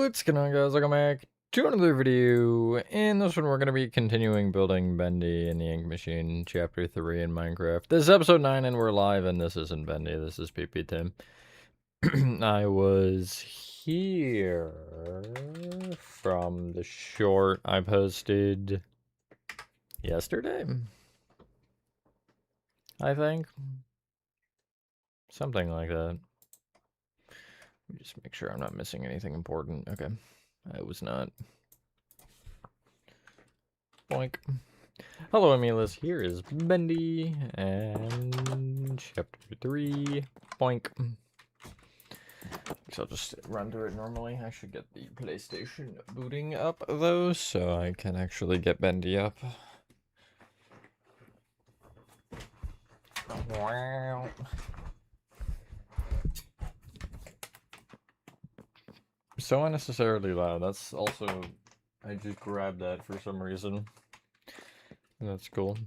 What's going on, guys? Welcome back to another video. In this one, we're going to be continuing building Bendy in the Ink Machine, Chapter 3 in Minecraft. This is Episode 9, and we're live, and this isn't Bendy. This is PP Tim. I was here from the short I posted yesterday, I think. Something like that. Let me just make sure I'm not missing anything important. Okay. I was not. Boink. Hello, Amelis. Here is Bendy and chapter 3. Boink. So I'll just run through it normally. I should get the PlayStation booting up, though, so I can actually get Bendy up. Wow. So unnecessarily loud. That's also... I just grabbed that for some reason. That's cool.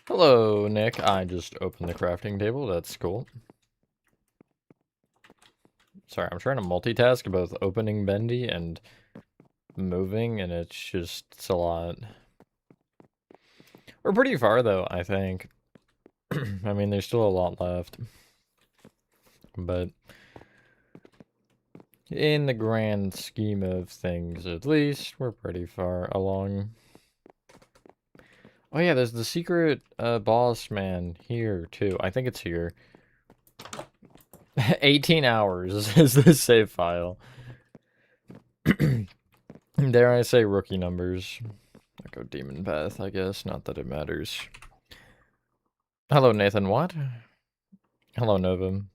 Hello, Nick. I just opened the crafting table. That's cool. Sorry, I'm trying to multitask both opening Bendy and moving, and it's a lot. We're pretty far, though, I think. I mean, there's still a lot left. But in the grand scheme of things, at least, we're pretty far along. Oh yeah, there's the secret boss man here, too. I think it's here. 18 hours is the save file. Dare I say rookie numbers. I go demon path, I guess. Not that it matters. Hello, Nathan. What? Hello, Novum.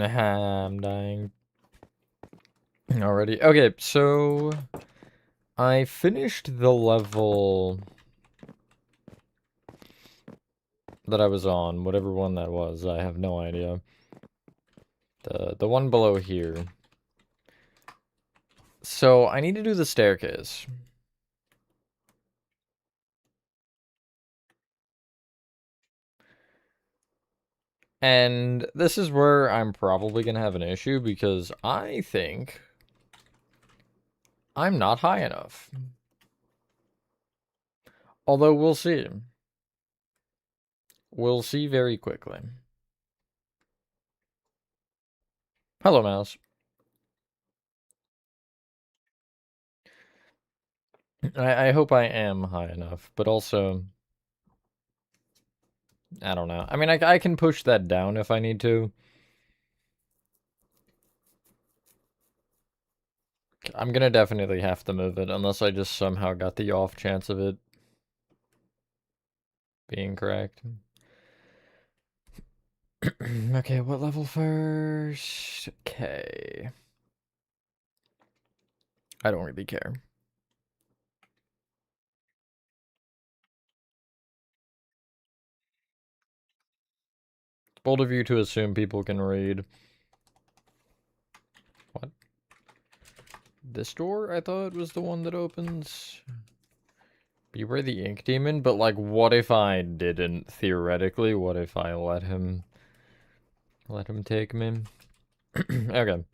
I'm dying already. Okay, so I finished the level that I was on, whatever one that was. I have no idea. The one below here. So I need to do the staircase. And this is where I'm probably going to have an issue because I think I'm not high enough. Although we'll see. We'll see very quickly. Hello, mouse. I hope I am high enough, but also... I don't know. I mean, I can push that down if I need to. I'm gonna definitely have to move it, unless I just somehow got the off chance of it being correct. Okay, what level first? Okay. I don't really care. It's bold of you to assume people can read. What? This door, I thought, was the one that opens. Beware the ink demon, but like, what if I didn't? Theoretically, what if I let him take me? Okay.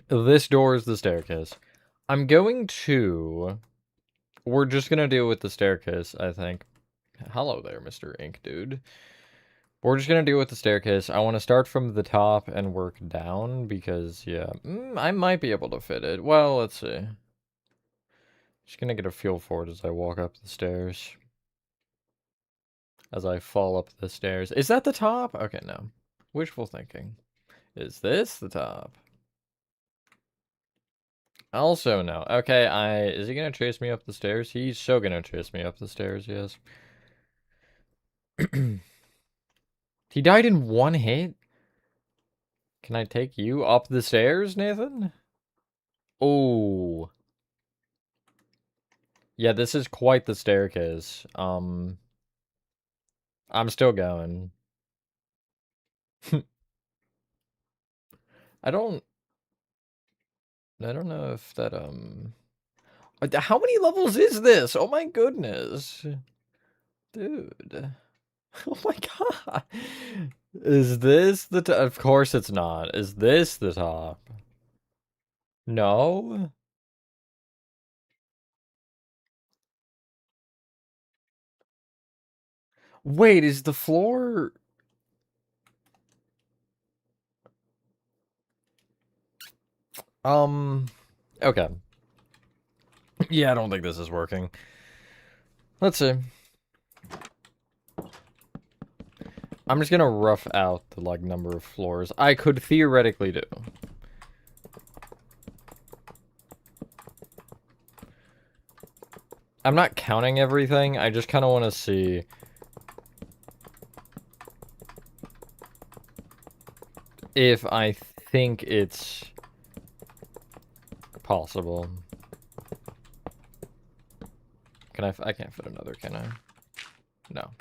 This door is the staircase. I'm going to... We're just gonna deal with the staircase, I think. Hello there, Mr. Ink Dude. We're just gonna deal with the staircase. I want to start from the top and work down because, yeah, I might be able to fit it. Well, let's see. Just gonna get a feel for it as I walk up the stairs. As I fall up the stairs. Is that the top? Okay, no. Wishful thinking. Is this the top? Also, no. Okay, is he gonna chase me up the stairs? He's so gonna chase me up the stairs, yes. He died in one hit? Can I take you up the stairs, Nathan? Oh. Yeah, this is quite the staircase. I'm still going. I don't know if that, how many levels is this? Oh my goodness. Dude. Oh my god. Is this the top? Of course it's not. Is this the top? No? Wait, is the floor... Okay. Yeah, I don't think this is working. Let's see. I'm just gonna rough out the, like, number of floors I could theoretically do. I'm not counting everything, I just kind of want to see if I think it's possible. Can I can't fit another, can I? No.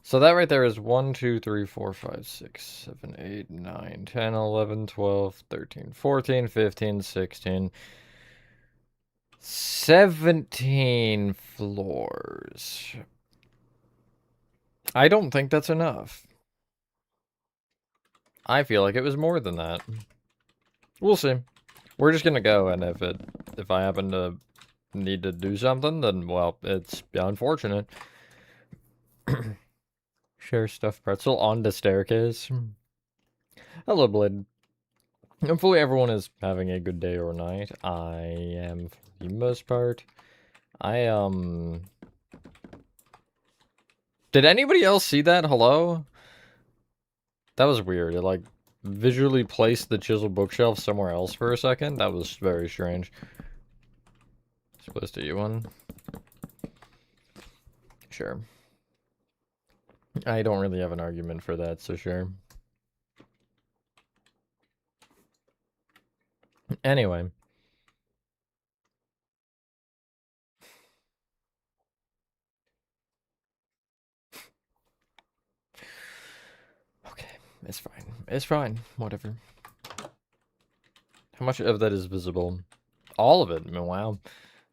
So that right there is 1, 2, 3, 4, 5, 6, 7, 8, 9, 10, 11, 12, 13, 14, 15, 16, 17 floors. I don't think that's enough. I feel like it was more than that. We'll see. We're just gonna go, and if I happen to need to do something, then, well, it's unfortunate. Share stuffed pretzel on the staircase. Hello, Blade. Hopefully everyone is having a good day or night. I am, for the most part. Did anybody else see that? Hello? That was weird. It, like, visually placed the chisel bookshelf somewhere else for a second. That was very strange. Supposed to you one? Sure. I don't really have an argument for that, so sure. Anyway. Okay, it's fine. It's fine. Whatever. How much of that is visible? All of it. Wow.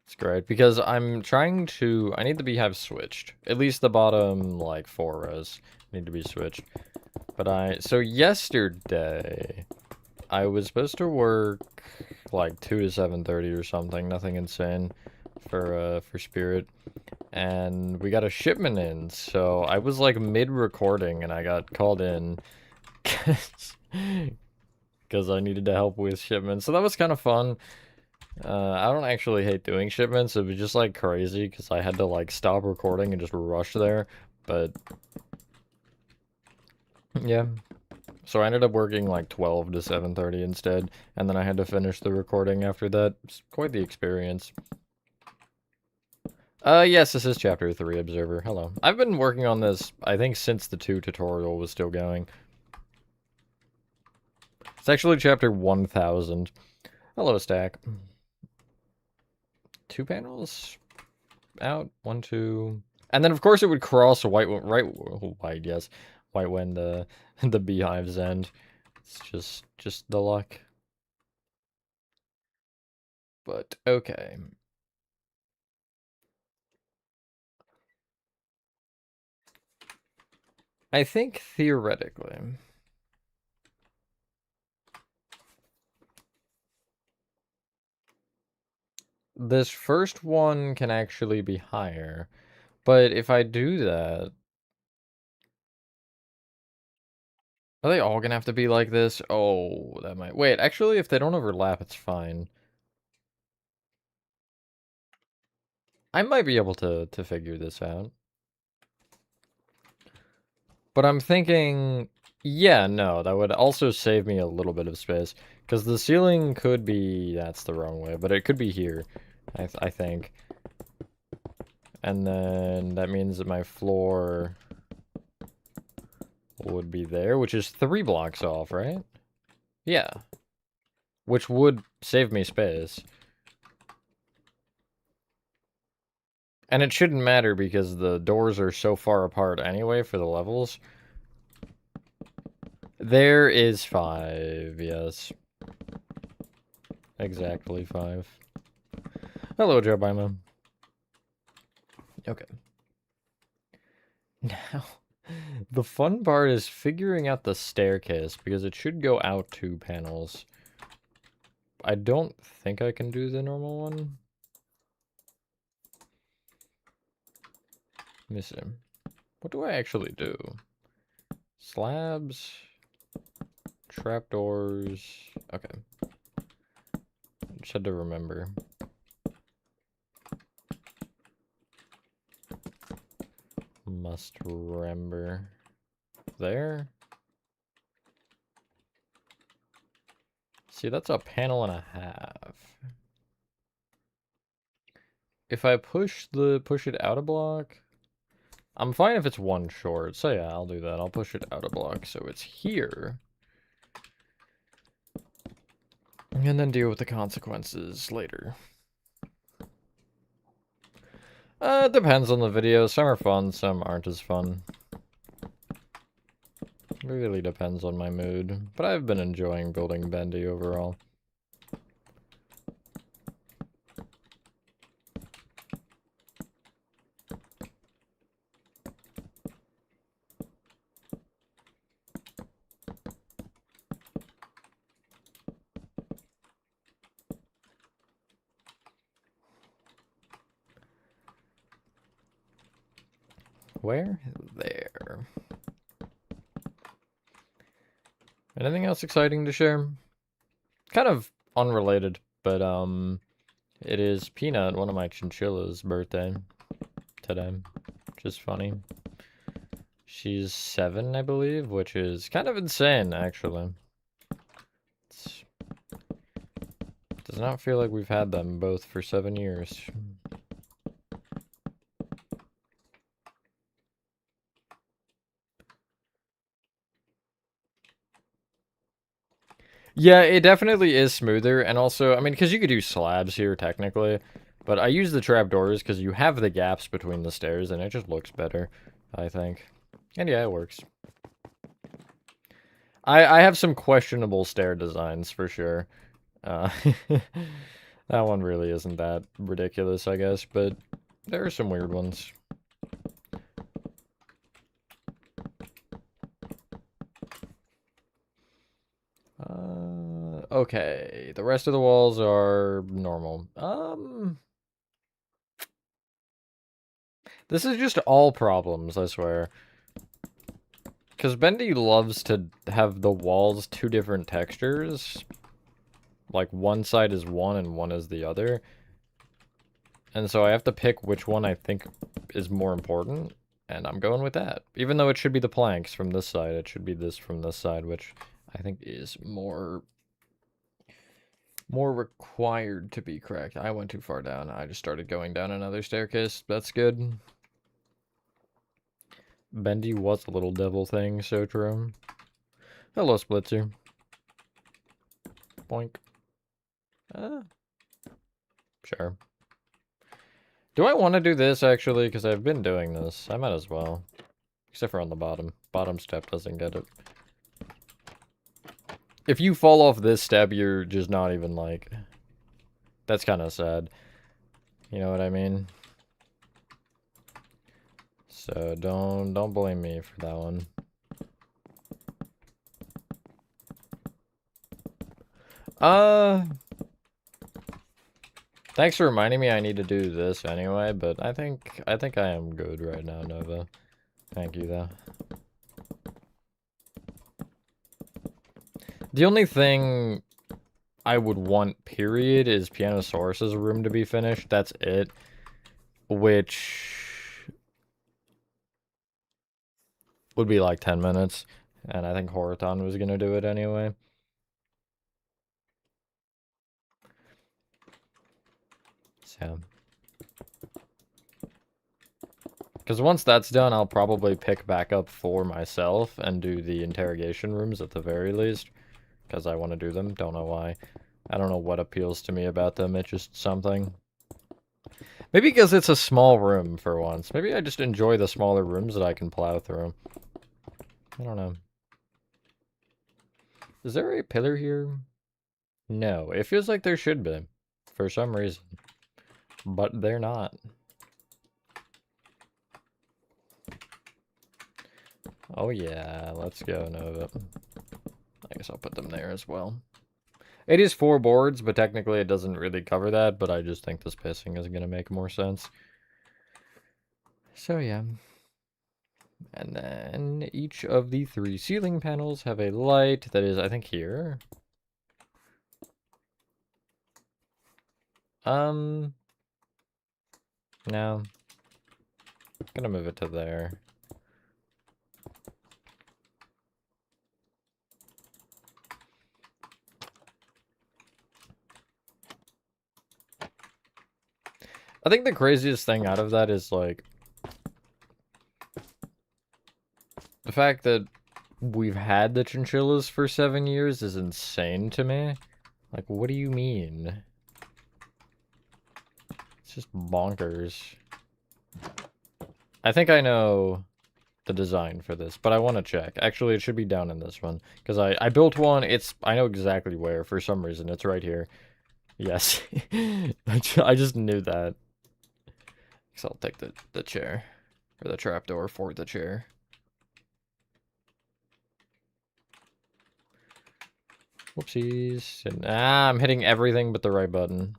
It's great, because I'm trying to... I need the beehive switched. At least the bottom, like, 4 rows need to be switched. But so yesterday, I was supposed to work, like, 2 to 7:30 or something. Nothing insane for Spirit. And we got a shipment in, so I was, like, mid-recording, and I got called in. Because I needed to help with shipments. So that was kind of fun. I don't actually hate doing shipments. It was just, like, crazy because I had to, like, stop recording and just rush there. But yeah. So I ended up working like 12 to 7:30 instead, and then I had to finish the recording after that. It's quite the experience. Yes, this is chapter 3, Observer. Hello. I've been working on this, I think, since the 2 tutorial was still going. It's actually chapter 1000. Hello, Stack. 2 panels? Out. 1, 2. And then, of course, it would cross white when the beehives end. It's just the luck. But, okay. I think, theoretically... this first one can actually be higher. But if I do that... are they all gonna have to be like this? Oh, that might... wait, actually, if they don't overlap, it's fine. I might be able to figure this out. But I'm thinking... yeah, no, that would also save me a little bit of space. Because the ceiling could be... that's the wrong way, but it could be here, I think. And then that means that my floor would be there, which is 3 blocks off, right? Yeah. Which would save me space. And it shouldn't matter because the doors are so far apart anyway for the levels. There is 5, yes. Exactly 5. Hello, Jemima. Okay. Now, the fun part is figuring out the staircase, because it should go out 2 panels. I don't think I can do the normal one. Let me see. What do I actually do? Slabs, trapdoors. Okay. Just had to remember. Must remember. There. See, that's a panel and a half. If I push it out a block, I'm fine if it's 1 short. So yeah, I'll do that. I'll push it out a block so it's here. And then deal with the consequences later. It depends on the video. Some are fun, some aren't as fun. It really depends on my mood. But I've been enjoying building Bendy overall. Where? There. Anything else exciting to share? Kind of unrelated, but it is Peanut, one of my chinchillas' birthday today. Which is funny. She's 7, I believe, which is kind of insane, actually. Does not feel like we've had them both for 7 years. Yeah, it definitely is smoother, and also, I mean, because you could do slabs here, technically, but I use the trapdoors because you have the gaps between the stairs, and it just looks better, I think. And yeah, it works. I have some questionable stair designs, for sure. That one really isn't that ridiculous, I guess, but there are some weird ones. Okay, the rest of the walls are normal. This is just all problems, I swear. Because Bendy loves to have the walls 2 different textures. Like, one side is one and one is the other. And so I have to pick which one I think is more important. And I'm going with that. Even though it should be the planks from this side, it should be this from this side, which I think is more required to be correct. I went too far down. I just started going down another staircase. That's good. Bendy was a little devil thing, so true. Hello, Splitzer. Boink. Sure. Do I want to do this, actually? Because I've been doing this. I might as well. Except for on the bottom. Bottom step doesn't get it. If you fall off this step, you're just not even, like... That's kind of sad. You know what I mean? So, don't blame me for that one. Thanks for reminding me I need to do this anyway, but I think I am good right now, Nova. Thank you, though. The only thing I would want, period, is Pianosaurus's room to be finished. That's it. Which would be like 10 minutes. And I think Horathon was gonna do it anyway. So. Because once that's done, I'll probably pick back up for myself and do the interrogation rooms at the very least. Because I want to do them. Don't know why. I don't know what appeals to me about them. It's just something. Maybe because it's a small room for once. Maybe I just enjoy the smaller rooms that I can plow through. I don't know. Is there a pillar here? No, it feels like there should be, for some reason. But they're not. Oh yeah, let's go, Nova. I guess I'll put them there as well. It is 4 boards, but technically it doesn't really cover that, but I just think the spacing is going to make more sense. So yeah. And then each of the 3 ceiling panels have a light that is, I think, here. No. I'm gonna move it to there. I think the craziest thing out of that is, like, the fact that we've had the chinchillas for 7 years is insane to me. Like, what do you mean? It's just bonkers. I think I know the design for this, but I want to check. Actually, it should be down in this one, because I built one. I know exactly where, for some reason. It's right here. Yes. I just knew that. So I'll take the chair, or the trapdoor for the chair. Whoopsies. And, I'm hitting everything but the right button.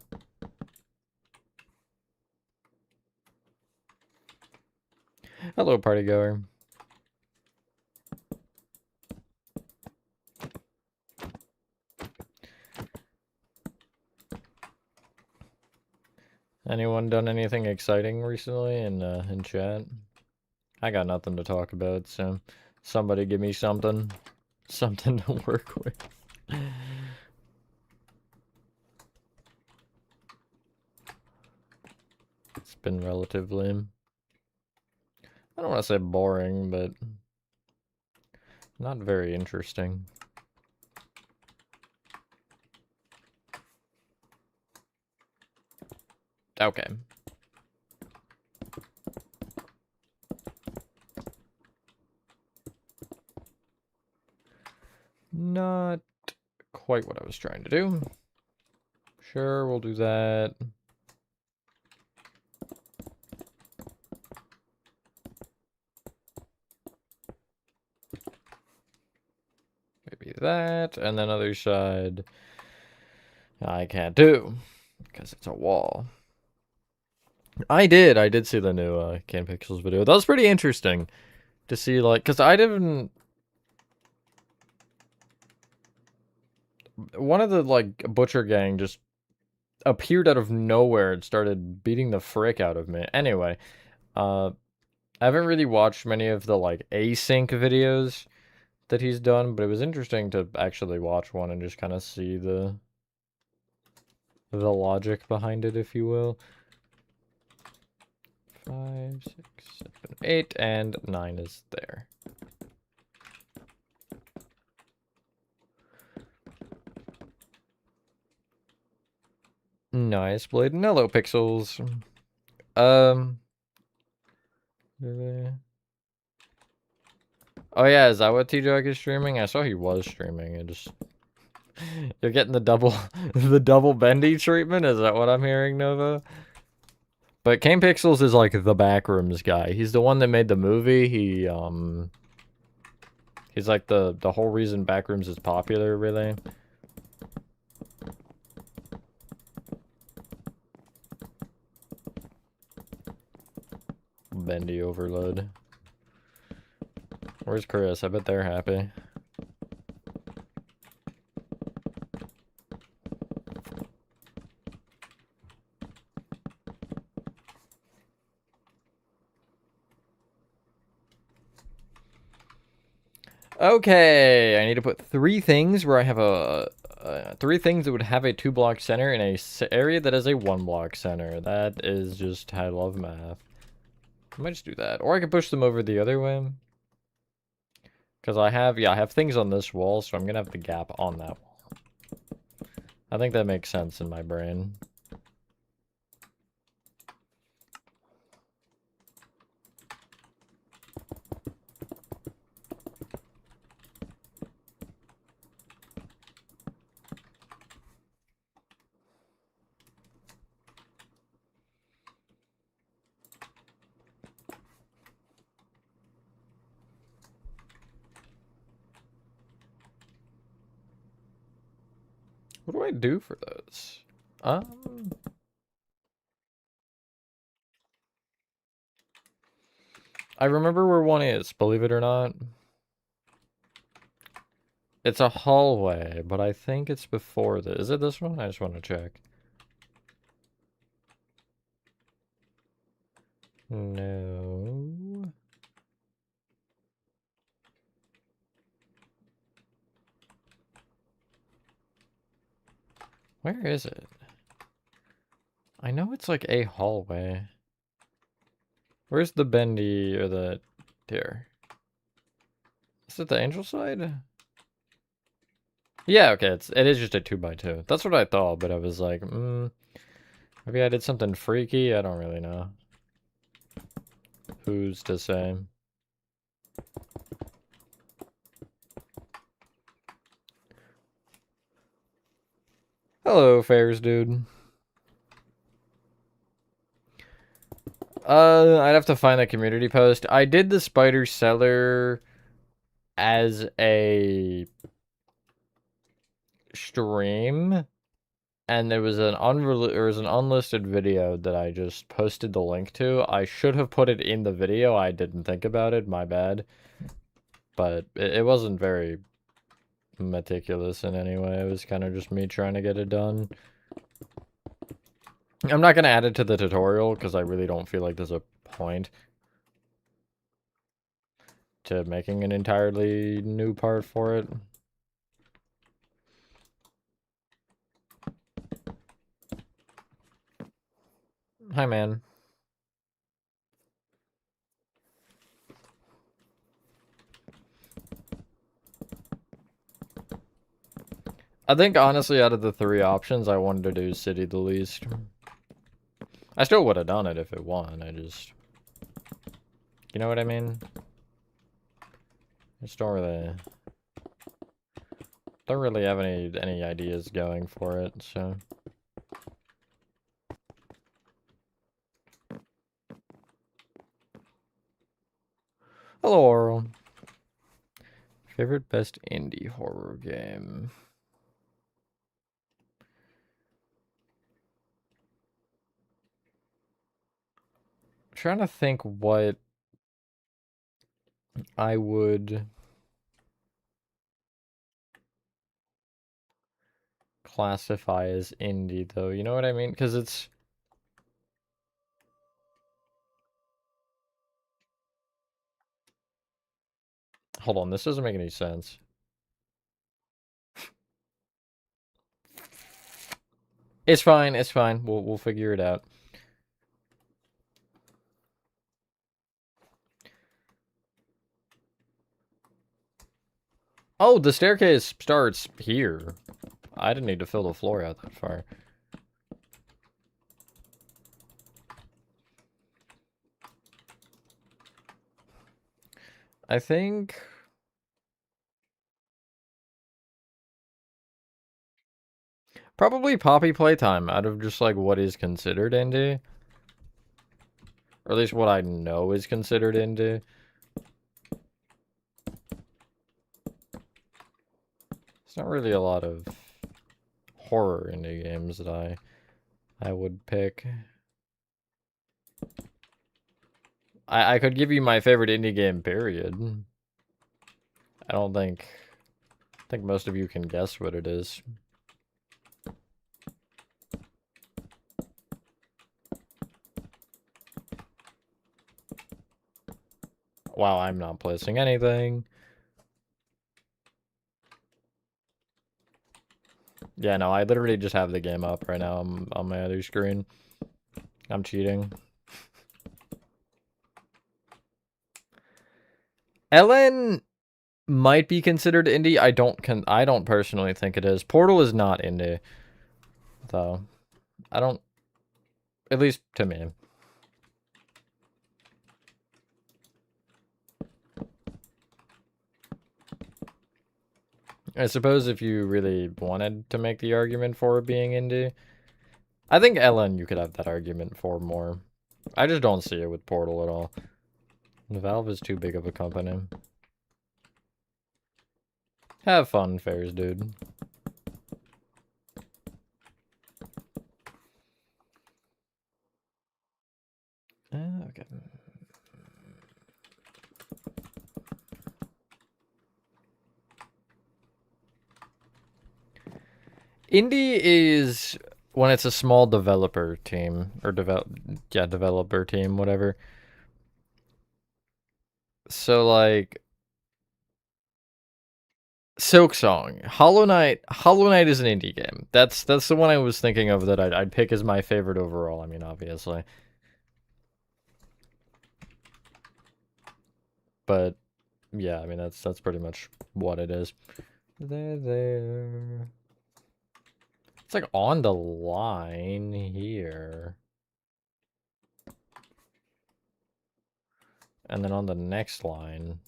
Hello, party goer. Anyone done anything exciting recently in chat? I got nothing to talk about, so somebody give me something. Something to work with. It's been relatively, I don't want to say boring, but not very interesting. Okay. Not quite what I was trying to do. Sure, we'll do that. Maybe that, and then other side I can't do, because it's a wall. I did see the new Can Pixels video. That was pretty interesting to see, like, because I didn't... One of the, like, Butcher Gang just appeared out of nowhere and started beating the frick out of me. Anyway, I haven't really watched many of the, like, async videos that he's done, but it was interesting to actually watch one and just kind of see the logic behind it, if you will. 5, 6, 7, 8, and 9 is there. Nice blade. Hello, pixels. Oh yeah, is that what T-Jug is streaming? I saw he was streaming. It just... You're getting the double the double Bendy treatment? Is that what I'm hearing, Nova? But Kane Pixels is like the Backrooms guy. He's the one that made the movie. He's like the whole reason Backrooms is popular, really. Bendy overload. Where's Chris? I bet they're happy. Okay, I need to put 3 things where I have a 3 things that would have a 2-block center in a area that has a 1-block center. That is just, I love math. I might just do that, or I could push them over the other way. Because I have things on this wall, so I'm gonna have the gap on that wall. I think that makes sense in my brain. What do I do for those? I remember where one is, believe it or not. It's a hallway, but I think it's before this. Is it this one? I just want to check. No. Where is it? I know it's like a hallway. Where's the Bendy or the... Here. Is it the angel side? Yeah, okay, it is just a 2x2. That's what I thought, but I was like, maybe I did something freaky? I don't really know. Who's to say? Hello, Fairs dude. I'd have to find the community post. I did the spider cellar as a stream, and there was an unlisted video that I just posted the link to. I should have put it in the video. I didn't think about it. My bad. But it wasn't very meticulous in any way. It was kind of just me trying to get it done. I'm not going to add it to the tutorial because I really don't feel like there's a point to making an entirely new part for it. Hi, man. I think, honestly, out of the 3 options, I wanted to do City the least. I still would have done it if it won, I just... You know what I mean? I just don't really have any ideas going for it, so... Hello, Oral. Favorite best indie horror game? I'm trying to think what I would classify as indie, though. You know what I mean? Because it's... Hold on, this doesn't make any sense. It's fine, it's fine. We'll figure it out. Oh, the staircase starts here. I didn't need to fill the floor out that far. I think... Probably Poppy Playtime, out of just, like, what is considered indie. Or at least what I know is considered indie. It's not really a lot of horror indie games that I would pick. I could give you my favorite indie game, period. I think most of you can guess what it is. Wow, I'm not placing anything. Yeah, no, I literally just have the game up right now on my other screen. I'm cheating. Ellen might be considered indie. I don't personally think it is. Portal is not indie, though. I don't, at least to me. I suppose if you really wanted to make the argument for it being indie, I think Ellen you could have that argument for more. I just don't see it with Portal at all. Valve is too big of a company. Have fun, Fairs dude. Okay. Indie is when it's a small developer team or developer team, whatever. So like Silksong, Hollow Knight. Hollow Knight is an indie game. That's the one I was thinking of that I'd pick as my favorite overall. I mean, obviously, but yeah, I mean that's pretty much what it is. There. It's like on the line here, and then on the next line.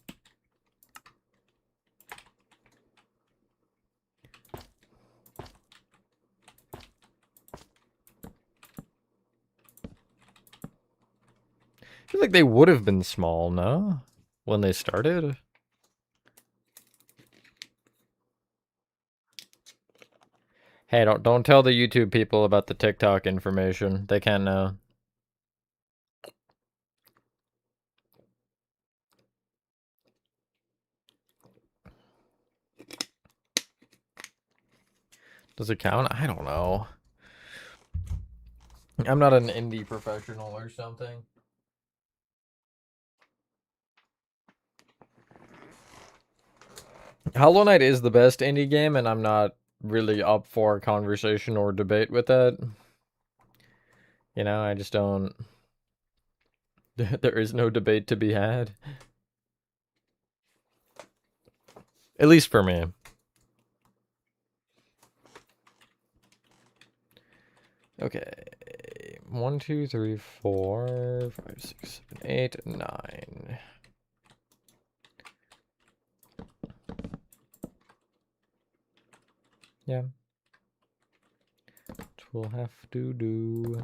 I feel like they would have been small, no? When they started? Hey, don't tell the YouTube people about the TikTok information. They can't know. Does it count? I don't know. I'm not an indie professional or something. Hollow Knight is the best indie game, and I'm not really up for a conversation or debate with that. You know, I just don't... There is no debate to be had. At least for me. Okay. 1, 2, 3, 4, 5, 6, 7, 8, 9. Yeah. Which we'll have to do.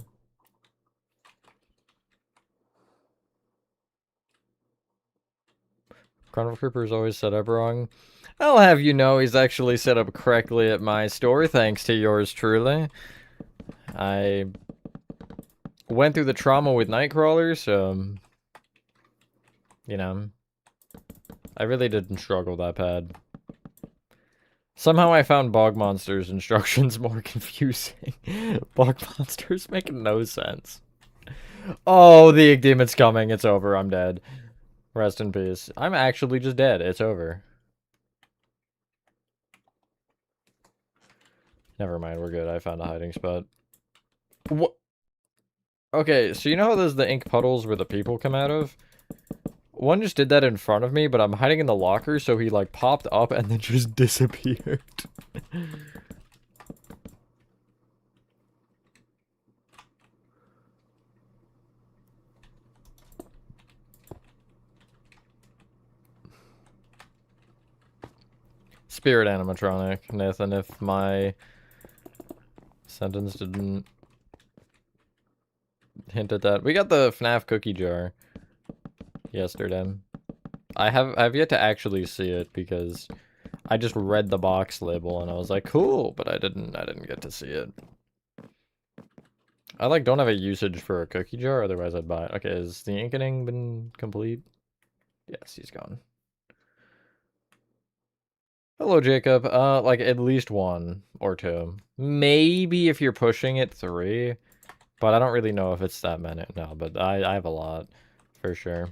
Chrono Creeper is always set up wrong. I'll have you know he's actually set up correctly at my store, thanks to yours truly. I went through the trauma with Nightcrawler, so... You know... I really didn't struggle that bad. Somehow I found Bog Monster's instructions more confusing. Bog Monsters make no sense. Oh, the Demon's coming. It's over. I'm dead. Rest in peace. I'm actually just dead. It's over. Never mind. We're good. I found a hiding spot. What? Okay, so you know how there's the ink puddles where the people come out of? One just did that in front of me, but I'm hiding in the locker, so he like popped up and then just disappeared. Spirit animatronic, Nathan, if my sentence didn't hint at that. We got the FNAF cookie jar yesterday. I've yet to actually see it because I just read the box label and I was like, cool, but I didn't get to see it. I like don't have a usage for a cookie jar, otherwise I'd buy it. Okay, has the inking been complete? Yes, he's gone. Hello, Jacob. Like at least 1 or 2. Maybe if you're pushing it 3. But I don't really know if it's that many. No, but I have a lot. For sure.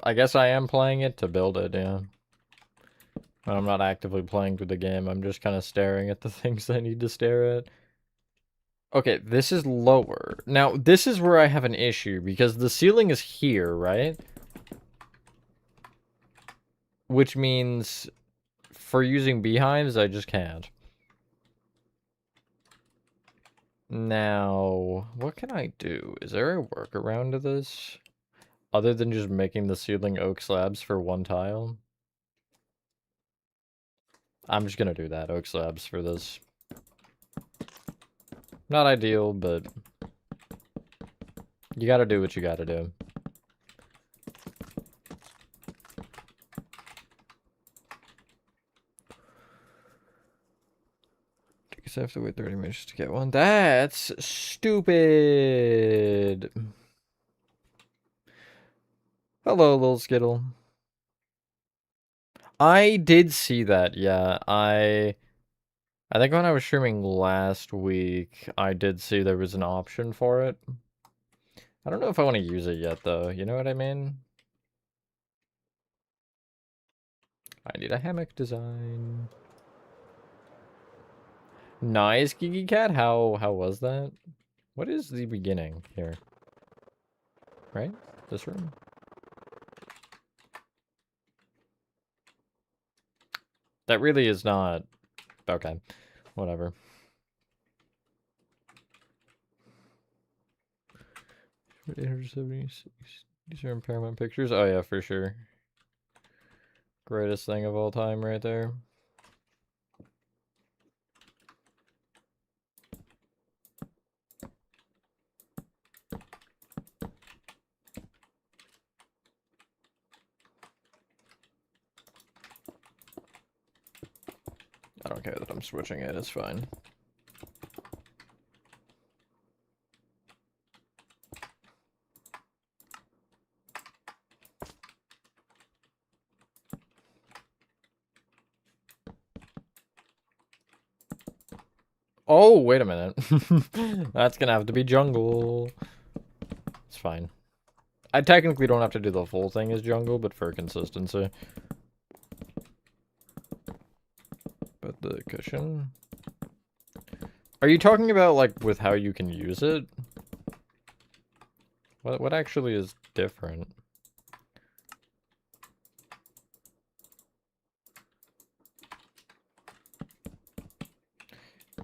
I guess I am playing it to build it, yeah. I'm not actively playing through the game, I'm just kind of staring at the things I need to stare at. Okay, this is lower. Now, this is where I have an issue, because the ceiling is here, right? Which means, for using beehives, I just can't. Now, what can I do? Is there a workaround to this? Other than just making the ceiling oak slabs for one tile? I'm just gonna do that, oak slabs for this. Not ideal, but you gotta do what you gotta do. I guess I have to wait 30 minutes to get one. That's stupid. Hello, little Skittle. I did see that, yeah. I think when I was streaming last week, I did see there was an option for it. I don't know if I want to use it yet, though. You know what I mean? I need a hammock design. Nice, Geeky Cat. How was that? What is the beginning here? Right? This room? That really is not... Okay. Whatever. These are impairment pictures. Oh yeah, for sure. Greatest thing of all time right there. I don't care that I'm switching it, it's fine. Oh, wait a minute. That's gonna have to be jungle. It's fine. I technically don't have to do the full thing as jungle, but for consistency. But the cushion... Are you talking about, like, with how you can use it? What actually is different?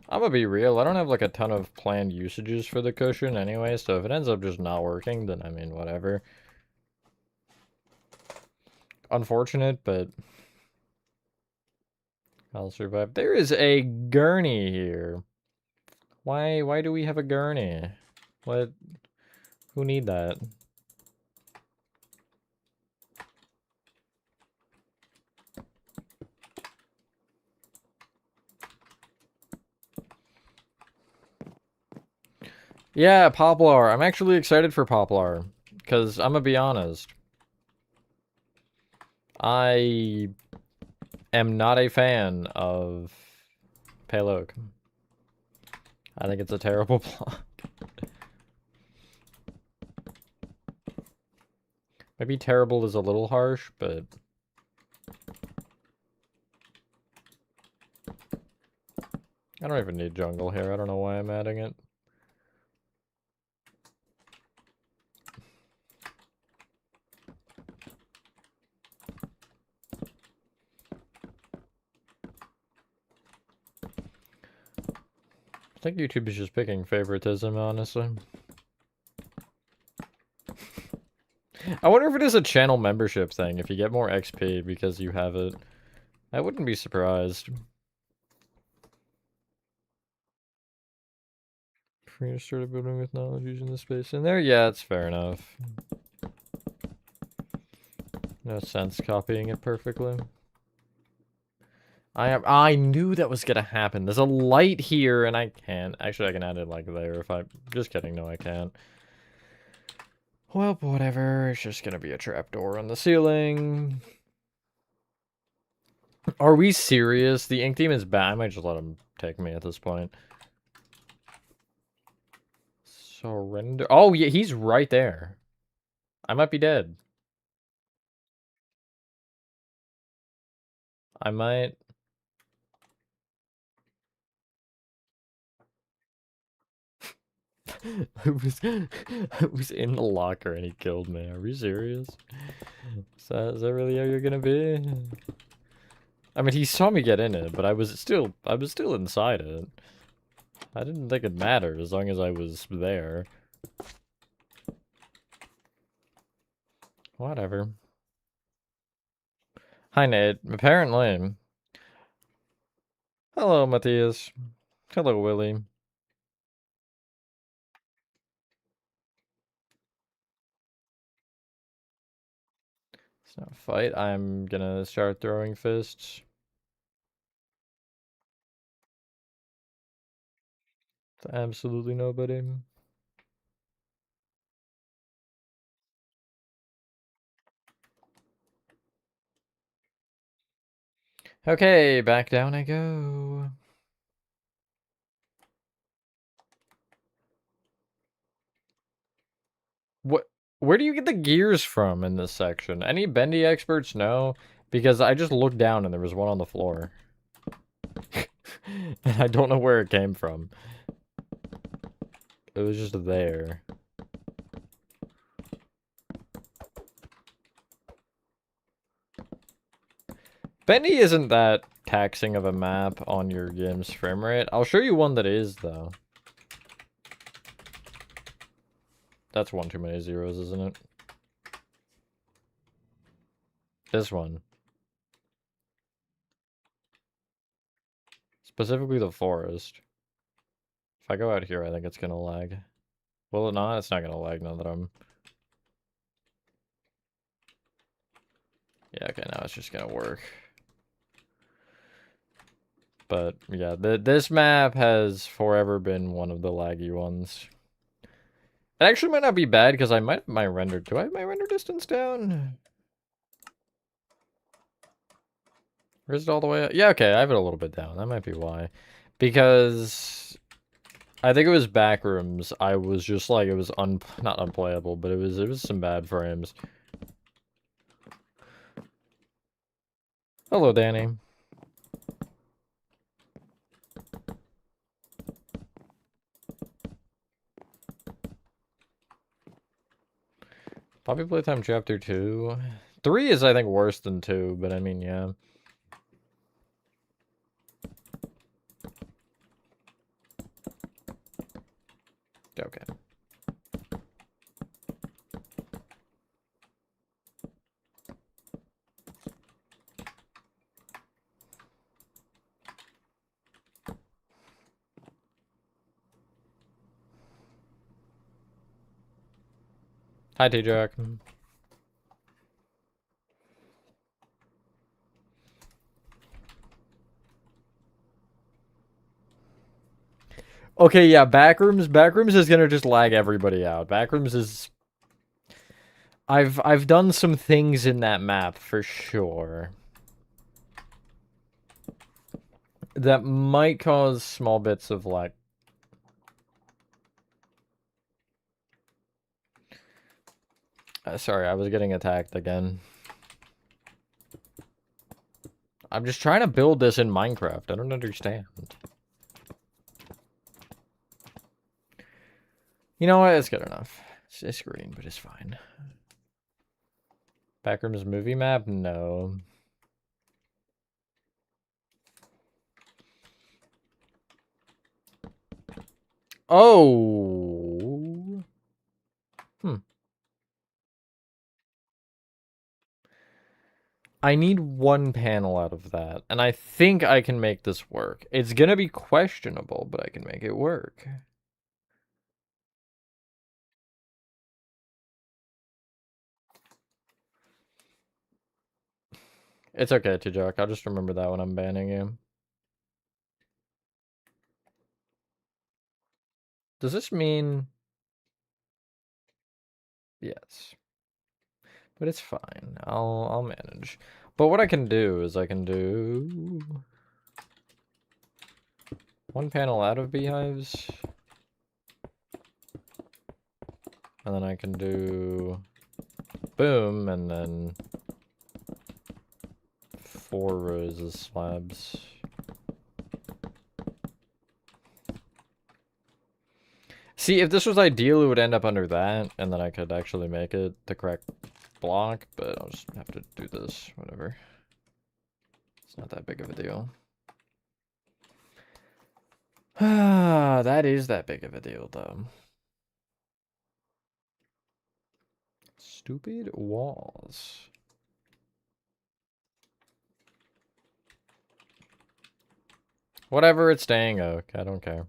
I'm gonna be real, I don't have like a ton of planned usages for the cushion anyway, so if it ends up just not working, then I mean, whatever. Unfortunate, but I'll survive. There is a gurney here. Why do we have a gurney? What? Who need that? Yeah, Poplar. I'm actually excited for Poplar. Because I'm gonna be honest. I am not a fan of Pale Oak. I think it's a terrible plot. Maybe terrible is a little harsh, but... I don't even need jungle here. I don't know why I'm adding it. I think YouTube is just picking favoritism, honestly. I wonder if it is a channel membership thing, if you get more XP because you have it. I wouldn't be surprised. For you to start building with knowledge using the space in there? Yeah, it's fair enough. No sense copying it perfectly. I knew that was gonna happen. There's a light here and I can't. Actually, I can add it like there if I... Just kidding, no I can't. Well, whatever. It's just gonna be a trapdoor on the ceiling. Are we serious? The ink theme is bad. I might just let him take me at this point. Surrender. Oh, yeah, he's right there. I might be dead. I might... I was in the locker and he killed me. Are we serious? Is that really how you're gonna be? I mean, he saw me get in it, but I was still inside it. I didn't think it mattered as long as I was there. Whatever. Hi, Nate. Apparently. Hello, Matthias. Hello, Willie. It's not a fight. I'm gonna start throwing fists. To absolutely nobody. Okay, back down I go. What? Where do you get the gears from in this section? Any bendy experts know? Because I just looked down and there was one on the floor. And I don't know where it came from. It was just there. Bendy isn't that taxing of a map on your game's frame rate. I'll show you one that is, though. That's one too many zeros, isn't it? This one. Specifically the forest. If I go out here, I think it's gonna lag. Will it not? It's not gonna lag now that I'm... Yeah, okay, now it's just gonna work. But, yeah, this map has forever been one of the laggy ones. It actually might not be bad, because I might have my render... Do I have my render distance down? Or is it all the way up? Yeah, okay, I have it a little bit down. That might be why. Because... I think it was Backrooms. I was just like, it was not unplayable, but it was some bad frames. Hello, Danny. Poppy Playtime Chapter 2. 3 is, I think, worse than 2, but I mean, yeah. Okay. Hi, T-Jack. Okay, yeah, Backrooms is gonna just lag everybody out. Backrooms is... I've done some things in that map, for sure. That might cause small bits of, like... sorry, I was getting attacked again. I'm just trying to build this in Minecraft. I don't understand. You know what? It's good enough. It's green, but it's fine. Backrooms movie map? No. Oh. I need one panel out of that, and I think I can make this work. It's gonna be questionable, but I can make it work. It's okay, Tijak. I'll just remember that when I'm banning you. Does this mean... Yes. But it's fine. I'll manage. But what I can do is I can do... one panel out of beehives. And then I can do... boom, and then... 4 rows of slabs. See, if this was ideal, it would end up under that, and then I could actually make it the correct block, but I'll just have to do this, whatever. It's not that big of a deal. That is that big of a deal, though. Stupid walls. Whatever, it's staying oak. I don't care.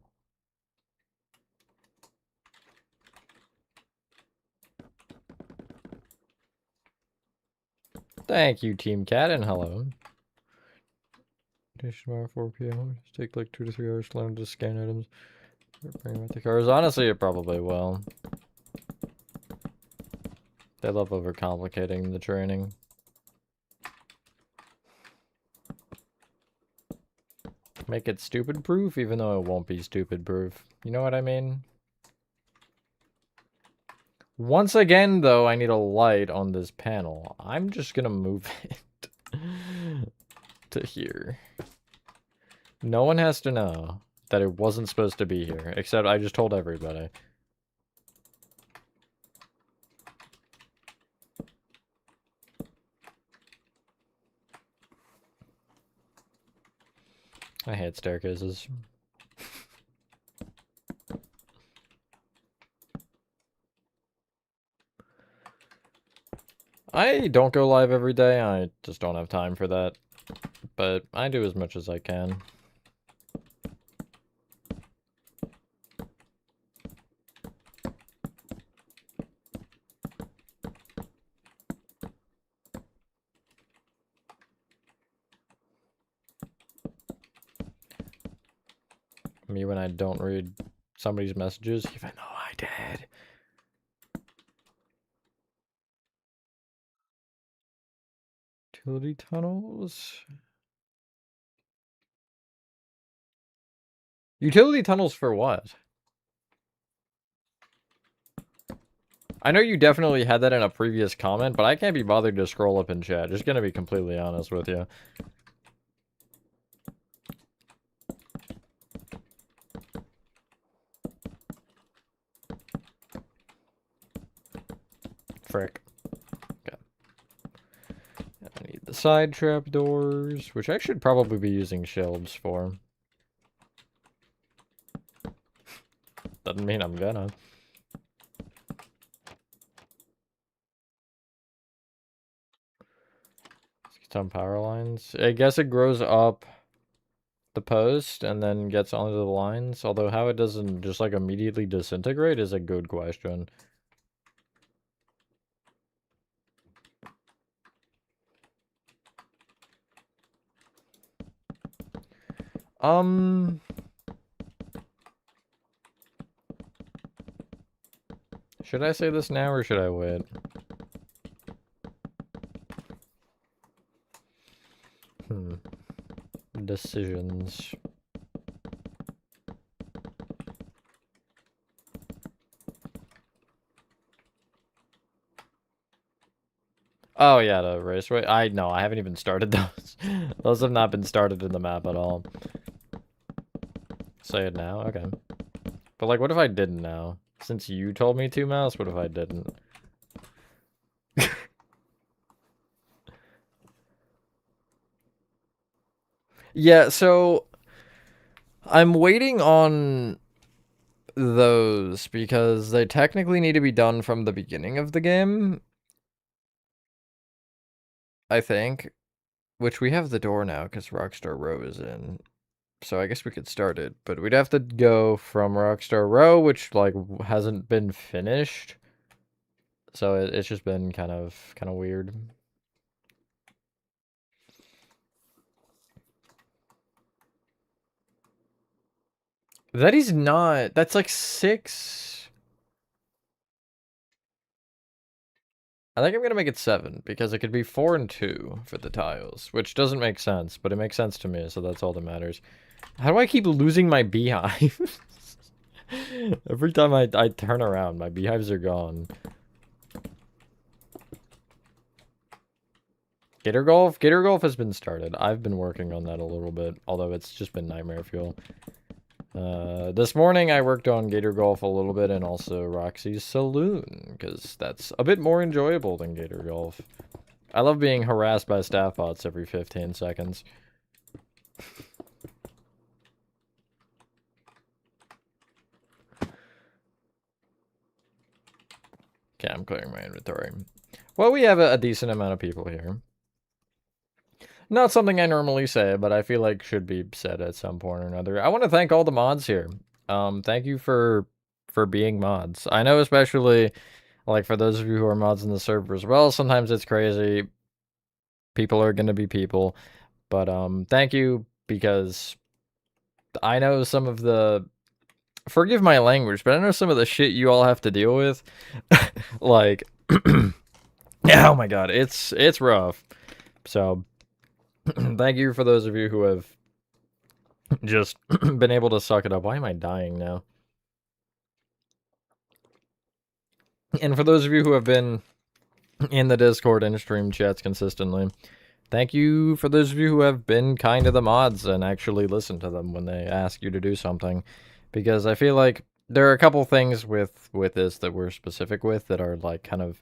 Thank you, Team Cat, and hello. Tomorrow 4 p.m. Just take like 2 to 3 hours to learn to scan items. Bring about the cars. Honestly, it probably will. They love overcomplicating the training. Make it stupid proof, even though it won't be stupid proof. You know what I mean? Once again, though, I need a light on this panel. I'm just gonna move it to here. No one has to know that it wasn't supposed to be here, except I just told everybody. I hate staircases. I don't go live every day, I just don't have time for that. But I do as much as I can. Me when I don't read somebody's messages, even though I did. Utility tunnels? Utility tunnels for what? I know you definitely had that in a previous comment, but I can't be bothered to scroll up in chat. Just gonna be completely honest with you. Frick. Okay. I need the side trap doors, which I should probably be using shelves for. Doesn't mean I'm gonna. Some power lines. I guess it grows up the post and then gets onto the lines. Although how it doesn't just like immediately disintegrate is a good question. Should I say this now or should I wait? Decisions. Oh yeah, the raceway. I haven't even started those. Those have not been started in the map at all. Say it now? Okay. But like, what if I didn't now? Since you told me to, Mouse, what if I didn't? Yeah, so I'm waiting on those because they technically need to be done from the beginning of the game, I think. Which we have the door now because Rockstar Row is in. So I guess we could start it, but we'd have to go from Rockstar Row, which like hasn't been finished. So it's just been kind of weird. That is not. That's like 6. I think I'm gonna make it 7 because it could be 4 and 2 for the tiles, which doesn't make sense, but it makes sense to me, so that's all that matters. How do I keep losing my beehive? Every time I turn around, my beehives are gone. Gator Golf has been started. I've been working on that a little bit, although it's just been nightmare fuel. This morning I worked on Gator Golf a little bit and also Roxy's Saloon, because that's a bit more enjoyable than Gator Golf. I love being harassed by staff bots every 15 seconds. Okay, I'm clearing my inventory. Well, we have a decent amount of people here. Not something I normally say, but I feel like should be said at some point or another. I want to thank all the mods here. Thank you for being mods. I know especially, like, for those of you who are mods in the server as well, sometimes it's crazy. People are gonna be people. But, thank you, because I know some of the... Forgive my language, but I know some of the shit you all have to deal with. Like... oh my god, it's rough. So... thank you for those of you who have just been able to suck it up. Why am I dying now? And for those of you who have been in the Discord and stream chats consistently, thank you for those of you who have been kind to the mods and actually listen to them when they ask you to do something. Because I feel like there are a couple things with this that we're specific with that are like kind of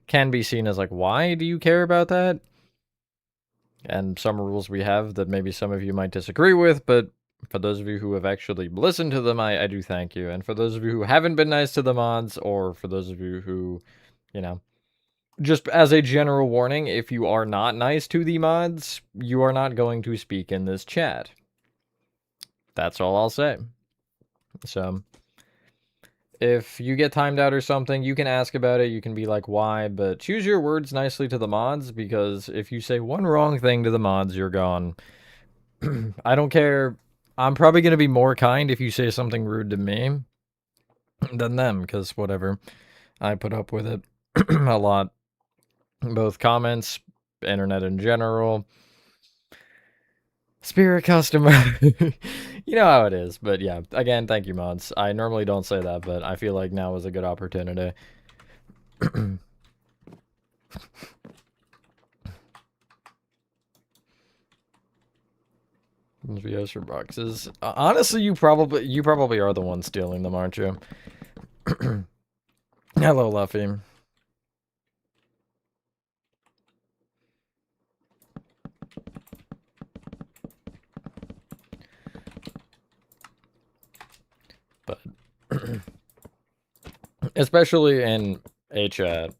can be seen as like, why do you care about that? And some rules we have that maybe some of you might disagree with, but for those of you who have actually listened to them, I do thank you. And for those of you who haven't been nice to the mods, or for those of you who, you know, just as a general warning, if you are not nice to the mods, you are not going to speak in this chat. That's all I'll say. So, if you get timed out or something, you can ask about it, you can be like, why, but choose your words nicely to the mods, because if you say one wrong thing to the mods, you're gone. I don't care. I'm probably going to be more kind if you say something rude to me than them, because whatever. I put up with it a lot. Both comments, internet in general. Spirit customer. You know how it is, but yeah. Again, thank you, mods. I normally don't say that, but I feel like now is a good opportunity. VOs for boxes. Honestly, you probably are the one stealing them, aren't you? Hello, Luffy. But especially in a chat.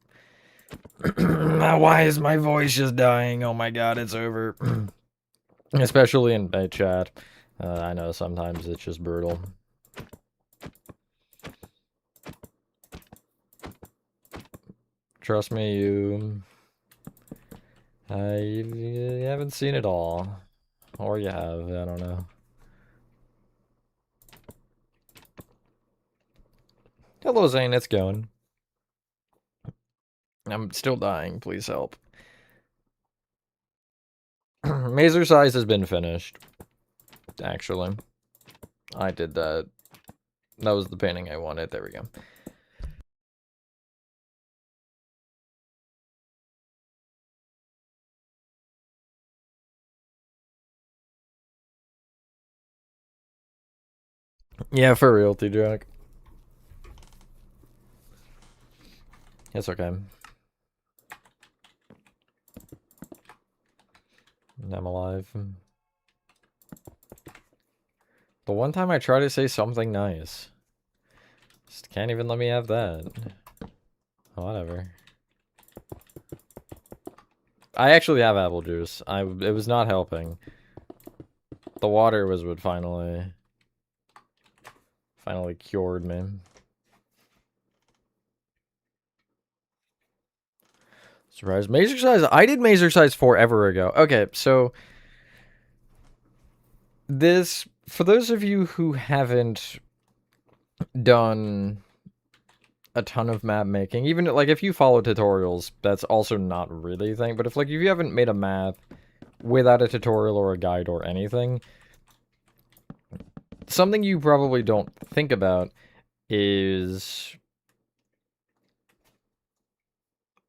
Why is my voice just dying? Oh my god, it's over. Especially in a chat. I know sometimes it's just brutal. Trust me, you haven't seen it all. Or you have, I don't know. Hello, Zane, it's going. I'm still dying, please help. Mazer size has been finished. Actually. I did that. That was the painting I wanted, there we go. Yeah, for real, T-Jack. It's okay. I'm alive. The one time I try to say something nice. Just can't even let me have that. Whatever. I actually have apple juice. It was not helping. The water was what finally cured me. Surprise. Mazer size. I did Mazer size forever ago. Okay, so this, for those of you who haven't done a ton of map making, even like if you follow tutorials, that's also not really a thing, but if you haven't made a map without a tutorial or a guide or anything, something you probably don't think about is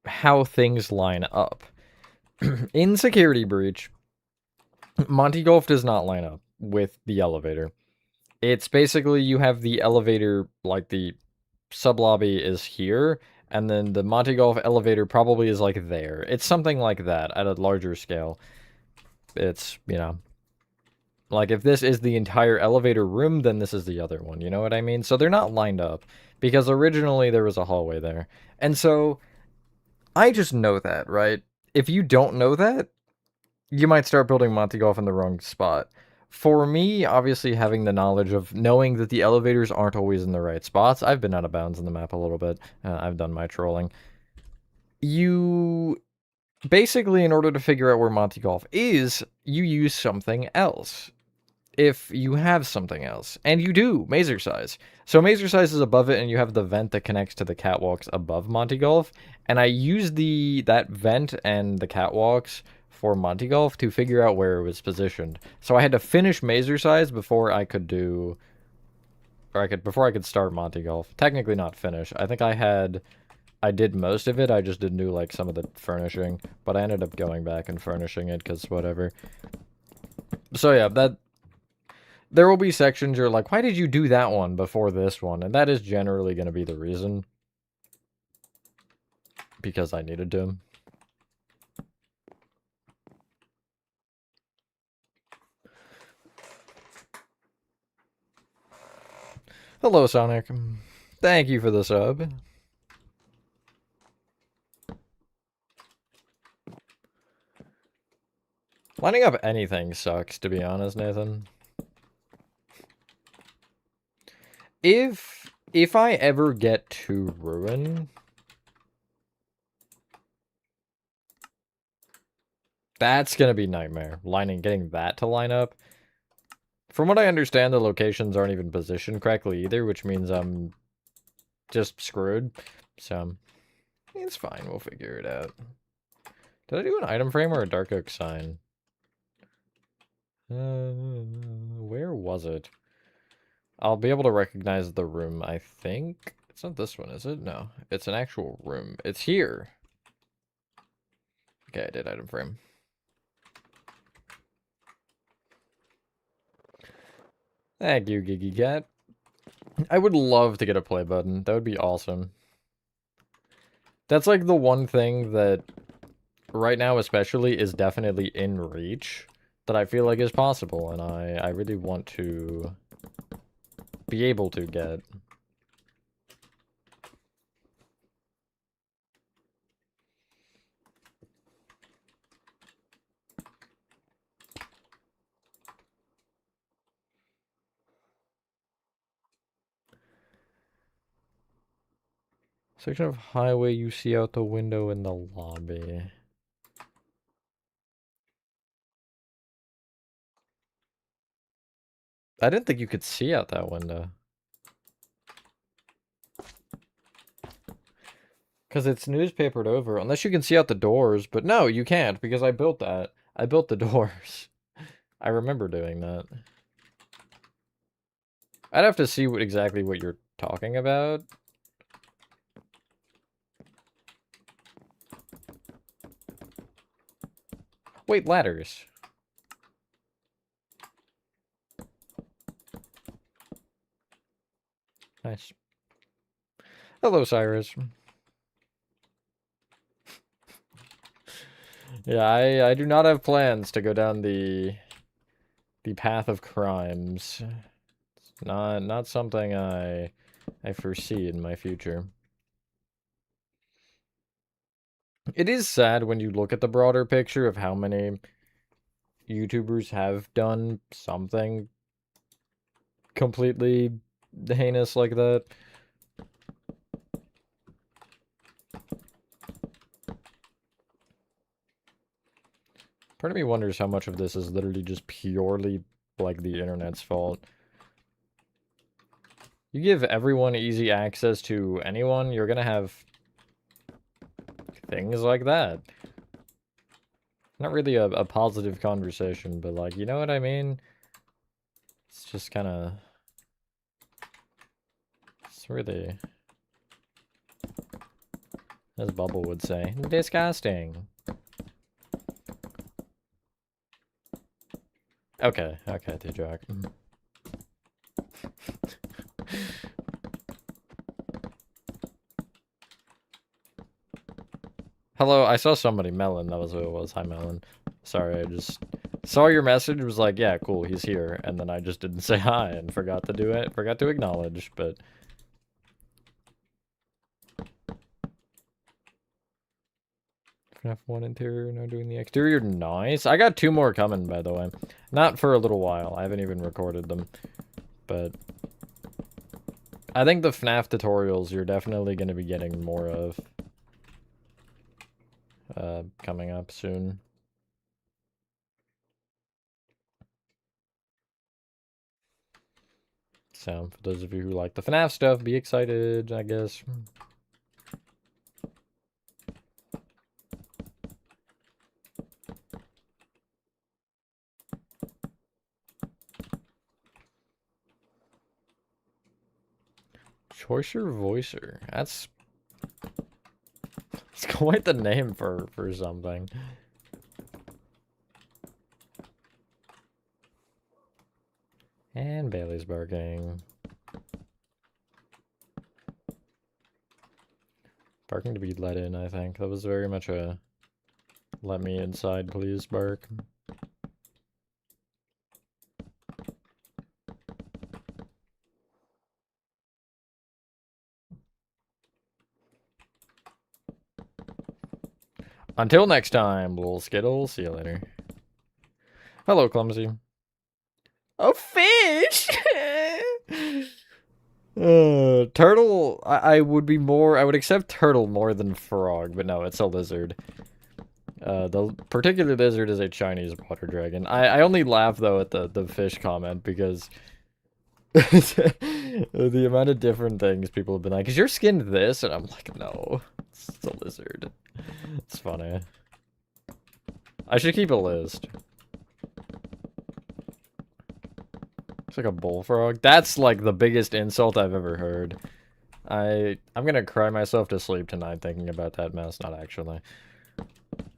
how things line up. In Security Breach, Monty Golf does not line up with the elevator. It's basically you have the elevator, like the sub-lobby is here, and then the Monty Golf elevator probably is like there. It's something like that at a larger scale. It's, you know, Like, if this is the entire elevator room, then this is the other one, you know what I mean? So they're not lined up, because originally there was a hallway there. And so, I just know that, right? If you don't know that, you might start building Monty Golf in the wrong spot. For me, obviously having the knowledge of knowing that the elevators aren't always in the right spots, I've been out of bounds in the map a little bit. I've done my trolling. You basically, in order to figure out where Monty Golf is, you use something else. If you have something else, and you do, Mazer Size. So Mazer Size is above it, and you have the vent that connects to the catwalks above Monty Golf. And I used that vent and the catwalks for Monty Golf to figure out where it was positioned. So I had to finish Mazer Size before I could do, before I could start Monty Golf. Technically not finish. I think I did most of it. I just didn't do like some of the furnishing, but I ended up going back and furnishing it because whatever. So yeah, there will be sections you're like, why did you do that one before this one? And that is generally going to be the reason. Because I needed to. Hello, Sonic. Thank you for the sub. Lining up anything sucks, to be honest, Nathan. If I ever get to Ruin, that's gonna be nightmare. Getting that to line up. From what I understand, the locations aren't even positioned correctly either, which means I'm just screwed. So, it's fine. We'll figure it out. Did I do an item frame or a dark oak sign? Where was it? I'll be able to recognize the room, I think. It's not this one, is it? No, it's an actual room. It's here. Okay, I did item frame. Thank you, Gigi Cat. I would love to get a play button. That would be awesome. That's like the one thing that right now especially is definitely in reach that I feel like is possible, and I really want to be able to get. Section of highway you see out the window in the lobby. I didn't think you could see out that window. Because it's newspapered over, unless you can see out the doors. But no, you can't, because I built that. I built the doors. I remember doing that. I'd have to see exactly what you're talking about. Wait, ladders. Nice. Hello, Cyrus. Yeah, I do not have plans to go down the path of crimes. It's not something I foresee in my future. It is sad when you look at the broader picture of how many YouTubers have done something completely heinous like that. Part of me wonders how much of this is literally just purely, like, the internet's fault. You give everyone easy access to anyone, you're gonna have things like that. Not really a positive conversation, but, like, you know what I mean? It's just kinda... It's really... As Bubble would say, disgusting. Okay, T-Jack. Hello, I saw somebody, Melon, that was who it was. Hi, Melon. Sorry, I just Saw your message, was like, yeah, cool, he's here, and then I just didn't say hi and forgot to do it, forgot to acknowledge, but... FNAF 1 interior, no doing the exterior, nice. I got 2 more coming, by the way. Not for a little while, I haven't even recorded them, but... I think the FNAF tutorials you're definitely going to be getting more of coming up soon. So, for those of you who like the FNAF stuff, be excited, I guess. Choicer Voicer. That's... It's quite the name for something. And Bailey's barking. Barking to be let in, I think. That was very much a let me inside, please bark. Until next time, little Skittle. See you later. Hello, Clumsy. A fish! Turtle, I would be more, I would accept turtle more than frog, but no, it's a lizard. The particular lizard is a Chinese water dragon. I only laugh, though, at the fish comment, because the amount of different things people have been like, is your skin this? And I'm like, no, it's a lizard. It's funny. I should keep a list. It's like a bullfrog. That's like the biggest insult I've ever heard. I'm gonna cry myself to sleep tonight thinking about that mess. Not actually.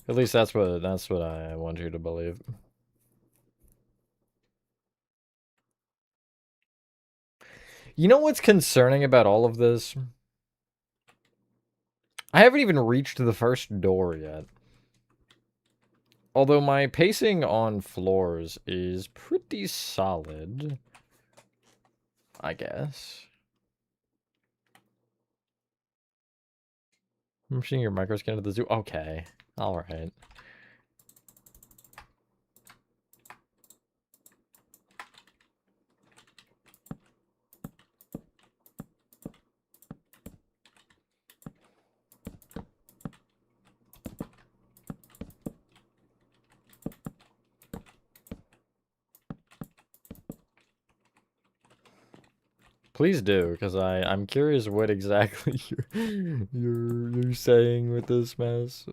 At least that's what I want you to believe. You know what's concerning about all of this? I haven't even reached the first door yet. Although my pacing on floors is pretty solid, I guess. I'm seeing your microskin at the zoo. Okay. Alright. Please do, because I'm curious what exactly you're saying with this mess.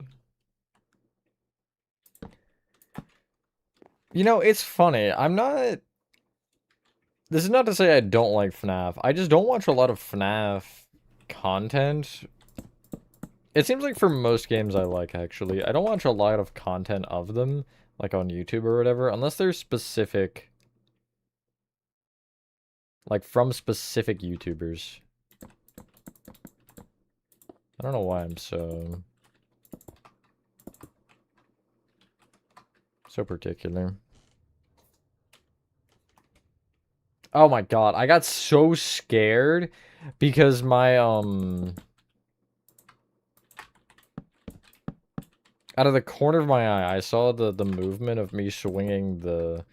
You know, it's funny. I'm not... This is not to say I don't like FNAF. I just don't watch a lot of FNAF content. It seems like for most games I like, actually. I don't watch a lot of content of them, like on YouTube or whatever, unless they're specific... Like, from specific YouTubers. I don't know why I'm so particular. Oh my god, I got so scared because my, out of the corner of my eye, I saw the movement of me swinging the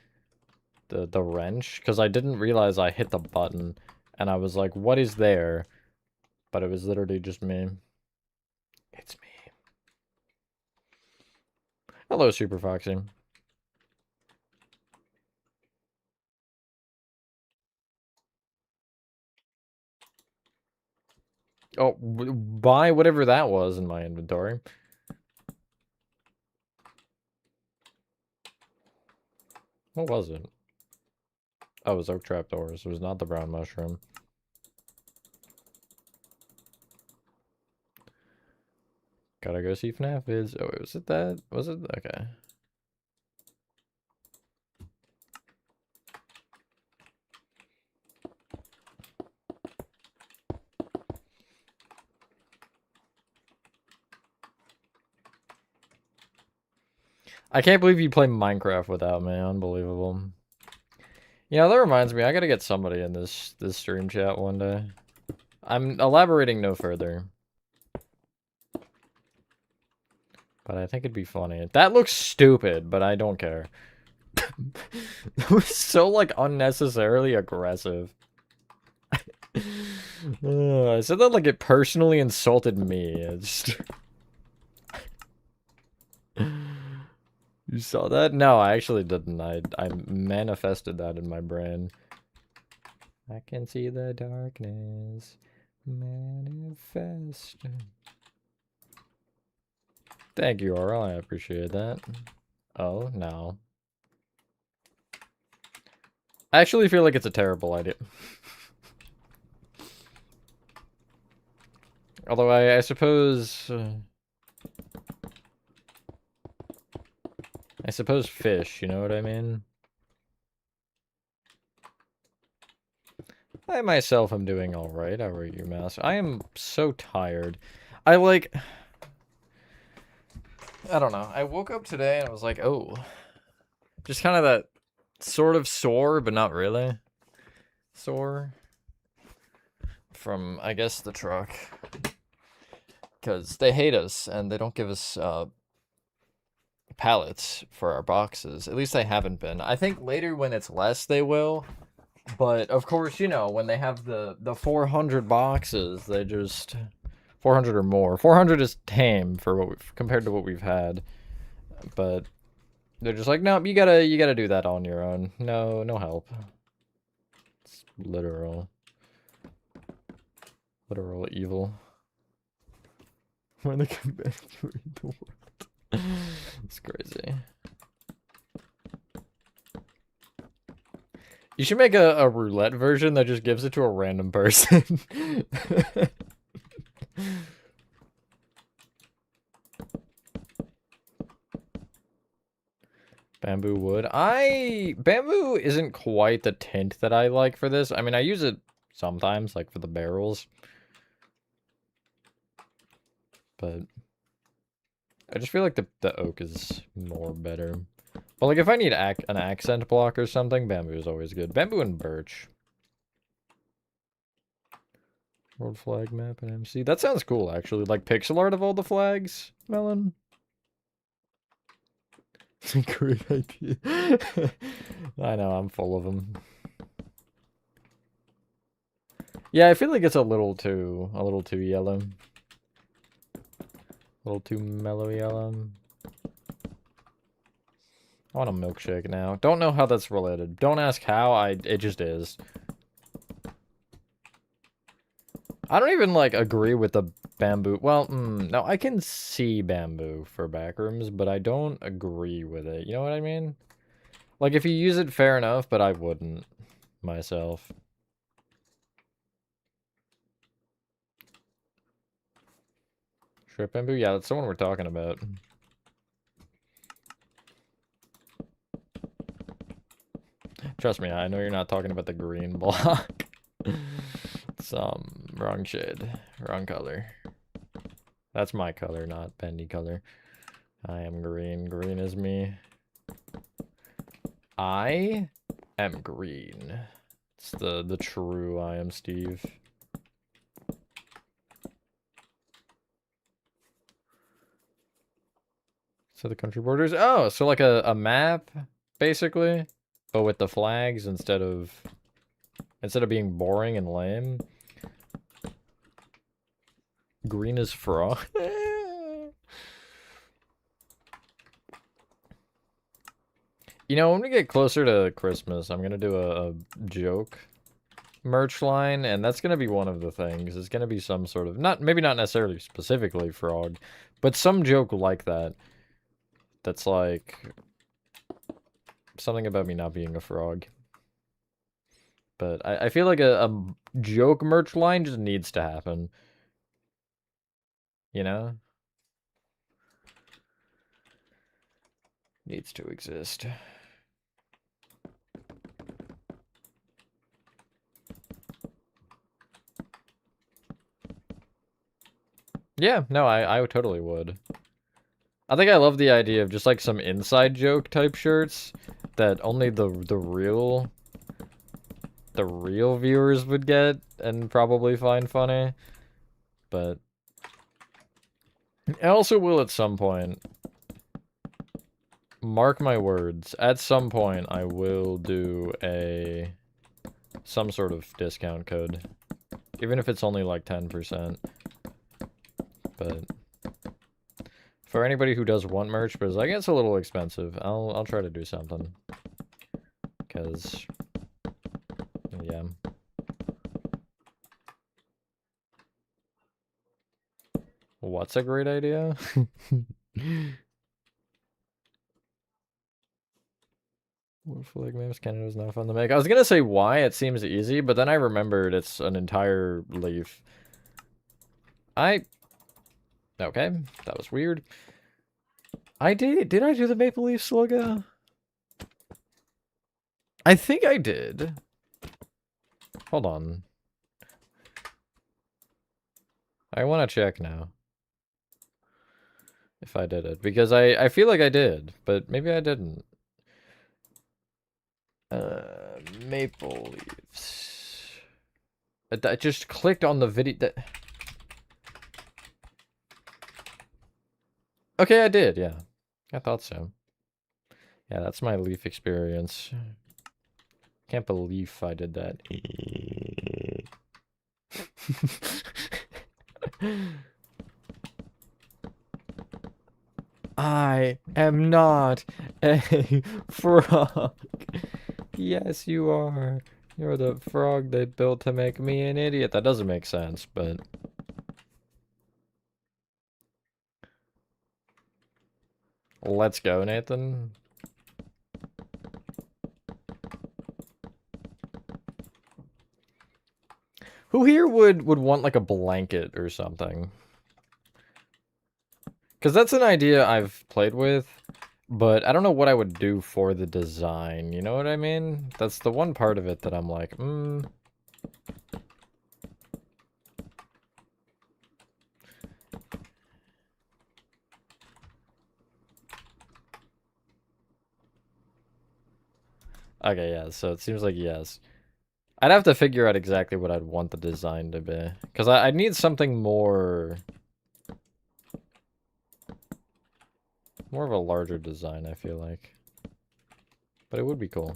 wrench, because I didn't realize I hit the button, and I was like, what is there? But it was literally just me. It's me. Hello, Super Foxy. Oh, buy whatever that was in my inventory. What was it? Oh, it was oak trapdoors. It was not the brown mushroom. Gotta go see FNAF vids. Oh, was it that? Was it? Okay. I can't believe you play Minecraft without me. Unbelievable. You know, that reminds me, I gotta get somebody in this stream chat one day. I'm elaborating no further. But I think it'd be funny. That looks stupid, but I don't care. It was so, like, unnecessarily aggressive. I said that like it personally insulted me. It's... You saw that? No, I actually didn't. I manifested that in my brain. I can see the darkness manifest. Thank you, Oral. I appreciate that. Oh, no. I actually feel like it's a terrible idea. Although I suppose... I suppose fish, you know what I mean? I myself am doing alright. How are you, Mouse? I am so tired. I don't know. I woke up today and I was like, oh. Just kind of that sort of sore, but not really. Sore. From, I guess, the truck. Because they hate us and they don't give us, pallets for our boxes. At least they haven't been. I think later when it's less, they will. But, of course, you know, when they have the 400 boxes, they just... 400 or more. 400 is tame for what we've, compared to what we've had. But they're just like, nope, you gotta do that on your own. No help. It's literal. Literal evil. When they come back to read the world. It's crazy. You should make a roulette version that just gives it to a random person. Bamboo wood. Bamboo isn't quite the tint that I like for this. I mean, I use it sometimes, like for the barrels. But I just feel like the oak is more better. But like if I need an accent block or something, bamboo is always good. Bamboo and birch. World flag map and MC. That sounds cool, actually. Like pixel art of all the flags, Melon. It's a great idea. I know, I'm full of them. Yeah, I feel like it's a little too yellow. A little too mellow yellow. I want a milkshake now. Don't know how that's related. Don't ask how, it just is. I don't even, like, agree with the bamboo. Well, no, I can see bamboo for backrooms, but I don't agree with it. You know what I mean? Like, if you use it, fair enough, but I wouldn't myself. Strip bamboo? Yeah, that's the one we're talking about. Trust me, I know you're not talking about the green block. It's, wrong shade. Wrong color. That's my color, not Bendy color. I am green. Green is me. I am green. It's the true I am Steve. So the country borders. Oh, so like a map, basically, but with the flags instead of being boring and lame. Green is frog. You know, when we get closer to Christmas, I'm gonna do a joke merch line, and that's gonna be one of the things. It's gonna be some sort of, maybe not necessarily specifically frog, but some joke like that. That's like something about me not being a frog. But I feel like a joke merch line just needs to happen. You know? Needs to exist. Yeah, no, I totally would. I think I love the idea of just like some inside joke type shirts that only the real viewers would get and probably find funny. But I also will at some point. Mark my words. At some point, I will do some sort of discount code, even if it's only like 10%. But for anybody who does want merch, because I guess it's a little expensive, I'll try to do something. Cause yeah. What's a great idea? What flag maps Canada is not fun to make. I was gonna say why it seems easy, but then I remembered it's an entire leaf. Okay, that was weird. Did I do the Maple Leafs logo? I think I did. Hold on. I want to check now. If I did it. Because I feel like I did, but maybe I didn't. Maple Leafs. I just clicked on the video. Okay, I did, yeah. I thought so. Yeah, that's my Leaf experience. Can't believe I did that. I am not a frog. Yes, you are. You're the frog they built to make me an idiot. That doesn't make sense, but... Let's go, Nathan. Who here would want like a blanket or something? Because that's an idea I've played with, but I don't know what I would do for the design, you know what I mean? That's the one part of it that I'm like, Okay, yeah, so it seems like yes. I'd have to figure out exactly what I'd want the design to be. Because I'd need something more... More of a larger design, I feel like. But it would be cool.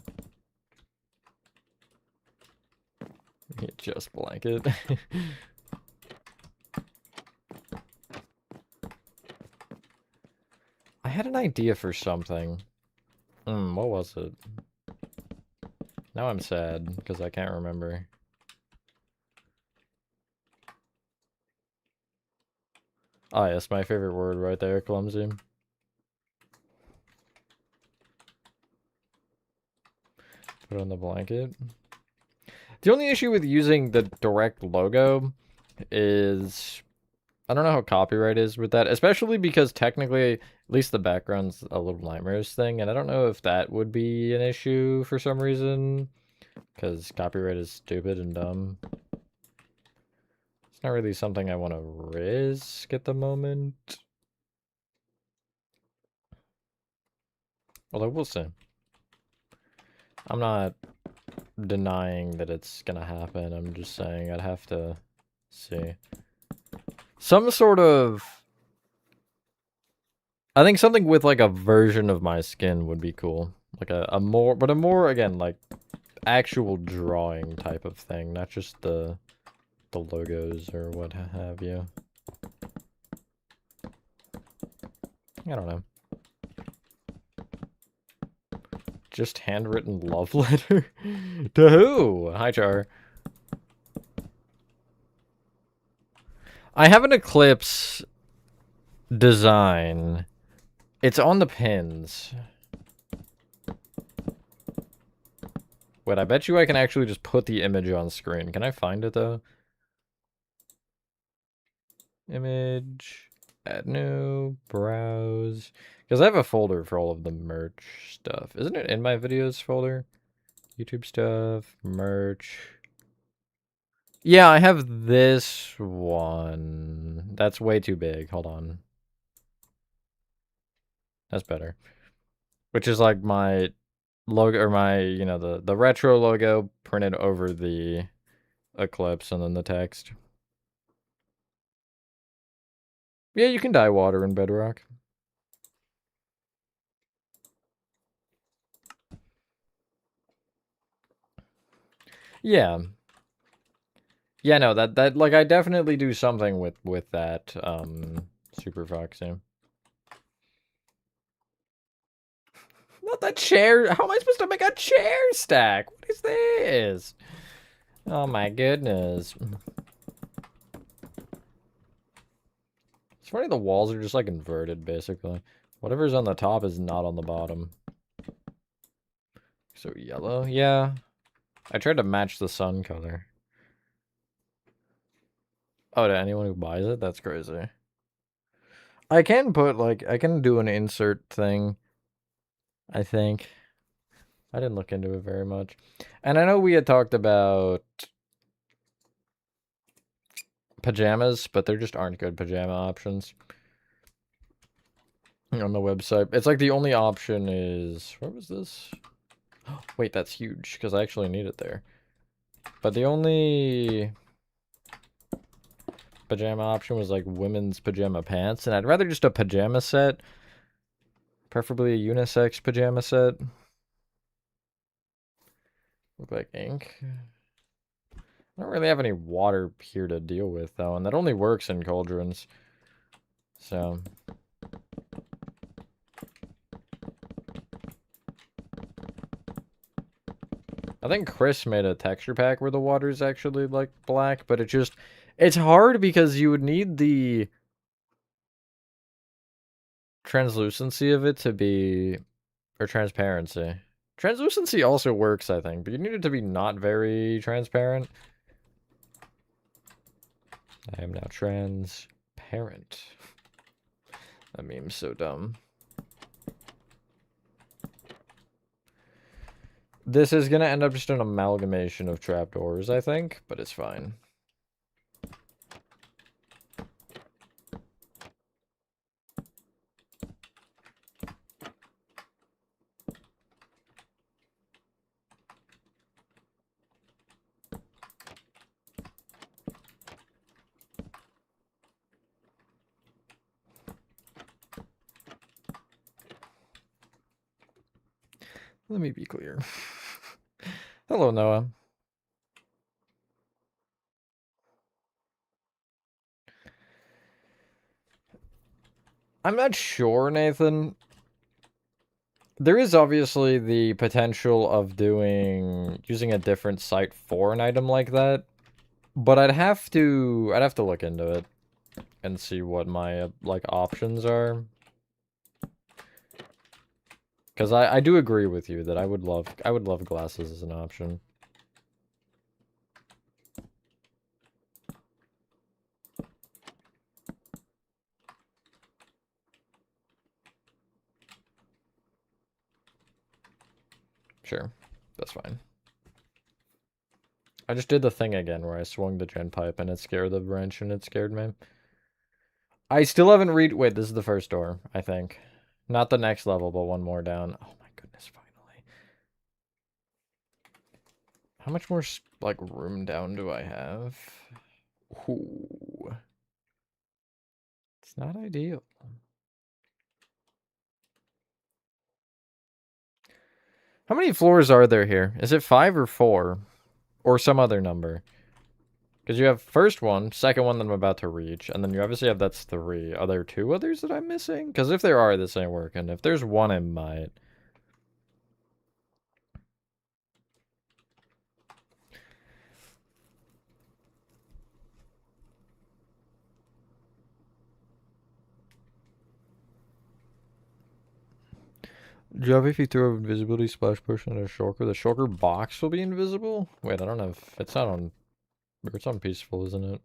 Just blanket. I had an idea for something. What was it? Now I'm sad, because I can't remember. Ah, yes, my favorite word right there, clumsy. Put on the blanket. The only issue with using the direct logo is... I don't know how copyright is with that, especially because technically, at least the background's a little nightmares thing, and I don't know if that would be an issue for some reason, because copyright is stupid and dumb. It's not really something I want to risk at the moment. Although we'll see. I'm not denying that it's gonna happen, I'm just saying I'd have to see. Some sort of... I think something with like a version of my skin would be cool. Like a more, again, like actual drawing type of thing, not just the logos or what have you. I don't know. Just handwritten love letter? To who? Hi, Char. I have an Eclipse design. It's on the pins. Wait, I bet you I can actually just put the image on screen. Can I find it, though? Image, add new, browse. Because I have a folder for all of the merch stuff. Isn't it in my videos folder? YouTube stuff, merch. Yeah, I have this one. That's way too big. Hold on. That's better. Which is like my logo, or my, you know, the retro logo printed over the eclipse and then the text. Yeah, you can dye water in Bedrock. Yeah. Yeah, no, that like I definitely do something with that Super Foxy. Not that chair. How am I supposed to make a chair stack? What is this? Oh my goodness. It's funny the walls are just like inverted basically. Whatever's on the top is not on the bottom. So yellow? Yeah. I tried to match the sun color. Oh, to anyone who buys it? That's crazy. I can put, like, I can do an insert thing, I think. I didn't look into it very much. And I know we had talked about pajamas, but there just aren't good pajama options on the website. It's like the only option is... Where was this? Wait, that's huge, because I actually need it there. But the only pajama option was like women's pajama pants, and I'd rather just a pajama set. Preferably a unisex pajama set. Look like ink. I don't really have any water here to deal with, though, and that only works in cauldrons. So... I think Chris made a texture pack where the water is actually, like, black, but it just... It's hard because you would need the translucency of it to be... Or transparency. Translucency also works, I think, but you need it to be not very transparent. I am now transparent. That meme's so dumb. This is gonna end up just an amalgamation of trapdoors, I think, but it's fine. Let me be clear. Hello, Noah. I'm not sure, Nathan. There is obviously the potential of using a different site for an item like that, but I'd have to look into it and see what my like options are. Because I do agree with you that I would love glasses as an option. Sure, that's fine. I just did the thing again where I swung the gen pipe and it scared the wrench and it scared me. I still haven't wait, this is the first door, I think. Not the next level, but one more down. Oh my goodness, finally. How much more, like, room down do I have? Ooh. It's not ideal. How many floors are there here? Is it 5 or 4? Or some other number? Because you have first one, second one that I'm about to reach, and then you obviously have that's 3. Are there 2 others that I'm missing? Because if there are, this ain't working. If there's one, it might. Java, if you throw an invisibility splash potion at a shulker, the shulker box will be invisible? Wait, I don't know if it's not on... It's on peaceful, isn't it?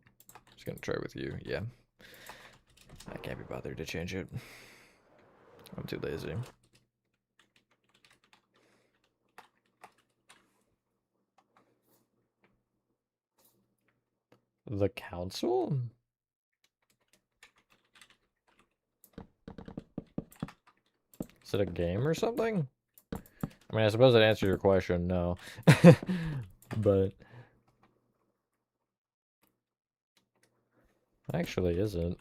Just gonna try with you, yeah. I can't be bothered to change it. I'm too lazy. The council? Is it a game or something? I mean, I suppose that answers your question, no. But actually isn't.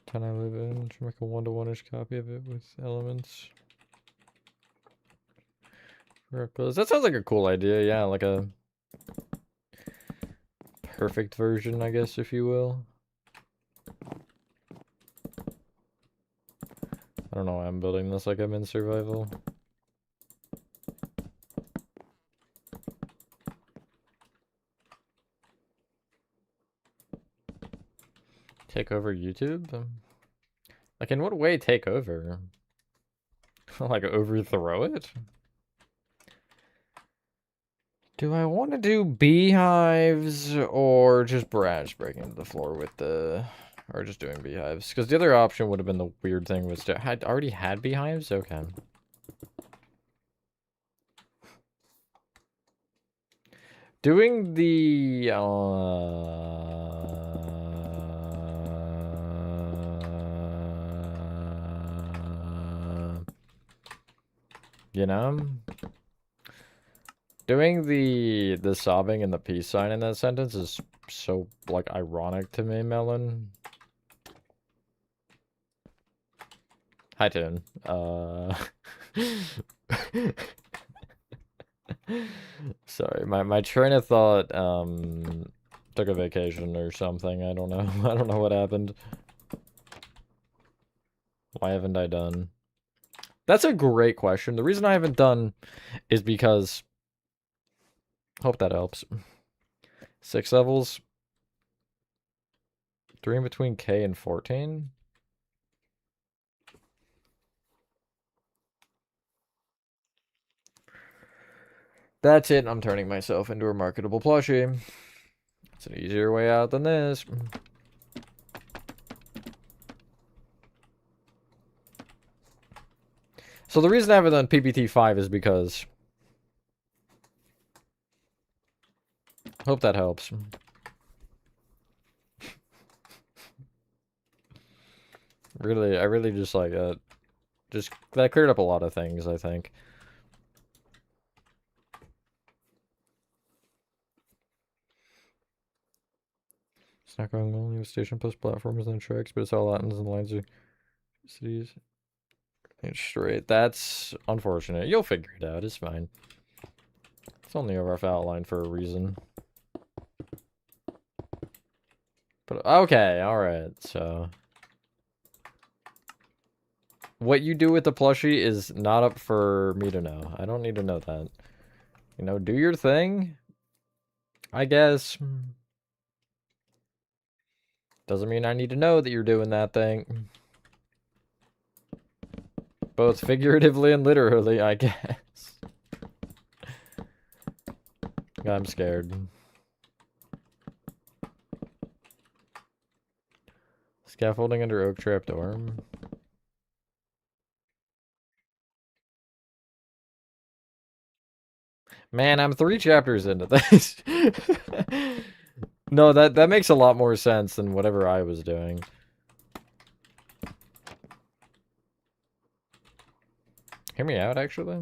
Can I live in to make a 1-to-1-ish copy of it with elements? That sounds like a cool idea, yeah, like a perfect version, I guess, if you will. I don't know why I'm building this like I'm in survival. Take over YouTube? Like, in what way take over? Like, overthrow it? Do I want to do beehives or just Brash breaking into the floor with the... Or just doing beehives? Because the other option would have been the weird thing was to... Had already had beehives? Okay. Doing the... you know? Doing the sobbing and the peace sign in that sentence is so, like, ironic to me, Melon. Hi, Toon. Sorry, my train of thought, took a vacation or something. I don't know. I don't know what happened. Why haven't I done? That's a great question. The reason I haven't done is because... Hope that helps. 6 levels. 3 in between K and 14? That's it. I'm turning myself into a marketable plushie. It's an easier way out than this. So the reason I haven't done PPT 5 is because... Hope that helps. Really, I really just like it. Just, that cleared up a lot of things, I think. It's not going well. You have station plus platforms and tracks, but it's all Latins and lines of cities. It's straight. That's unfortunate. You'll figure it out. It's fine. It's only a rough outline for a reason. But okay, alright, so... What you do with the plushie is not up for me to know. I don't need to know that. You know, do your thing, I guess. Doesn't mean I need to know that you're doing that thing. Both figuratively and literally, I guess. I'm scared. Scaffolding under oak trap door. Man, I'm 3 chapters into this. No, that makes a lot more sense than whatever I was doing. Hear me out, actually.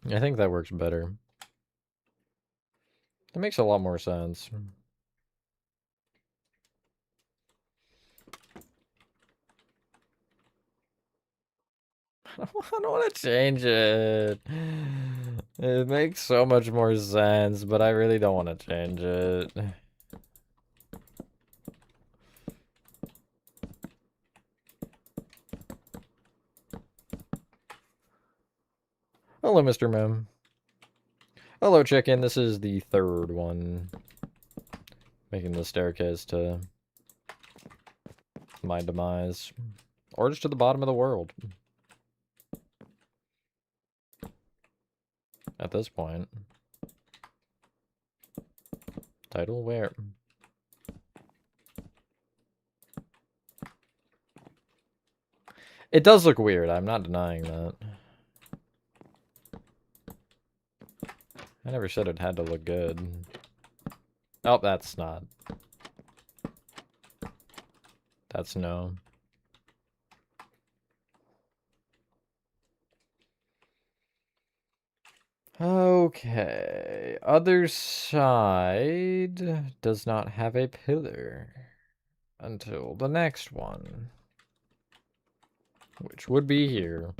I think that works better. That makes a lot more sense. I don't want to change it. It makes so much more sense, but I really don't want to change it. Hello, Mr. Mim. Hello, chicken. This is the 3rd one. Making the staircase to my demise. Or just to the bottom of the world. At this point. Title where? It does look weird, I'm not denying that. I never said it had to look good. Oh, that's not. That's no. Okay. Other side does not have a pillar until the next one, which would be here,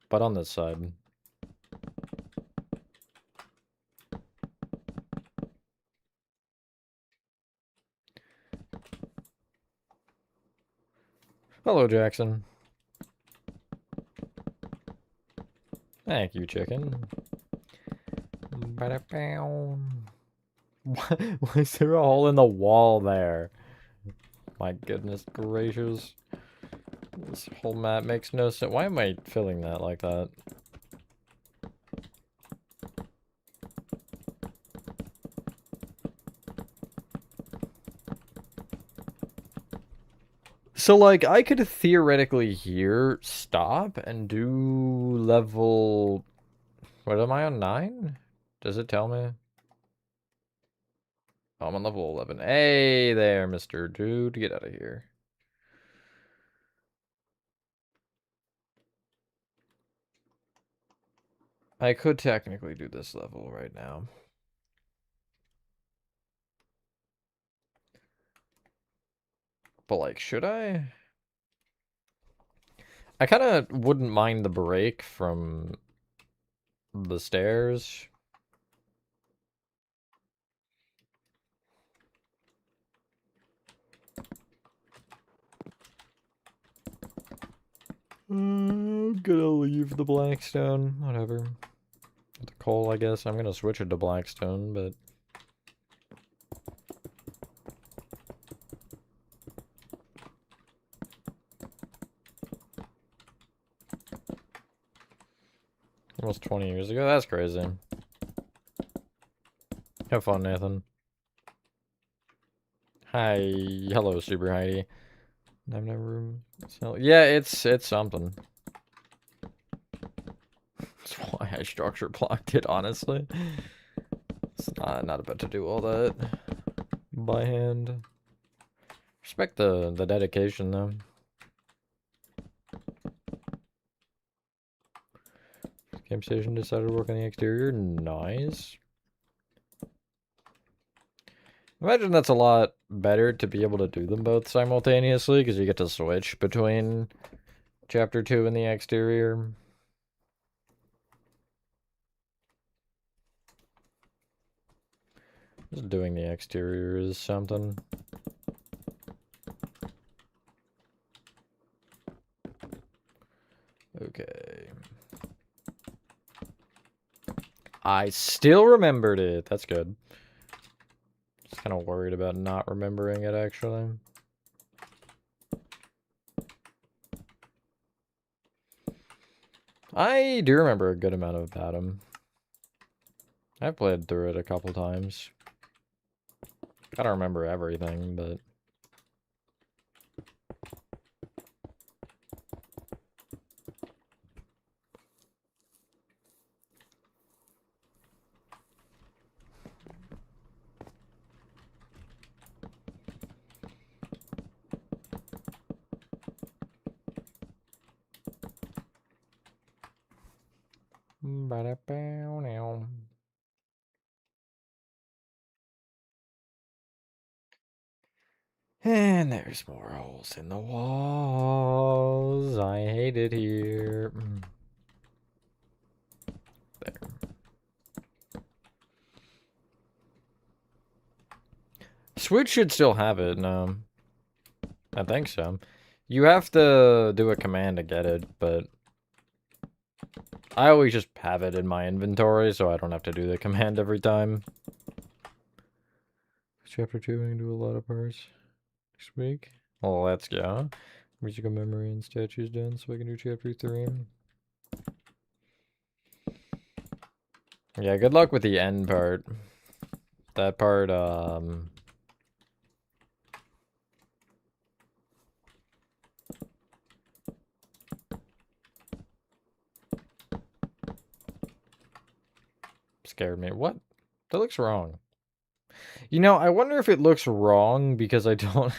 but on this side. Hello, Jackson. Thank you, chicken. Why is there a hole in the wall there? My goodness gracious. This whole map makes no sense. Why am I filling that like that? So, like, I could theoretically here stop and do level... What am I on, 9? Does it tell me? Oh, I'm on level 11. Hey there, Mr. Dude. Get out of here. I could technically do this level right now. But, like, should I? I kind of wouldn't mind the break from the stairs. I'm gonna leave the Blackstone. Whatever. The coal, I guess. I'm gonna switch it to Blackstone, but... Almost 20 years ago? That's crazy. Have fun, Nathan. Hi. Hello, Super Heidi. I've never... Yeah, it's something. That's why I structure blocked it, honestly. It's not about to do all that by hand. Respect the dedication, though. Game station decided to work on the exterior. Nice. Imagine that's a lot better to be able to do them both simultaneously, because you get to switch between Chapter 2 and the exterior. Just doing the exterior is something. Okay. I still remembered it. That's good. Just kind of worried about not remembering it, actually. I do remember a good amount about him. I've played through it a couple times. I don't remember everything, but... And there's more holes in the walls. I hate it here. There. Switch should still have it, no. I think so. You have to do a command to get it, but... I always just have it in my inventory, so I don't have to do the command every time. Chapter 2, I can do a lot of parts next week. Well, let's go. Musical memory and statues done, so I can do Chapter 3. Yeah, good luck with the end part. That part, scared me. What? That looks wrong. You know, I wonder if it looks wrong because I don't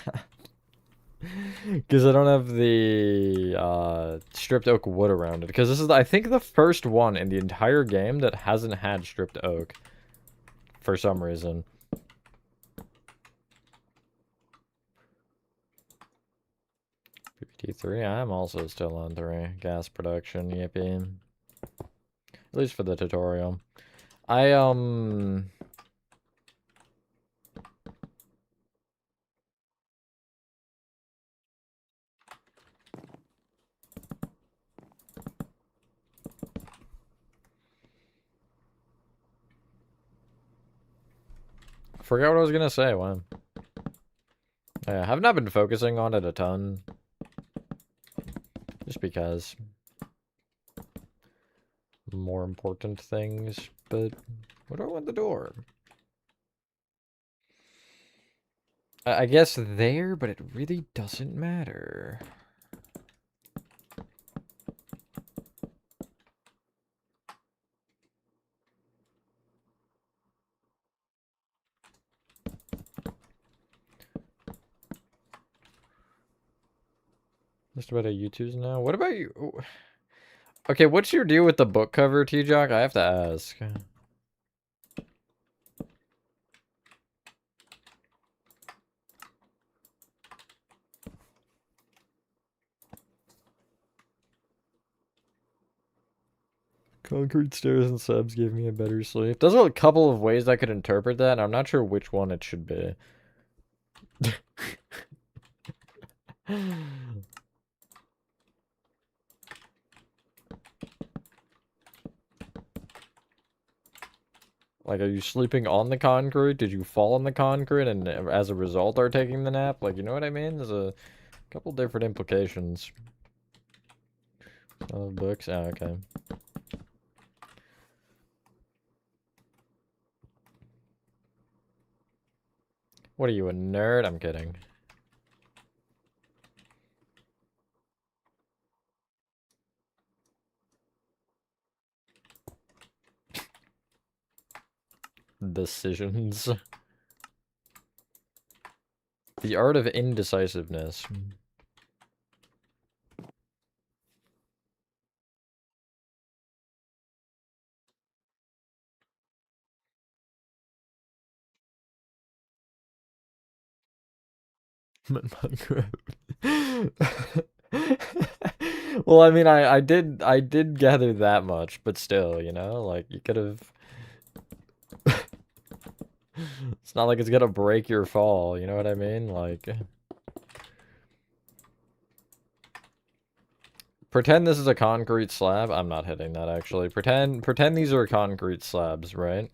because I don't have the stripped oak wood around it. Because this is, I think, the first one in the entire game that hasn't had stripped oak for some reason. PPT3, I'm also still on 3. Gas production, yippee. At least for the tutorial. I forgot what I was gonna say. When yeah, I've not been focusing on it a ton, just because more important things. But what do I want the door? I guess there, but it really doesn't matter. Just about a U2s now. What about you? Okay, what's your deal with the book cover, T-Jock? I have to ask. Concrete stairs and subs give me a better sleep. There's a couple of ways I could interpret that, and I'm not sure which one it should be. Like, are you sleeping on the concrete? Did you fall on the concrete and as a result are taking the nap? Like, you know what I mean? There's a couple different implications. Oh, books? Oh, okay. What are you, a nerd? I'm kidding. Decisions. The art of indecisiveness. Well, I mean, I did gather that much, but still, you know, like, you could have... It's not like it's gonna break your fall, you know what I mean? Like... Pretend this is a concrete slab. I'm not hitting that, actually. Pretend these are concrete slabs, right?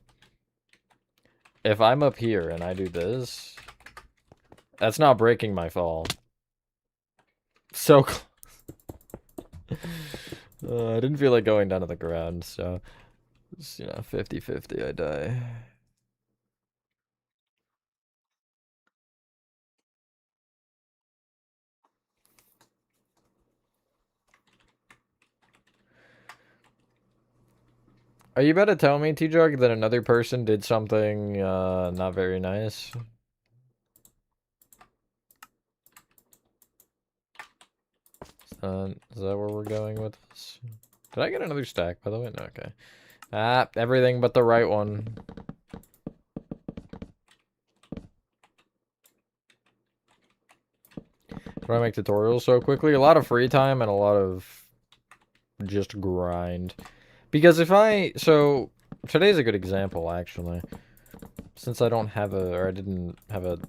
If I'm up here and I do this... That's not breaking my fall. So close. I didn't feel like going down to the ground, so... It's, you know, 50-50, I die. Are you about to tell me, T-Jug, that another person did something, not very nice? Is that where we're going with this? Did I get another stack, by the way? No, okay. Ah, everything but the right one. Do I make tutorials so quickly? A lot of free time and a lot of just grind. Because if I... So, today's a good example, actually. Since I don't have a... Or I didn't have a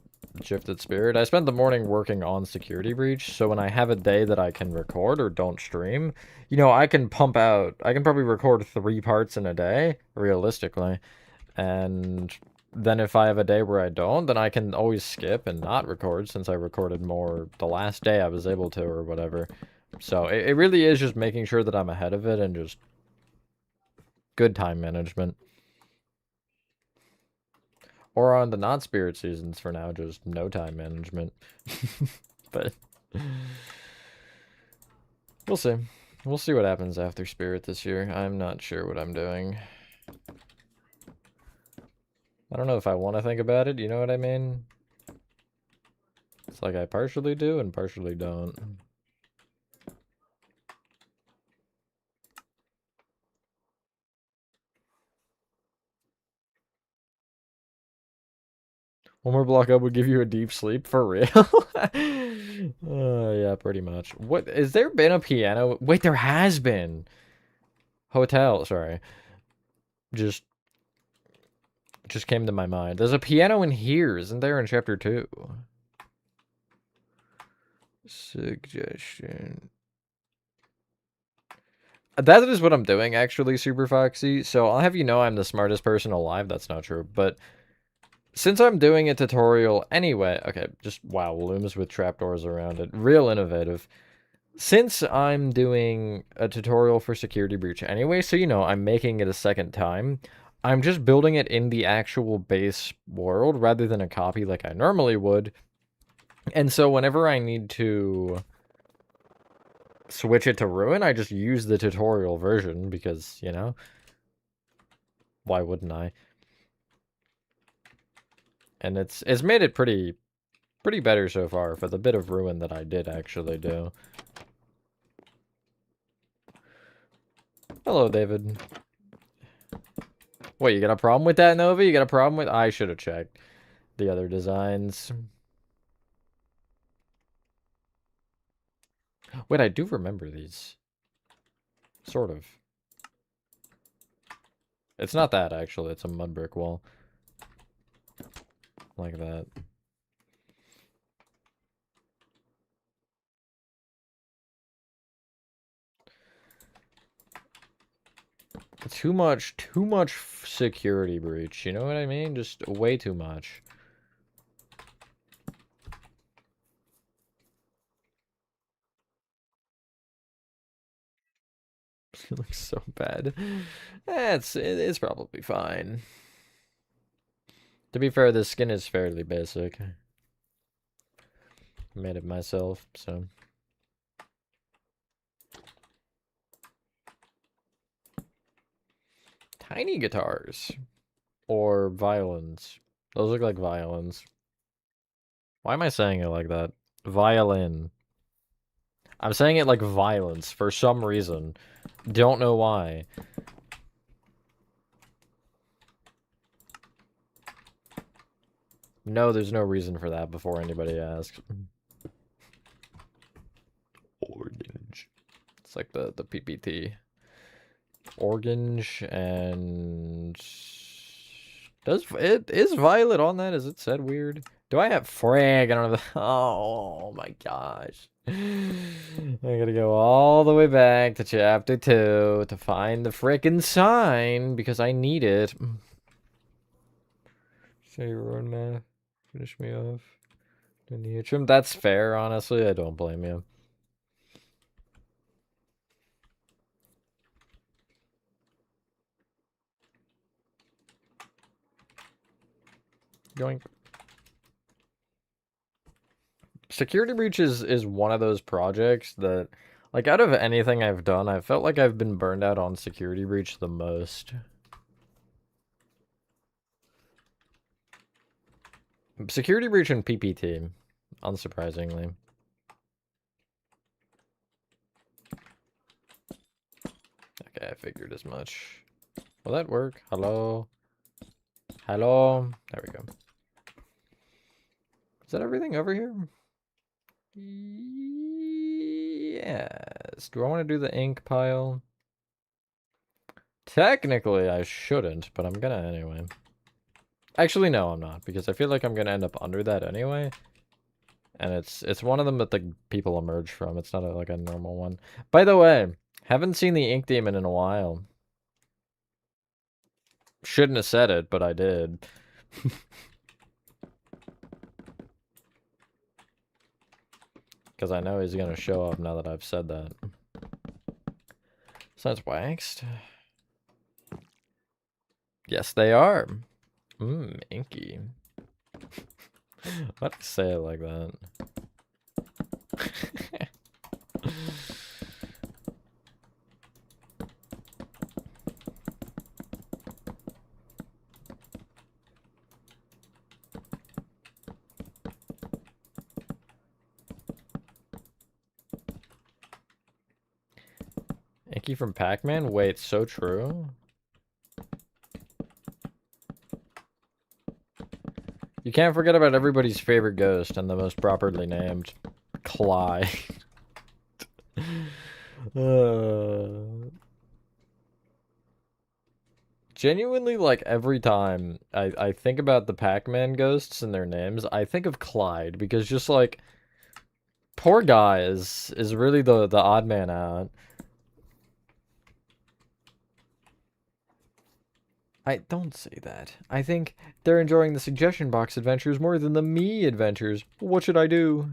shifted spirit. I spent the morning working on Security Breach, so when I have a day that I can record or don't stream, you know, I can pump out... I can probably record 3 parts in a day, realistically. And then if I have a day where I don't, then I can always skip and not record, since I recorded more the last day I was able to, or whatever. So, it really is just making sure that I'm ahead of it and just good time management. Or on the not-spirit seasons for now, just no time management. But we'll see. We'll see what happens after spirit this year. I'm not sure what I'm doing. I don't know if I want to think about it, you know what I mean? It's like I partially do and partially don't. One more block up would give you a deep sleep, for real? Yeah, pretty much. What, is there been a piano? Wait, there has been. Hotel, sorry. Just came to my mind. There's a piano in here, isn't there, in chapter 2? Suggestion. That is what I'm doing, actually, Super Foxy. So I'll have you know I'm the smartest person alive. That's not true. But since I'm doing a tutorial anyway... Okay, just, wow, looms with trapdoors around it. Real innovative. Since I'm doing a tutorial for Security Breach anyway, so you know, I'm making it a second time, I'm just building it in the actual base world rather than a copy like I normally would. And so whenever I need to switch it to Ruin, I just use the tutorial version because, you know, why wouldn't I? And it's made it pretty better so far for the bit of Ruin that I did actually do. Hello, David. Wait, you got a problem with that, Nova? You got a problem with... I should have checked the other designs. Wait, I do remember these. Sort of. It's not that, actually. It's a mud brick wall. Like that. Too much security breach. You know what I mean? Just way too much. It looks so bad. It's probably fine. To be fair, the skin is fairly basic. I made it myself, so. Tiny guitars. Or violins. Those look like violins. Why am I saying it like that? Violin. I'm saying it like violence for some reason. Don't know why. No, there's no reason for that before anybody asks. Orange. It's like the PPT. Orange and... Does it is Violet on that? Is it said weird? Do I have frag? I don't know. Oh my gosh. I gotta go all the way back to chapter 2 to find the frickin' sign because I need it. Say your own math. Finish me off. Trim. That's fair, honestly. I don't blame you. Going. Security Breach is one of those projects that, like, out of anything I've done, I felt like I've been burned out on Security Breach the most. Security Breach and PPT, unsurprisingly. Okay, I figured as much. Will that work? Hello? Hello? There we go. Is that everything over here? Yes. Do I want to do the ink pile? Technically, I shouldn't, but I'm gonna anyway. Actually, no, I'm not, because I feel like I'm gonna end up under that anyway. And it's one of them that the people emerge from. It's not like a normal one. By the way, haven't seen the ink demon in a while. Shouldn't have said it, but I did. Because I know he's gonna show up now that I've said that. So it's waxed. Yes, they are. Inky. Why do you say it like that? Inky from Pac-Man? Wait, so true? You can't forget about everybody's favorite ghost and the most properly named. Clyde. Genuinely, like, every time I think about the Pac-Man ghosts and their names, I think of Clyde, because just, like, poor guy is really the odd man out. I don't say that. I think they're enjoying the suggestion box adventures more than the me adventures. What should I do?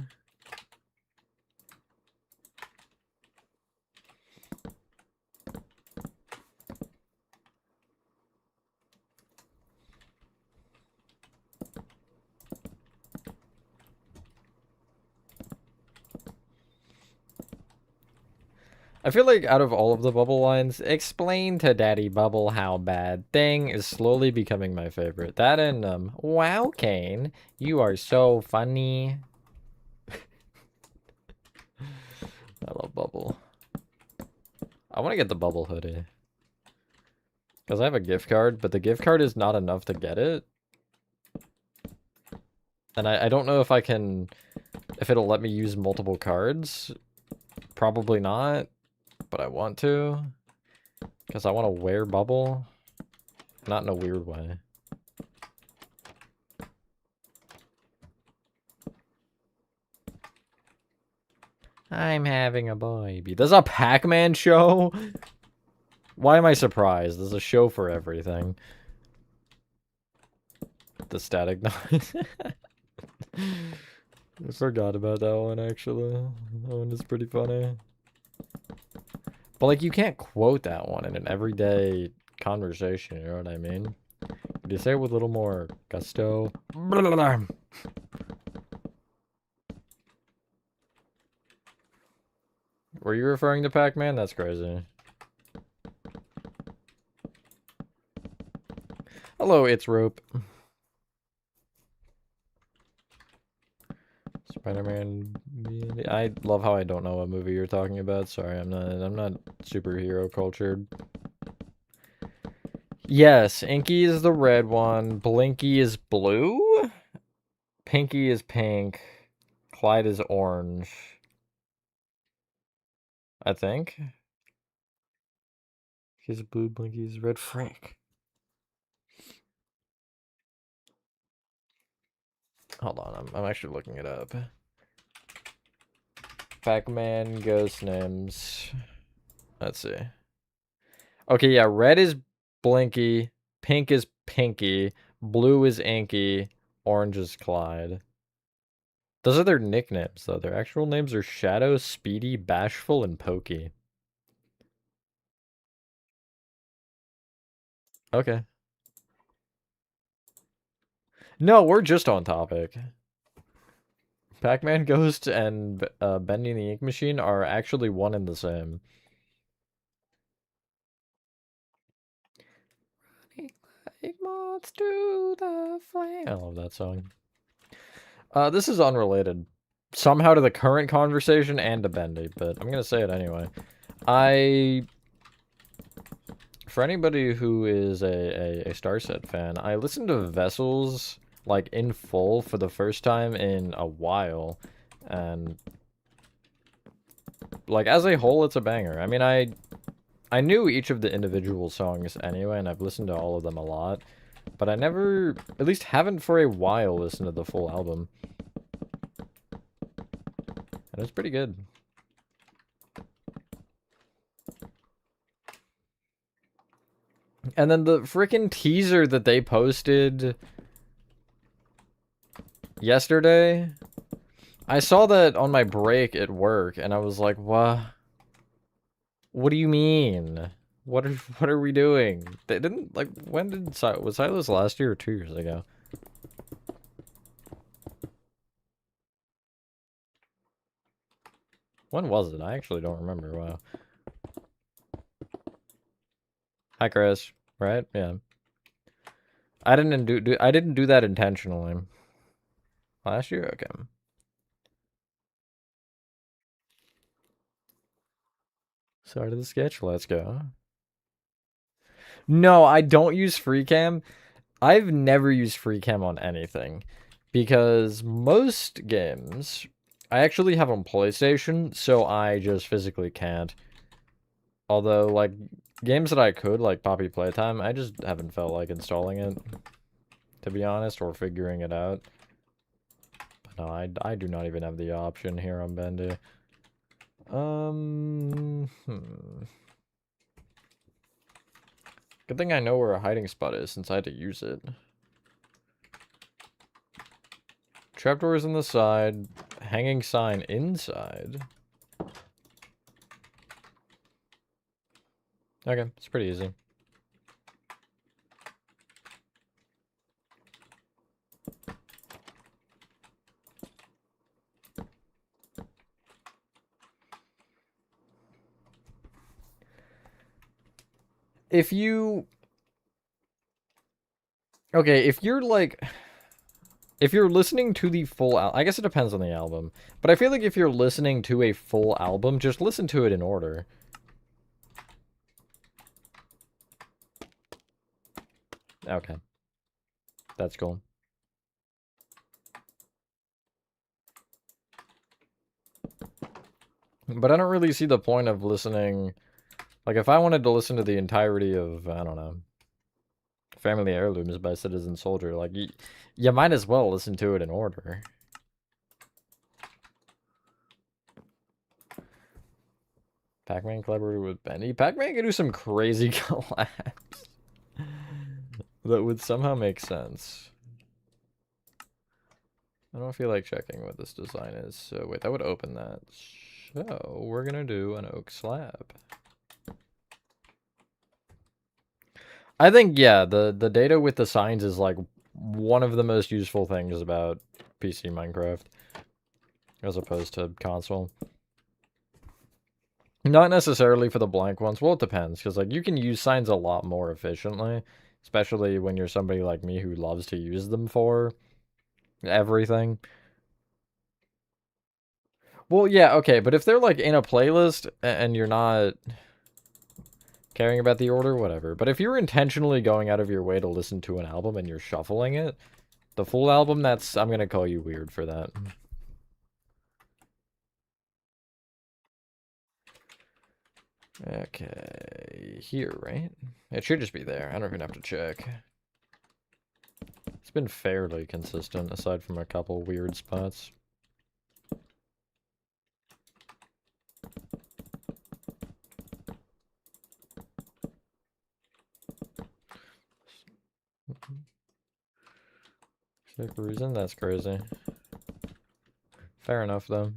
I feel like out of all of the Bubble lines, explain to Daddy Bubble how bad thing is slowly becoming my favorite. That and, wow, Kane, you are so funny. I love Bubble. I want to get the Bubble hoodie. Because I have a gift card, but the gift card is not enough to get it. And I don't know if I can, if it'll let me use multiple cards. Probably not, but I want to. Because I want to wear Bubble. Not in a weird way. I'm having a baby. There's a Pac-Man show? Why am I surprised? There's a show for everything. The static noise. I forgot about that one, actually. That one is pretty funny. But, like, you can't quote that one in an everyday conversation, you know what I mean? Could you say it with a little more gusto? Were you referring to Pac-Man? That's crazy. Hello, it's Rope. Spider-Man. I love how I don't know what movie you're talking about. Sorry, I'm not superhero cultured. Yes, Inky is the red one. Blinky is blue. Pinky is pink. Clyde is orange. I think. He's blue, Blinky's red. Frick. Hold on, I'm actually looking it up. Pac-Man ghost names. Let's see. Okay, yeah, red is Blinky, pink is Pinky, blue is Inky, orange is Clyde. Those are their nicknames, though. Their actual names are Shadow, Speedy, Bashful, and Pokey. Okay. No, we're just on topic. Pac-Man Ghost and Bendy the Ink Machine are actually one and the same. Like moths to the flame. I love that song. This is unrelated. Somehow to the current conversation and to Bendy, but I'm gonna say it anyway. For anybody who is a Starset fan, I listened to Vessels, like, in full for the first time in a while, and, like, as a whole, it's a banger. I mean, I knew each of the individual songs anyway, and I've listened to all of them a lot, but I never, at least haven't for a while, listened to the full album. And it's pretty good. And then the freaking teaser that they posted yesterday, I saw that on my break at work, and I was like, what? What do you mean? What are we doing? They didn't, like, when did, was Silas last year or 2 years ago? When was it? I actually don't remember. Wow. Hi, Chris. Right? Yeah. I didn't do that intentionally. Last year? Okay. Start of the sketch. Let's go. No, I don't use FreeCam. I've never used FreeCam on anything because most games I actually have on PlayStation, so I just physically can't. Although, like, games that I could, like Poppy Playtime, I just haven't felt like installing it, to be honest, or figuring it out. But no, I do not even have the option here on Bendy. Good thing I know where a hiding spot is since I had to use it. Trapdoors on the side, hanging sign inside. Okay, it's pretty easy. If you... Okay, if you're like... If you're listening to the full album... I guess it depends on the album. But I feel like if you're listening to a full album, just listen to it in order. Okay. That's cool. But I don't really see the point of listening... Like, if I wanted to listen to the entirety of, I don't know, Family Heirlooms by Citizen Soldier, like, you might as well listen to it in order. Pac-Man collaborated with Bendy. Pac-Man could do some crazy collabs that would somehow make sense. I don't feel like checking what this design is, so wait, that would open that. So, we're gonna do an oak slab. I think, yeah, the data with the signs is, like, one of the most useful things about PC Minecraft. As opposed to console. Not necessarily for the blank ones. Well, it depends, because, like, you can use signs a lot more efficiently. Especially when you're somebody like me who loves to use them for everything. Well, yeah, okay, but if they're, like, in a playlist, and you're not caring about the order, whatever. But if you're intentionally going out of your way to listen to an album and you're shuffling it, the full album, that's... I'm gonna call you weird for that. Okay, here, right? It should just be there. I don't even have to check. It's been fairly consistent, aside from a couple weird spots. Sick reason? That's crazy. Fair enough, though.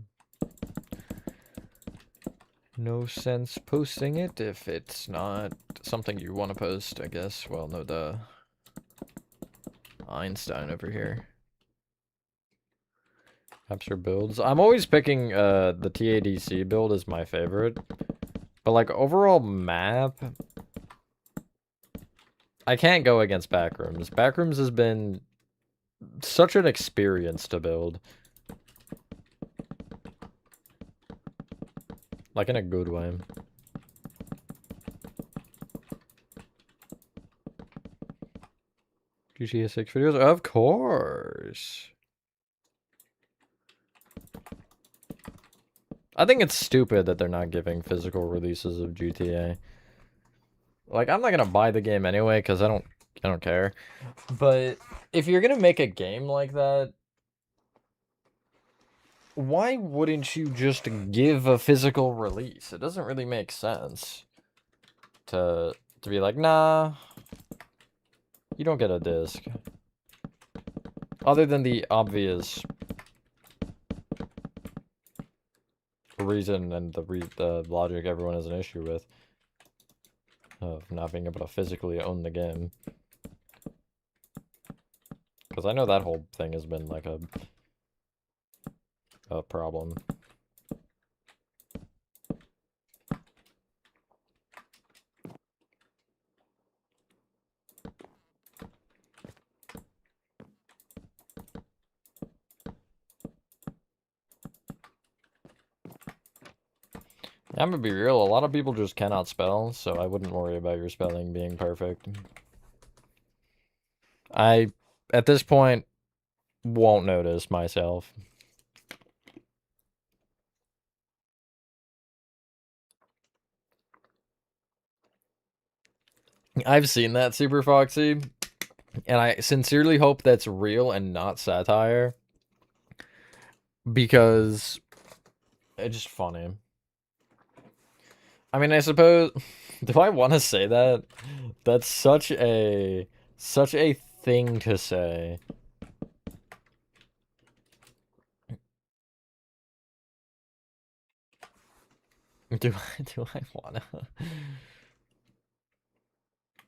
No sense posting it if it's not something you want to post, I guess. Well, no, duh. Einstein over here. Capture builds. I'm always picking the TADC build as my favorite. But, like, overall map... I can't go against Backrooms. Backrooms has been such an experience to build. Like, in a good way. GTA 6 videos? Of course! I think it's stupid that they're not giving physical releases of GTA. Like, I'm not gonna buy the game anyway, because I don't care. But if you're gonna make a game like that, why wouldn't you just give a physical release? It doesn't really make sense to be like, nah, you don't get a disc. Other than the obvious reason and the logic everyone has an issue with of not being able to physically own the game. Because I know that whole thing has been like a problem. I'm gonna be real, a lot of people just cannot spell, so I wouldn't worry about your spelling being perfect. I, at this point, won't notice myself. I've seen that, Super Foxy, and I sincerely hope that's real and not satire, because it's just funny. I mean, I suppose, do I want to say that? That's such a thing to say. Do I wanna?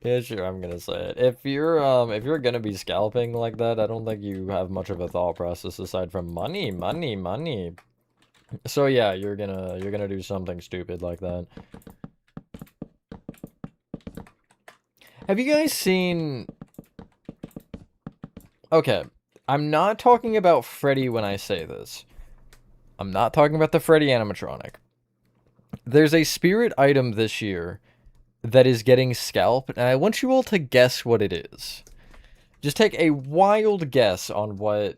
Yeah, sure, I'm gonna say it. If you're gonna be scalping like that, I don't think you have much of a thought process aside from money, money, money. So yeah, you're gonna do something stupid like that. Have you guys seen... Okay, I'm not talking about Freddy when I say this. I'm not talking about the Freddy animatronic. There's a spirit item this year that is getting scalped, and I want you all to guess what it is. Just take a wild guess on what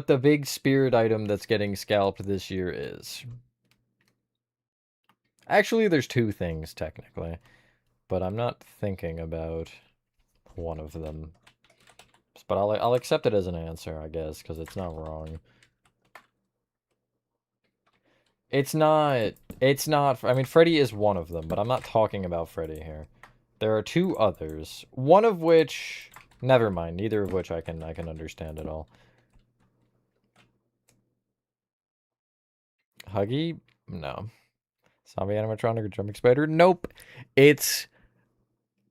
the big spirit item that's getting scalped this year is. Actually, there's two things, technically. But I'm not thinking about one of them. But I'll accept it as an answer, I guess, because it's not wrong. It's not, I mean, Freddy is one of them, but I'm not talking about Freddy here. There are two others, one of which, never mind, neither of which I can understand at all. Huggy? No. Zombie animatronic or jumping spider? Nope. It's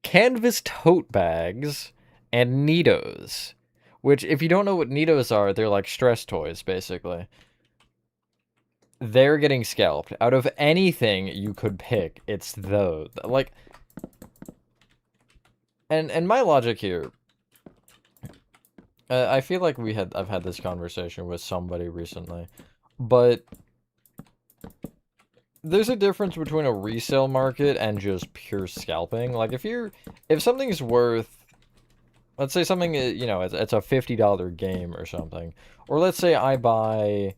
canvas tote bags and Neatos. Which, if you don't know what Neatos are, they're like stress toys, basically. They're getting scalped. Out of anything you could pick, it's those. Like, and my logic here, I feel like I've had this conversation with somebody recently, but there's a difference between a resale market and just pure scalping. Like, if something's worth, let's say something, you know, it's a $50 game or something, or let's say I buy,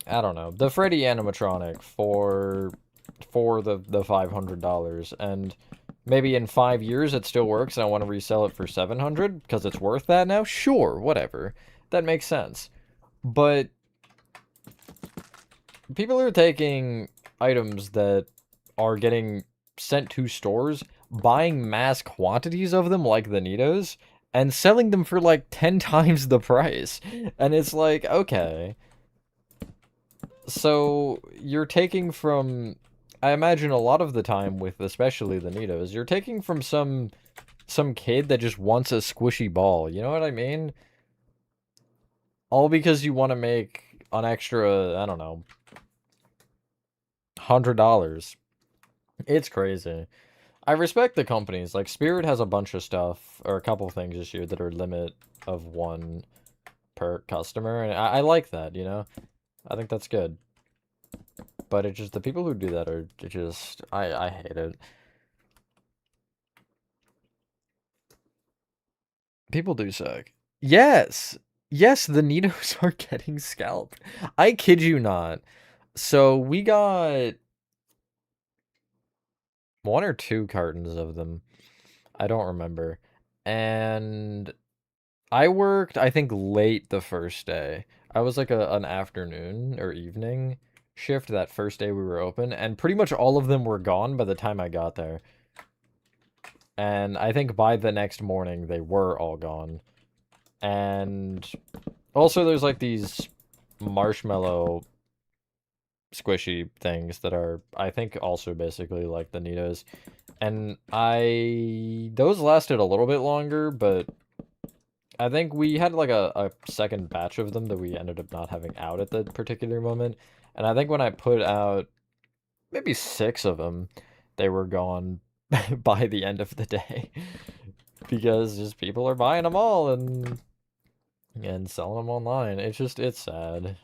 I don't know, the Freddy animatronic for the $500, and maybe in 5 years it still works and I want to resell it for 700 because it's worth that now. Sure, whatever. That makes sense. But people are taking items that are getting sent to stores, buying mass quantities of them like the Nitos, and selling them for like 10 times the price. And it's like, okay. So you're taking from, I imagine a lot of the time with especially the Nitos, you're taking from some kid that just wants a squishy ball. You know what I mean? All because you want to make an extra, I don't know, $100. It's crazy. I respect the companies. Like, Spirit has a bunch of stuff, or a couple things this year that are limit of one per customer, and I like that, you know? I think that's good. But it's just, the people who do that are just, I hate it. People do suck. Yes! Yes, the Nitos are getting scalped. I kid you not. So, we got 1 or 2 cartons of them. I don't remember. And I worked, I think, late the first day. I was like an afternoon or evening shift that first day we were open, and pretty much all of them were gone by the time I got there. And I think by the next morning, they were all gone. And also there's like these marshmallow squishy things that are, I think, also basically like the Nitos. And those lasted a little bit longer, but I think we had like a second batch of them that we ended up not having out at the particular moment. And I think when I put out maybe 6 of them, they were gone by the end of the day. Because just people are buying them all and selling them online. It's sad.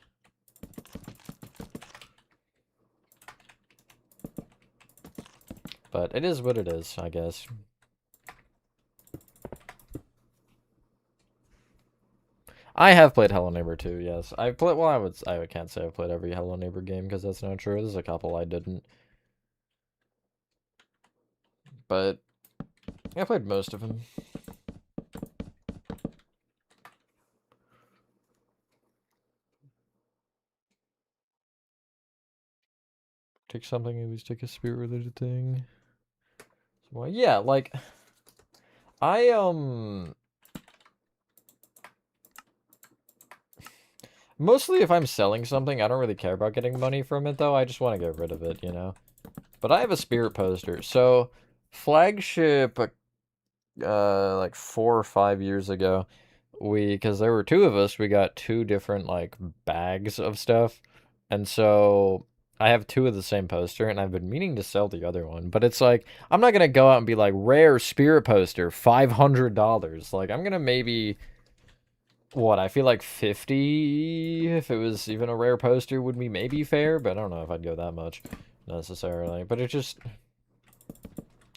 But it is what it is, I guess. I have played Hello Neighbor 2, yes. I've played, well, I can't say I've played every Hello Neighbor game because that's not true. There's a couple I didn't. But I played most of them. Take something, at least take a spirit-related thing. Well, yeah, like, I, mostly if I'm selling something, I don't really care about getting money from it, though. I just want to get rid of it, you know? But I have a spirit poster. So, flagship, like 4 or 5 years ago, because there were two of us, we got two different, like, bags of stuff. And so, I have two of the same poster, and I've been meaning to sell the other one. But it's like, I'm not going to go out and be like, rare spirit poster, $500. Like, I'm going to maybe, what, I feel like 50, if it was even a rare poster, would be maybe fair. But I don't know if I'd go that much, necessarily. But it just,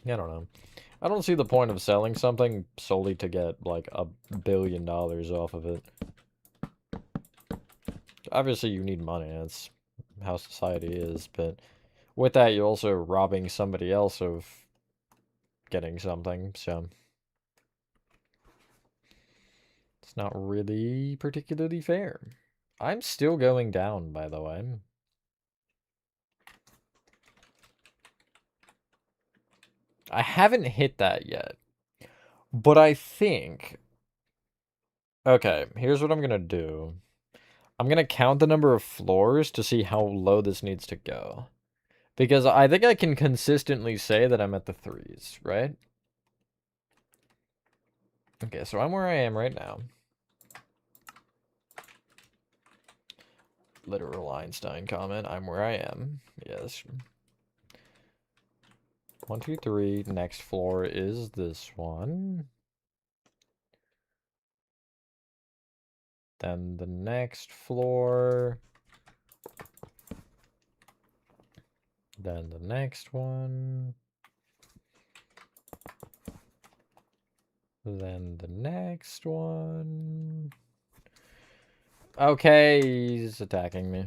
I don't know. I don't see the point of selling something solely to get, like, $1 billion off of it. Obviously, you need money. That's how society is. But with that, you're also robbing somebody else of getting something. So it's not really particularly fair. I'm still going down, by the way. I haven't hit that yet. But I think... Okay, here's what I'm gonna do. I'm gonna count the number of floors to see how low this needs to go. Because I think I can consistently say that I'm at the threes, right? Okay, so I'm where I am right now. Literal Einstein comment. I'm where I am. Yes. 1, 2, 3. Next floor is this one. Then the next floor. Then the next one. Then the next one. Okay, he's attacking me.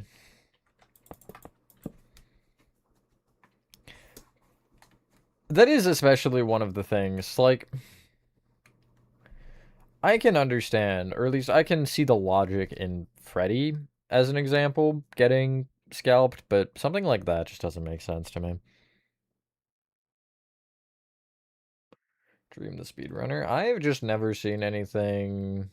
That is especially one of the things, like, I can understand, or at least I can see the logic in Freddy, as an example, getting scalped, but something like that just doesn't make sense to me. Dream the Speedrunner. I've just never seen anything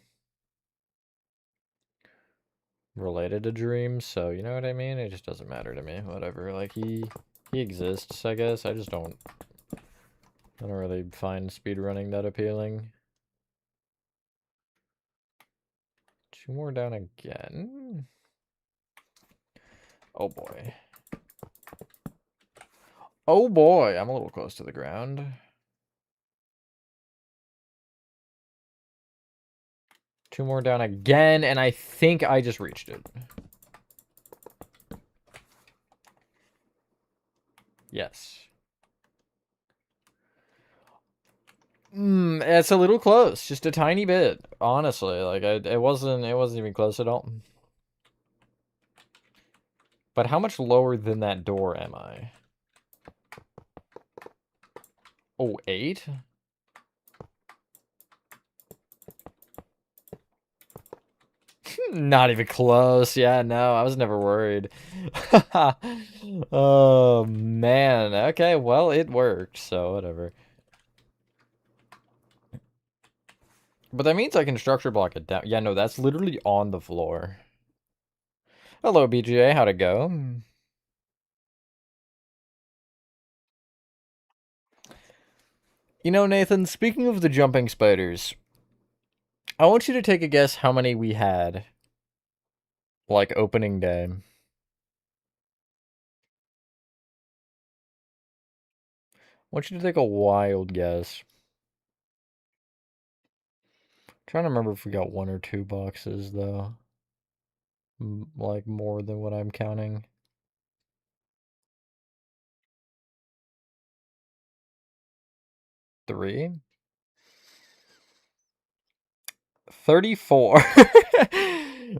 related to Dream, so you know what I mean? It just doesn't matter to me. Whatever. Like, he exists, I guess. I don't really find speedrunning that appealing. 2 more down again. Oh boy. Oh boy, I'm a little close to the ground. 2 more down again, and I think I just reached it. Yes. It's a little close, just a tiny bit. Honestly, like it wasn't even close at all. But how much lower than that door am I? Oh, 8? Not even close. Yeah, no, I was never worried. Oh, man. Okay, well, it worked, so whatever. But that means I can structure block it down. Yeah, no, that's literally on the floor. Hello, BGA. How'd it go? You know, Nathan, speaking of the jumping spiders, I want you to take a guess how many we had, like, opening day. I want you to take a wild guess. I'm trying to remember if we got 1 or 2 boxes, though. Like, more than what I'm counting. 3. 34.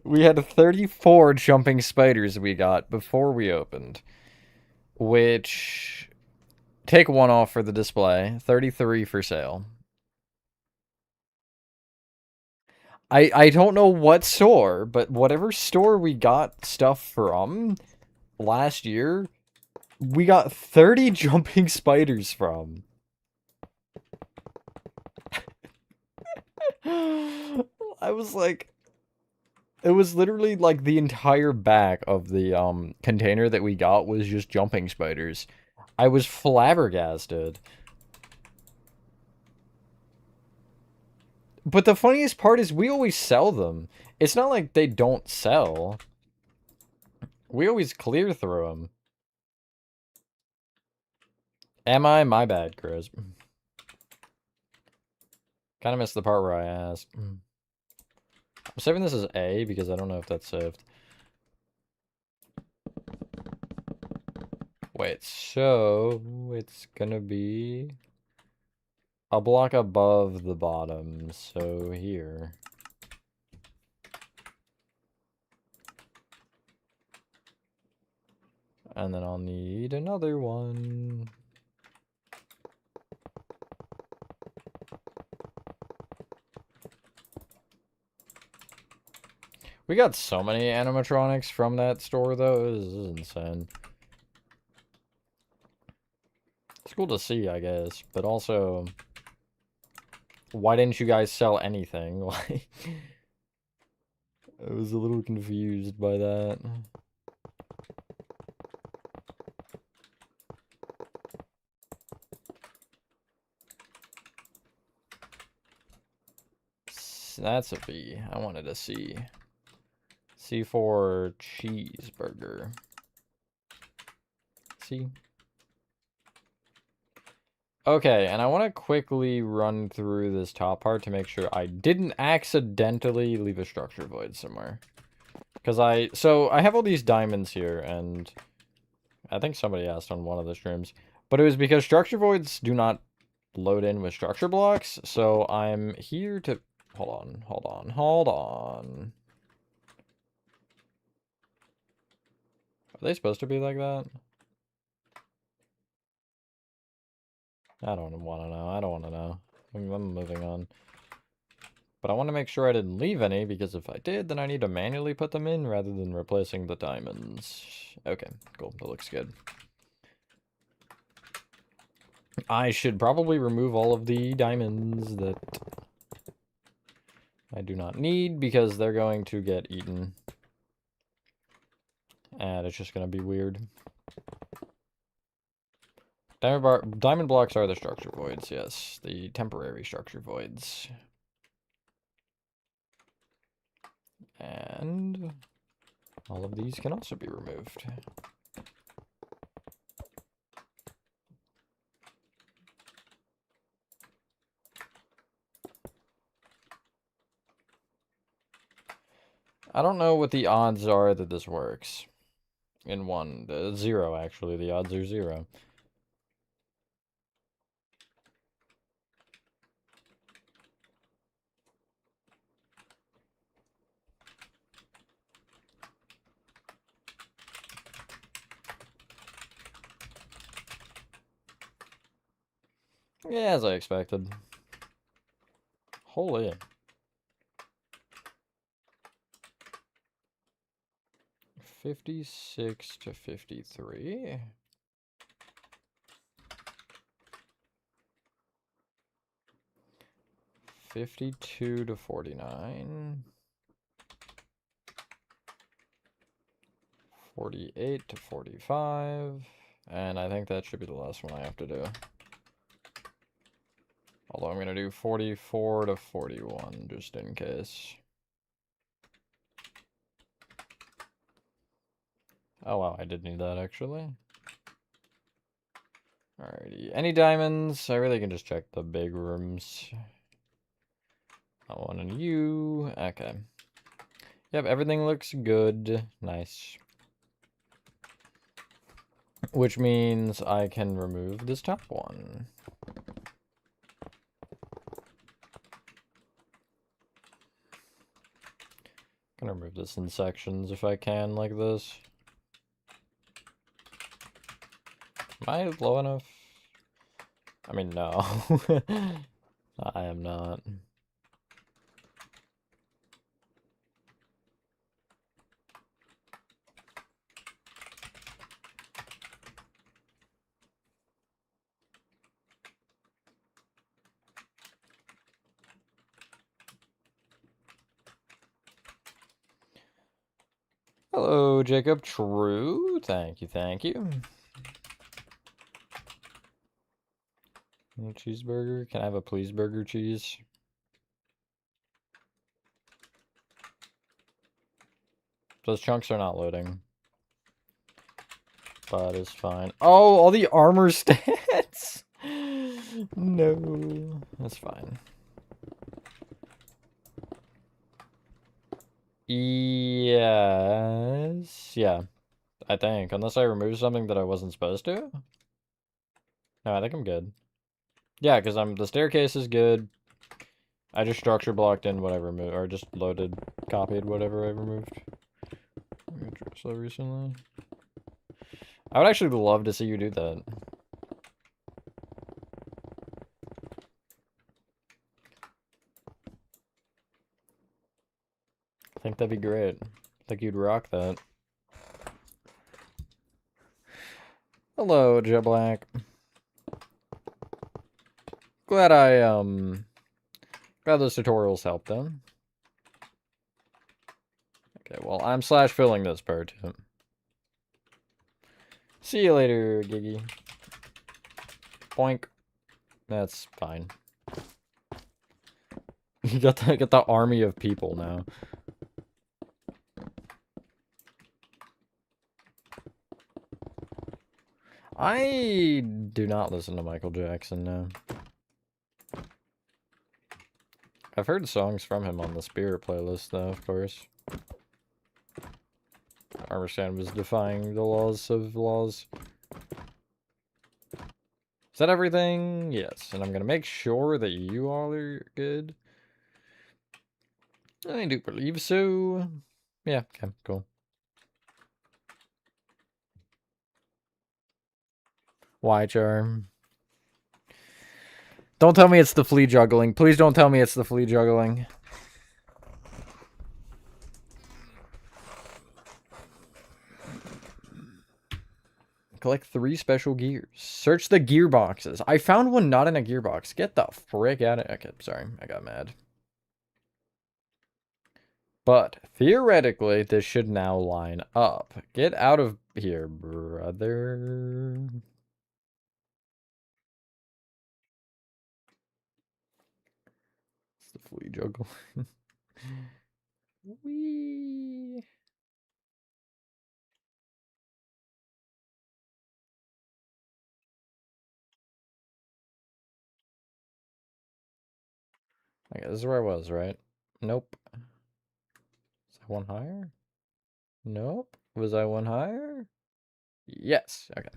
We had 34 jumping spiders we got before we opened. Which, take 1 off for the display. 33 for sale. I don't know what store, but whatever store we got stuff from last year, we got 30 jumping spiders from. I was like, it was literally like the entire back of the container that we got was just jumping spiders. I was flabbergasted. But the funniest part is we always sell them. It's not like they don't sell. We always clear through them. Am I? My bad, Chris. Kind of missed the part where I asked. I'm saving this as A because I don't know if that's saved. Wait, so it's gonna be a block above the bottom, so here. And then I'll need another one. We got so many animatronics from that store, though. This is insane. It's cool to see, I guess, but also, why didn't you guys sell anything? Like, I was a little confused by that. That's a B. I wanted a C. C for cheeseburger. C. Okay, and I want to quickly run through this top part to make sure I didn't accidentally leave a structure void somewhere. Because I have all these diamonds here, and I think somebody asked on one of the streams, but it was because structure voids do not load in with structure blocks, so I'm here to, hold on. Are they supposed to be like that? I don't want to know. I don't want to know. I'm moving on. But I want to make sure I didn't leave any, because if I did, then I need to manually put them in rather than replacing the diamonds. Okay, cool. That looks good. I should probably remove all of the diamonds that I do not need, because they're going to get eaten. And it's just going to be weird. Diamond blocks are the structure voids, yes. The temporary structure voids. And all of these can also be removed. I don't know what the odds are that this works. In one. 0, actually. The odds are 0. Yeah, as I expected. Holy. $56 to $53. $52 to $49. $48 to $45. And I think that should be the last one I have to do. Although I'm going to do $44 to $41, just in case. Oh wow, I did need that, actually. Alrighty, any diamonds? I really can just check the big rooms. I want a U. Okay. Yep, everything looks good. Nice. Which means I can remove this top one. Gonna remove this in sections if I can, like this. Am I low enough? I mean, no. I am not. Hello, Jacob. True. Thank you, thank you. Cheeseburger? Can I have a please burger cheese? Those chunks are not loading. But it's fine. Oh, all the armor stats! No. That's fine. Yes. Yeah. I think. Unless I removed something that I wasn't supposed to? No, I think I'm good. Yeah, because the staircase is good. I just structure blocked in what I removed, or just loaded, copied whatever I removed. So recently. I would actually love to see you do that. I think that'd be great. I think you'd rock that. Hello, Joe Black. Glad glad those tutorials helped them. Okay, well, I'm slash filling this part. See you later, Giggy. Boink. That's fine. You got the army of people now. I do not listen to Michael Jackson now. I've heard songs from him on the Spirit playlist, though, of course. Armor was defying the laws of laws. Is that everything? Yes, and I'm gonna make sure that you all are good. I do believe so. Yeah, okay, cool. Why, Charm? Don't tell me it's the flea juggling. Please don't tell me it's the flea juggling. Collect 3 special gears. Search the gearboxes. I found one not in a gearbox. Get the frick out of it. Okay, sorry. I got mad. But, theoretically, this should now line up. Get out of here, brother. It's the flea juggle. Whee. Okay, this is where I was, right? Nope. Is I one higher? Nope. Was I one higher? Yes. Okay.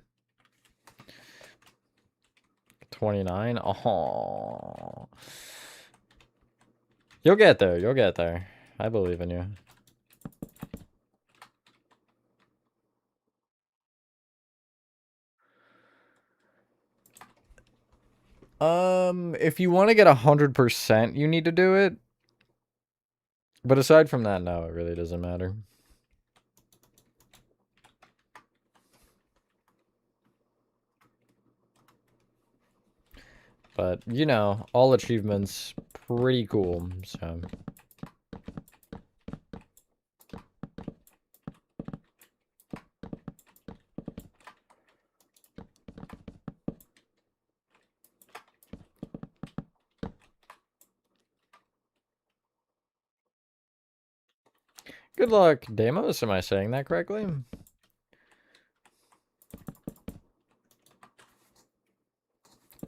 29? Oh. You'll get there. You'll get there. I believe in you. If you want to get 100%, you need to do it. But aside from that, no, it really doesn't matter. But, you know, all achievements, pretty cool, so... Good luck, Deimos. Am I saying that correctly?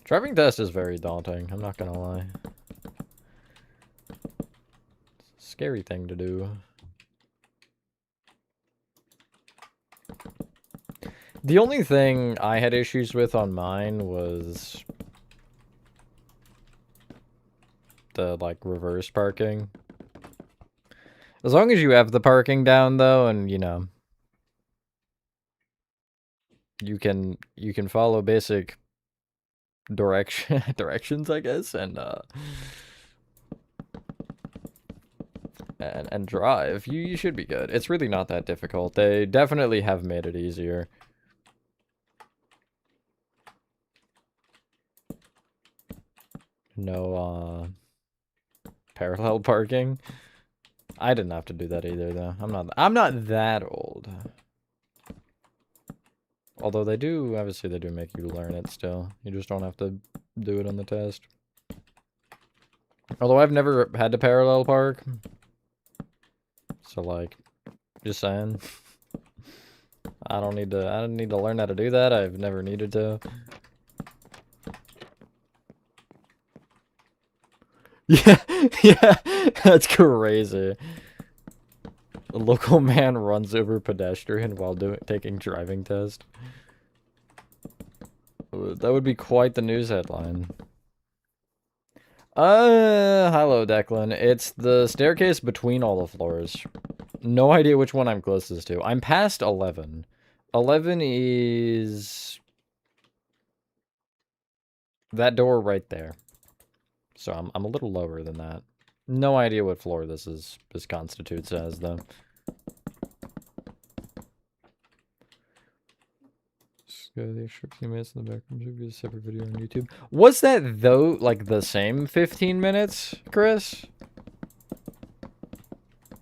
Driving test is very daunting, I'm not gonna lie. It's a scary thing to do. The only thing I had issues with on mine was the, like, reverse parking. As long as you have the parking down, though, and, you know, you can follow basic directions, I guess, and drive, you should be good. It's really not that difficult. They definitely have made it easier. No, parallel parking. I didn't have to do that either, though. I'm not that old. Although they do, obviously they do make you learn it still. You just don't have to do it on the test. Although I've never had to parallel park. So, like, just saying. I don't need to learn how to do that. I've never needed to. Yeah, yeah, that's crazy. A local man runs over pedestrian while taking driving test. That would be quite the news headline. Hello, Declan. It's the staircase between all the floors. No idea which one I'm closest to. I'm past 11. 11 is that door right there. So I'm a little lower than that. No idea what floor this constitutes as, though. The extra 15 minutes in the background should be a separate video on YouTube. Was that, though, like, the same 15 minutes, Chris?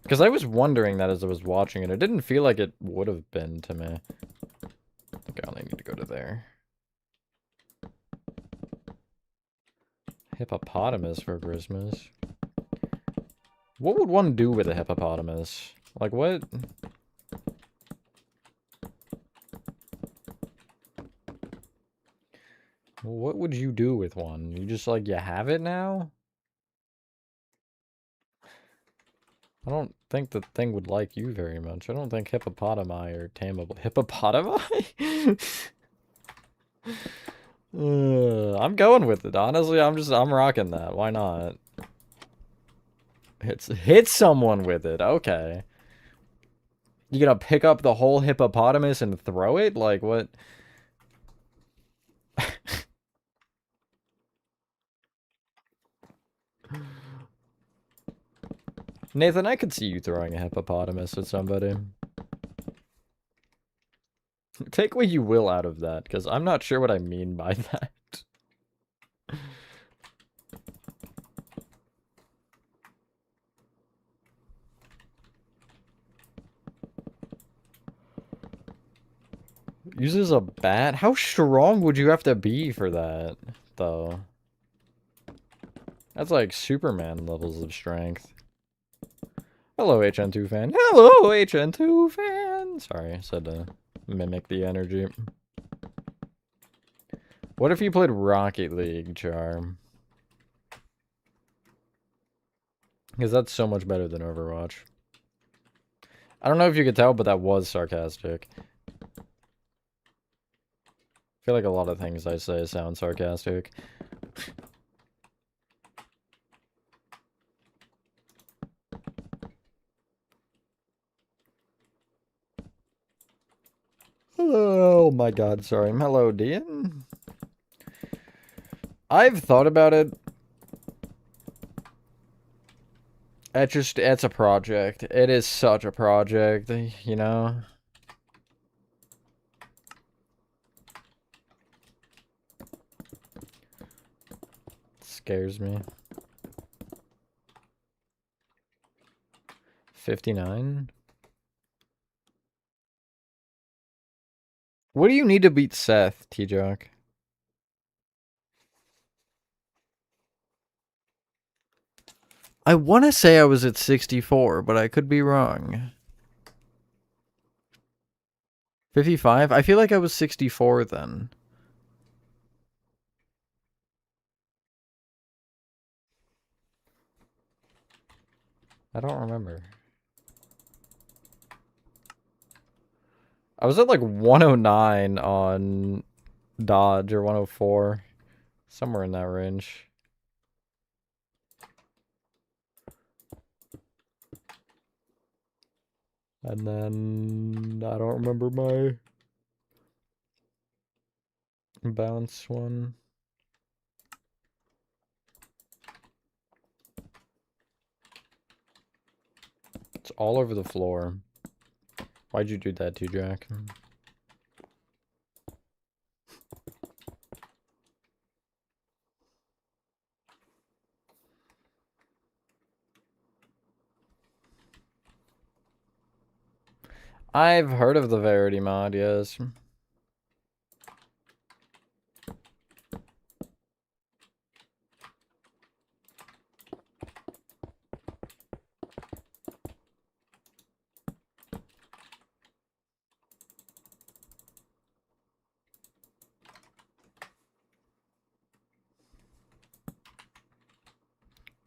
Because I was wondering that as I was watching it. It didn't feel like it would have been to me. I think I only need to go to there. Hippopotamus for Christmas. What would one do with a hippopotamus? Like, what? What would you do with one? You just, like, you have it now? I don't think the thing would like you very much. I don't think hippopotami are tameable. Hippopotami? I'm going with it. Honestly, I'm rocking that. Why not? Hit someone with it. Okay. You gonna pick up the whole hippopotamus and throw it? Like, what? Nathan, I could see you throwing a hippopotamus at somebody. Take what you will out of that, because I'm not sure what I mean by that. Uses a bat? How strong would you have to be for that, though? That's like Superman levels of strength. Hello, HN2 fan. Hello, HN2 fan! Sorry, I said to mimic the energy. What if you played Rocket League, Charm? Because that's so much better than Overwatch. I don't know if you could tell, but that was sarcastic. I feel like a lot of things I say sound sarcastic. Oh my god, sorry. Hello, Dean. I've thought about it. It's a project. It is such a project, you know? It scares me. 59? What do you need to beat Seth, T-Jock? I want to say I was at 64, but I could be wrong. 55? I feel like I was 64 then. I don't remember. I was at like 109 on Dodge or 104. Somewhere in that range. And then I don't remember my bounce one. It's all over the floor. Why'd you do that, T-Jack? I've heard of the Verity mod, yes.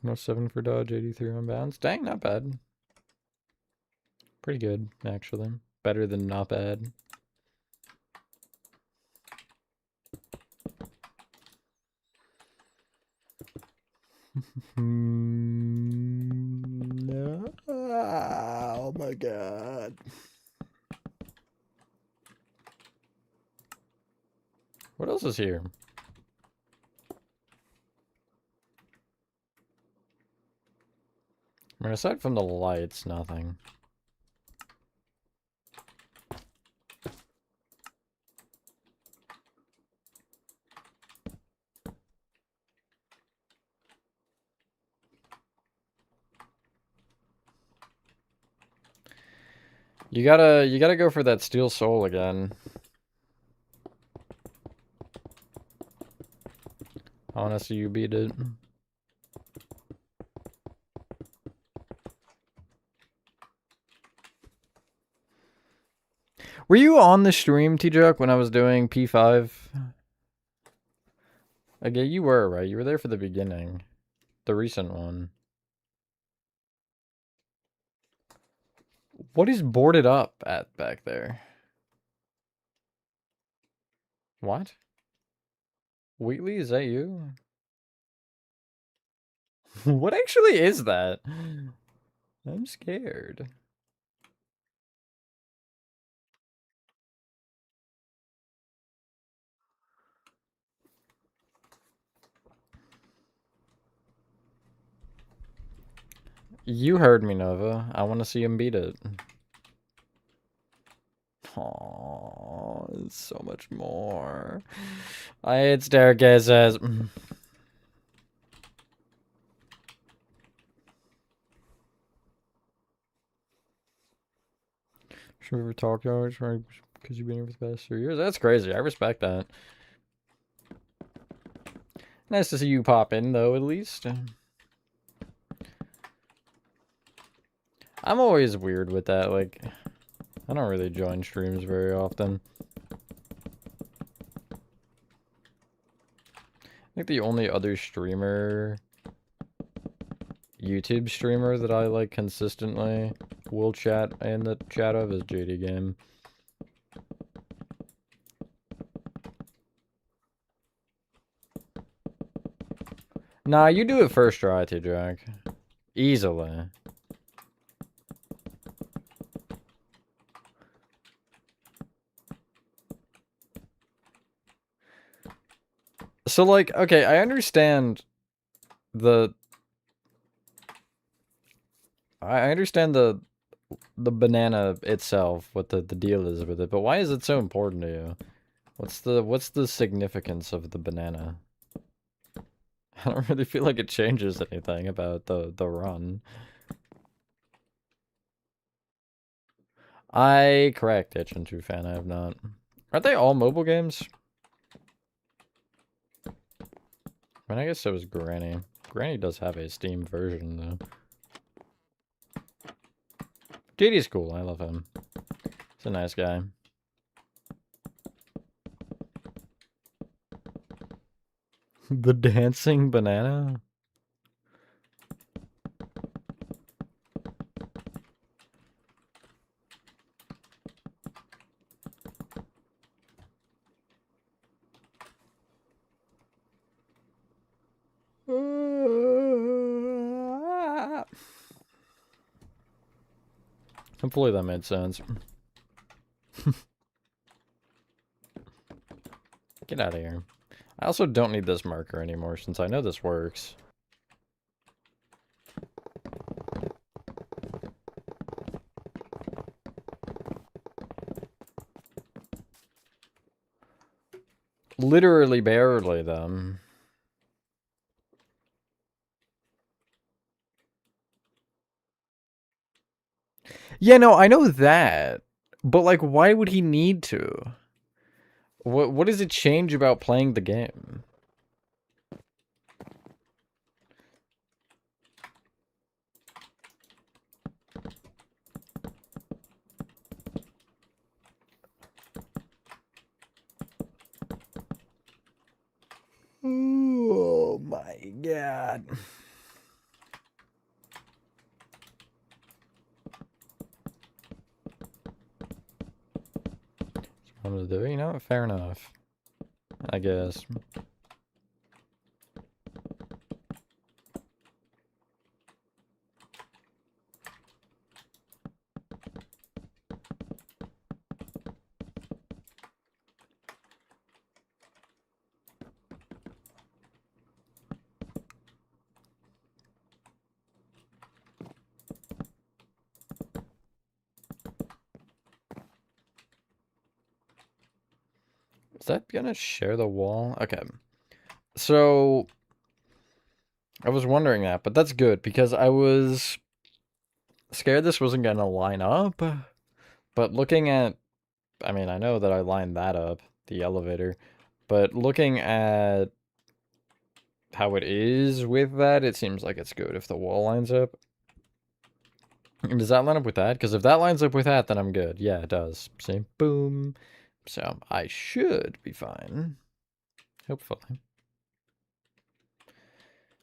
No 7 for dodge, 83 on bounce. Dang, not bad. Pretty good, actually. Better than not bad. No. Oh my god. What else is here? I mean, aside from the lights, nothing. You gotta go for that steel soul again. I wanna see you beat it. Were you on the stream, T-Juck, when I was doing P5? Okay, you were, right? You were there for the beginning. The recent one. What is boarded up at back there? What? Wheatley, is that you? What actually is that? I'm scared. You heard me, Nova. I want to see him beat it. Oh, it's so much more. I hate staircases. Should we ever talk to you? Because you've been here for the past 3 years? That's crazy. I respect that. Nice to see you pop in, though, at least. I'm always weird with that. Like, I don't really join streams very often. I think the only other YouTube streamer that I like consistently will chat in the chat of is JD Game. Nah, you do it first try, T-Jack. Easily. So, like, okay, I understand the... I understand the banana itself, what the deal is with it, but why is it so important to you? What's the significance of the banana? I don't really feel like it changes anything about the run. Correct, Itch and True Fan, I have not. Aren't they all mobile games? I mean, I guess so was Granny. Granny does have a Steam version, though. JD's cool, I love him. He's a nice guy. The dancing banana? Hopefully that made sense. Get out of here. I also don't need this marker anymore since I know this works. Literally barely, though. Yeah, no, I know that. But, like, why would he need to? What does it change about playing the game? Oh my god. What to do? You know, fair enough. I guess. Is that gonna share the wall? Okay. So, I was wondering that, but that's good because I was scared this wasn't gonna line up. But looking at, I mean, I know that I lined that up, the elevator, but looking at how it is with that, it seems like it's good if the wall lines up. Does that line up with that? Because if that lines up with that, then I'm good. Yeah, it does. See? Boom. So, I should be fine. Hopefully.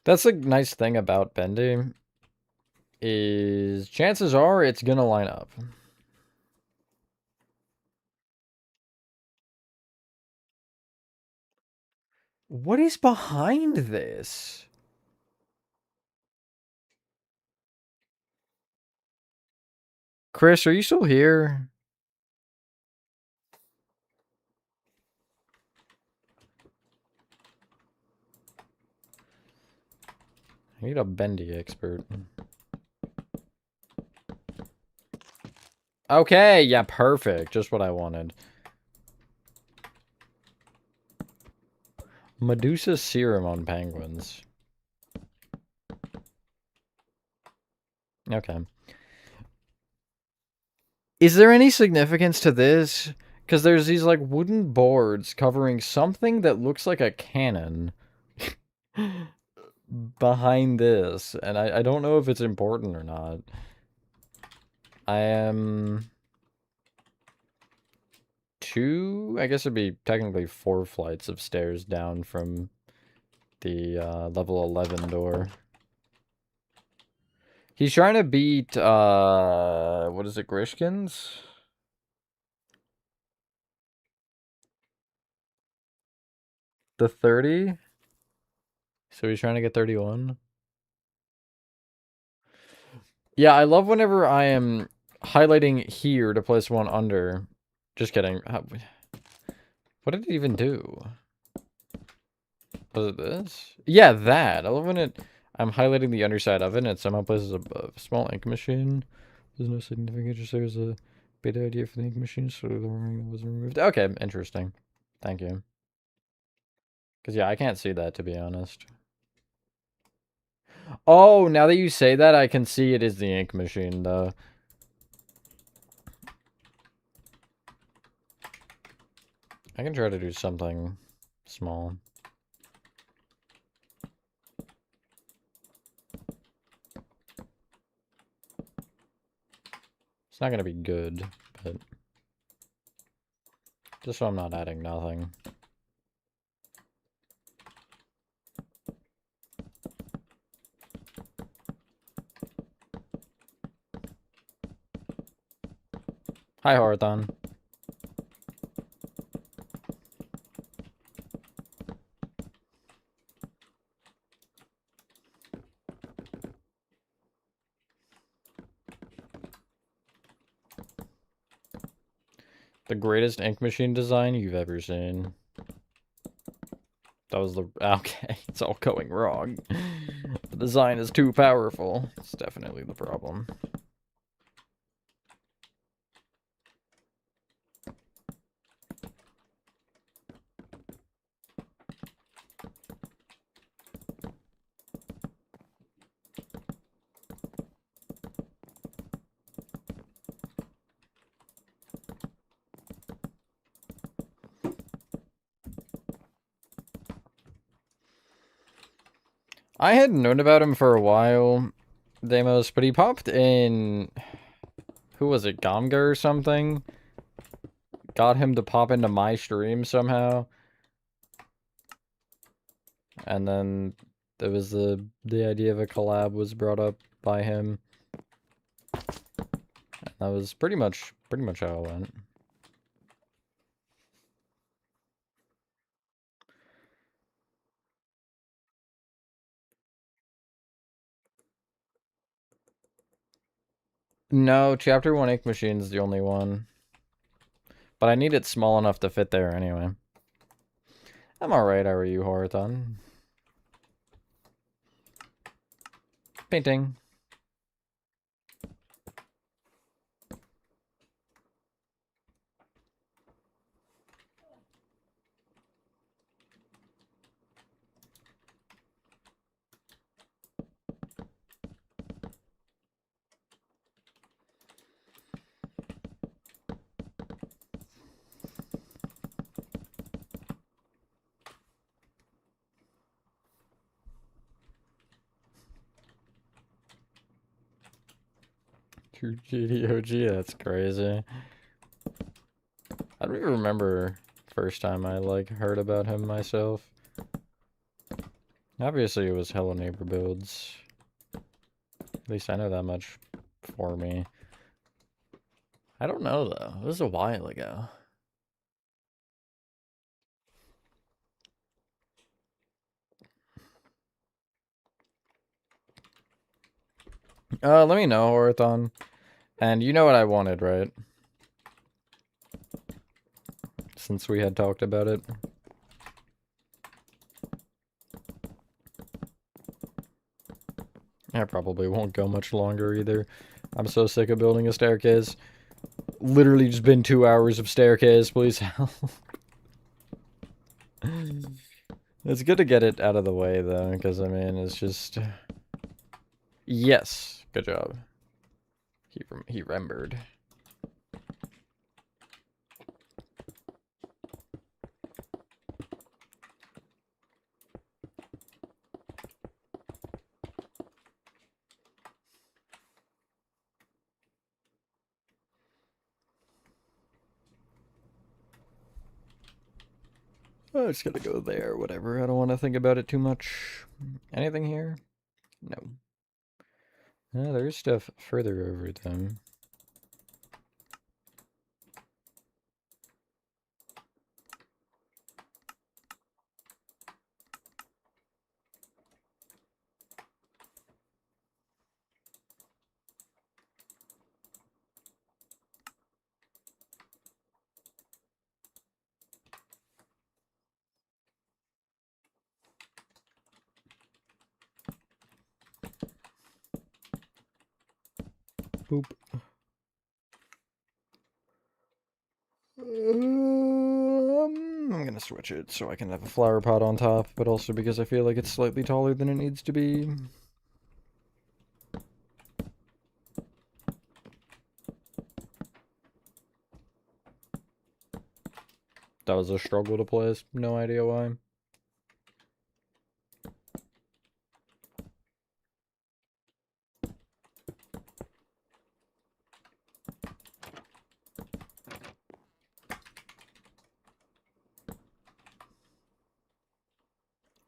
That's a nice thing about Bendy, is chances are it's gonna line up. What is behind this? Chris, are you still here? I need a Bendy expert. Okay, yeah, perfect. Just what I wanted. Medusa serum on penguins. Okay. Is there any significance to this? Because there's these, like, wooden boards covering something that looks like a cannon behind this. And I don't know if it's important or not. I am... I guess it'd be technically 4 flights of stairs down from the level 11 door. He's trying to beat, what is it, Grishkins? The 30? So he's trying to get 31? Yeah, I love whenever I am highlighting here to place one under. Just kidding. What did it even do? Was it this? Yeah, that. I love when I'm highlighting the underside of it and it somehow places a small ink machine. There's no significance, just there's a beta idea for the ink machine, so the ring was removed. Okay, interesting. Thank you. Because, yeah, I can't see that, to be honest. Oh, now that you say that, I can see it is the ink machine, though. I can try to do something small. It's not gonna be good, but... just so I'm not adding nothing. Hi, Horathon. The greatest ink machine design you've ever seen. That was the... Okay, it's all going wrong. The design is too powerful. It's definitely the problem. I had known about him for a while, Deimos, but he popped in... Who was it? Gomga or something? Got him to pop into my stream somehow. And then there was the idea of a collab was brought up by him. And that was pretty much how it went. No, Chapter 1 Ink Machine is the only one. But I need it small enough to fit there anyway. I'm alright, how are you, Horathon? Painting. True GDOG, that's crazy. I don't even remember first time I, like, heard about him myself. Obviously, it was Hello Neighbor builds. At least I know that much for me. I don't know, though. It was a while ago. Let me know, Horathon. And you know what I wanted, right? Since we had talked about it. I probably won't go much longer either. I'm so sick of building a staircase. Literally just been 2 hours of staircase, please help. It's good to get it out of the way, though, because, I mean, it's just... Yes, good job. He remembered. Oh, it's gonna go there, whatever. I don't want to think about it too much. Anything here? No. There's stuff further over them. Boop. I'm gonna switch it so I can have a flower pot on top, but also because I feel like it's slightly taller than it needs to be. That was a struggle to place. No idea why.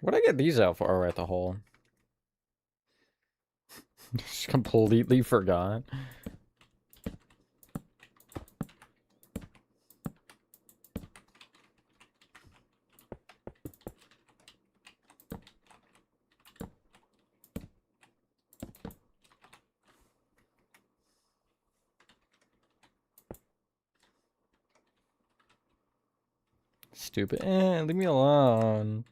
What'd I get these out for? Oh, at the hole. Just completely forgot. Stupid. Leave me alone.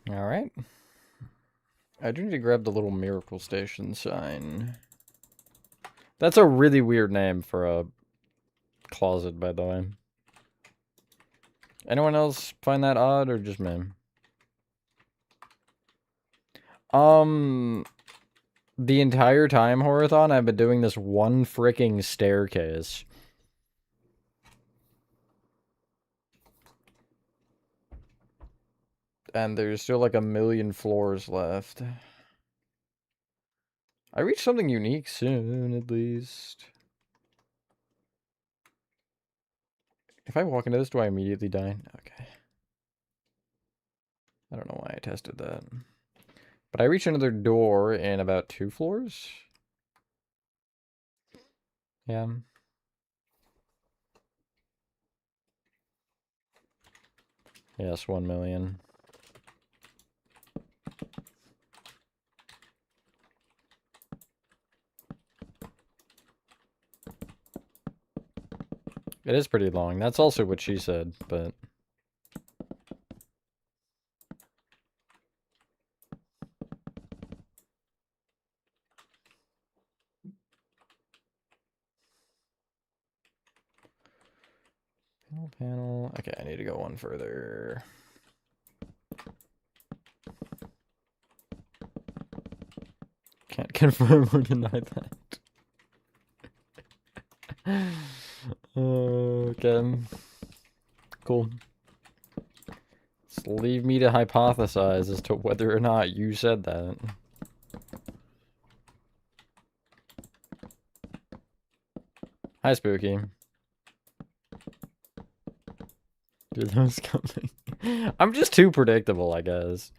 Alright. I do need to grab the little miracle station sign. That's a really weird name for a closet, by the way. Anyone else find that odd, or just me? The entire time, Horathon, I've been doing this one freaking staircase. And there's still like a million floors left. I reach something unique soon, at least. If I walk into this, do I immediately die? Okay. I don't know why I tested that. But I reach another door in about 2 floors? Yeah. Yes, 1 million. It is pretty long. That's also what she said, but... Panel. Okay, I need to go one further. Can't confirm or deny that. Okay. Cool. Just leave me to hypothesize as to whether or not you said that. Hi, Spooky. Dude, that was coming. I'm just too predictable, I guess.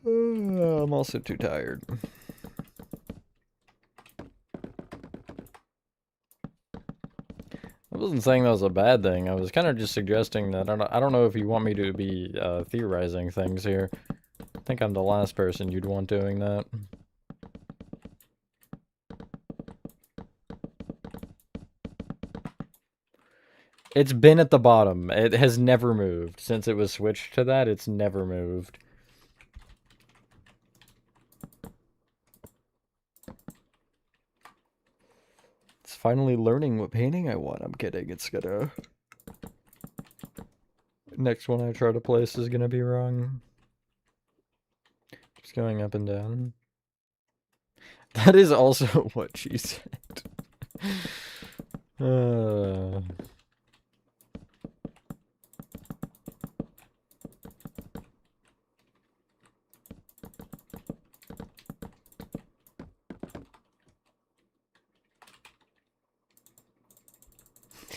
I'm also too tired. I wasn't saying that was a bad thing. I was kind of just suggesting that I don't know if you want me to be theorizing things here. I think I'm the last person you'd want doing that. It's been at the bottom. It has never moved. Since it was switched to that, it's never moved. It's finally learning what painting I want. I'm kidding. It's gonna... Next one I try to place is gonna be wrong. Just going up and down. That is also what she said.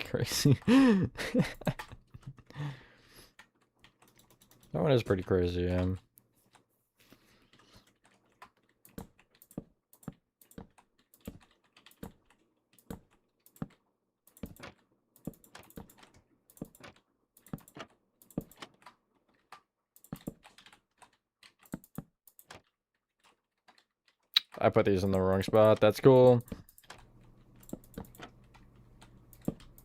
Crazy. That one is pretty crazy, yeah. I put these in the wrong spot. That's cool.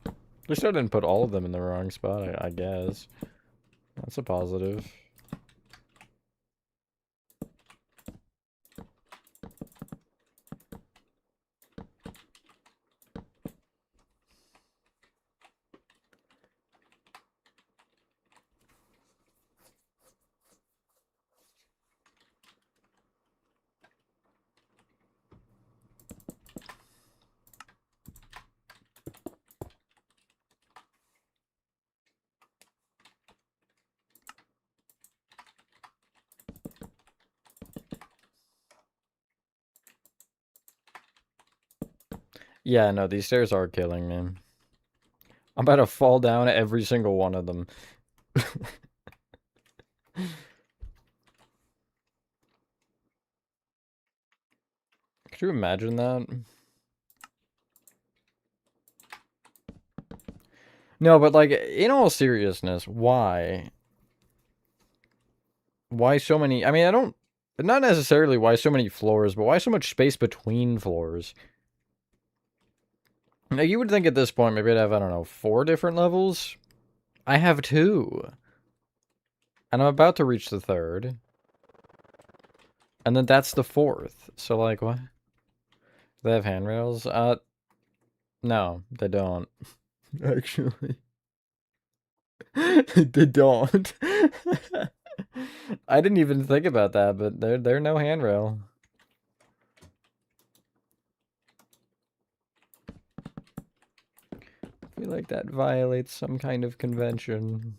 At least I didn't put all of them in the wrong spot, I guess. That's a positive. Yeah, no, these stairs are killing me. I'm about to fall down every single one of them. Could you imagine that? No, but like, in all seriousness, why? Why so many? I mean, I don't... Not necessarily why so many floors, but why so much space between floors? Now, you would think at this point maybe I'd have, I don't know, 4 different levels? I have 2. And I'm about to reach the 3rd. And then that's the 4th. So, like, what? They have handrails? No, they don't. Actually. They don't. I didn't even think about that, but they're no handrail. I feel like that violates some kind of convention.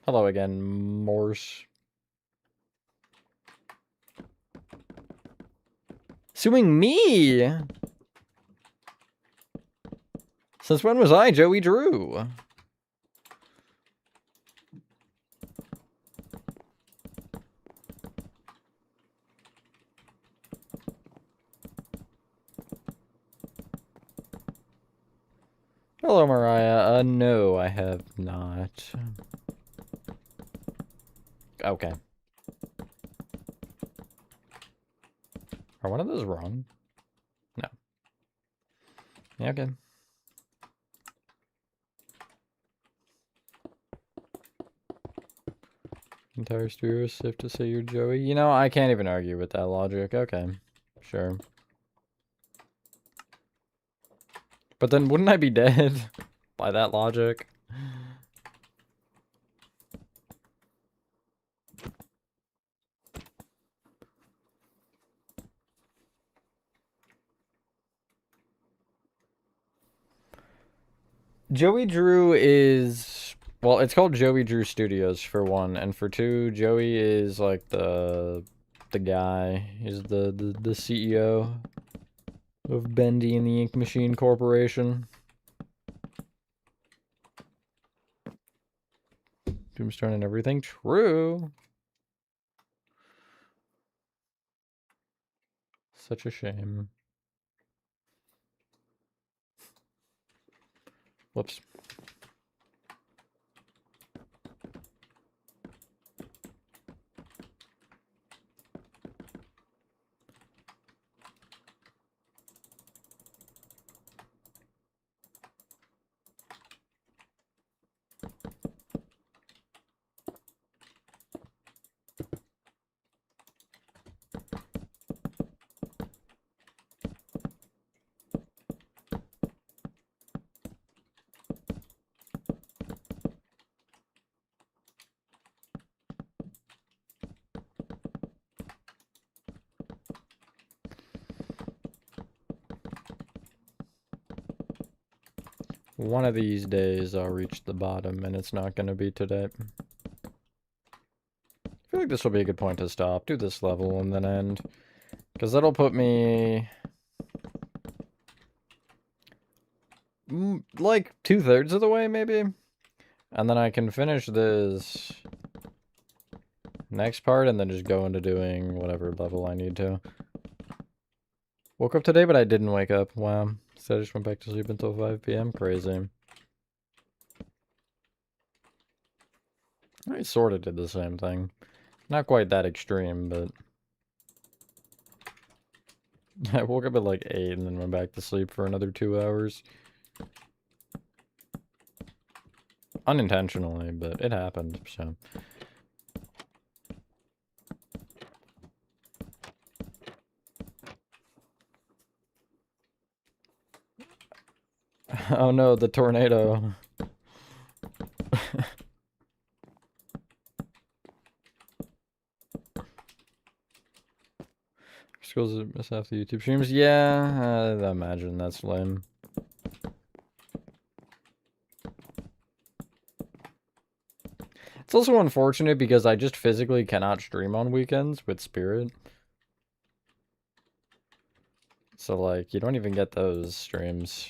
Hello again, Morse. Suing me? Since when was I Joey Drew? Hello, Mariah. No, I have not. Okay. Are one of those wrong? No. Yeah, okay. Entire studio is safe to say you're Joey. You know, I can't even argue with that logic. Okay. Sure. But then wouldn't I be dead by that logic? Joey Drew is... Well, it's called Joey Drew Studios, for one. And for two, Joey is, like, the guy. He's the CEO of Bendy and the Ink Machine Corporation. Tombstone and everything. True. Such a shame. Whoops. One of these days I'll reach the bottom, and it's not going to be today. I feel like this will be a good point to stop. Do this level and then end. Because that'll put me... like 2/3 of the way, maybe? And then I can finish this next part and then just go into doing whatever level I need to. Woke up today, but I didn't wake up. Wow. So I just went back to sleep until 5 p.m. Crazy. I sort of did the same thing. Not quite that extreme, but... I woke up at like 8 and then went back to sleep for another 2 hours. Unintentionally, but it happened, so... Oh no, the tornado. Schools miss half the YouTube streams? Yeah, I imagine that's lame. It's also unfortunate because I just physically cannot stream on weekends with Spirit. So, like, you don't even get those streams.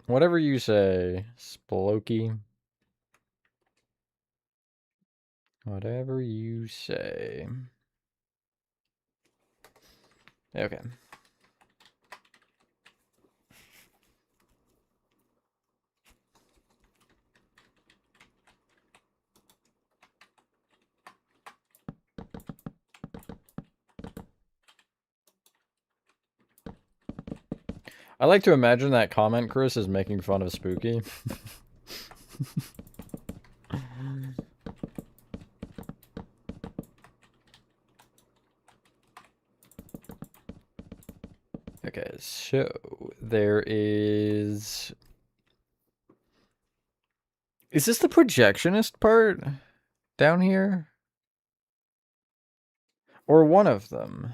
Whatever you say, Spelokey. Whatever you say. Okay. I like to imagine that comment, Chris, is making fun of Spooky. Okay, so there is... Is this the projectionist part down here? Or one of them?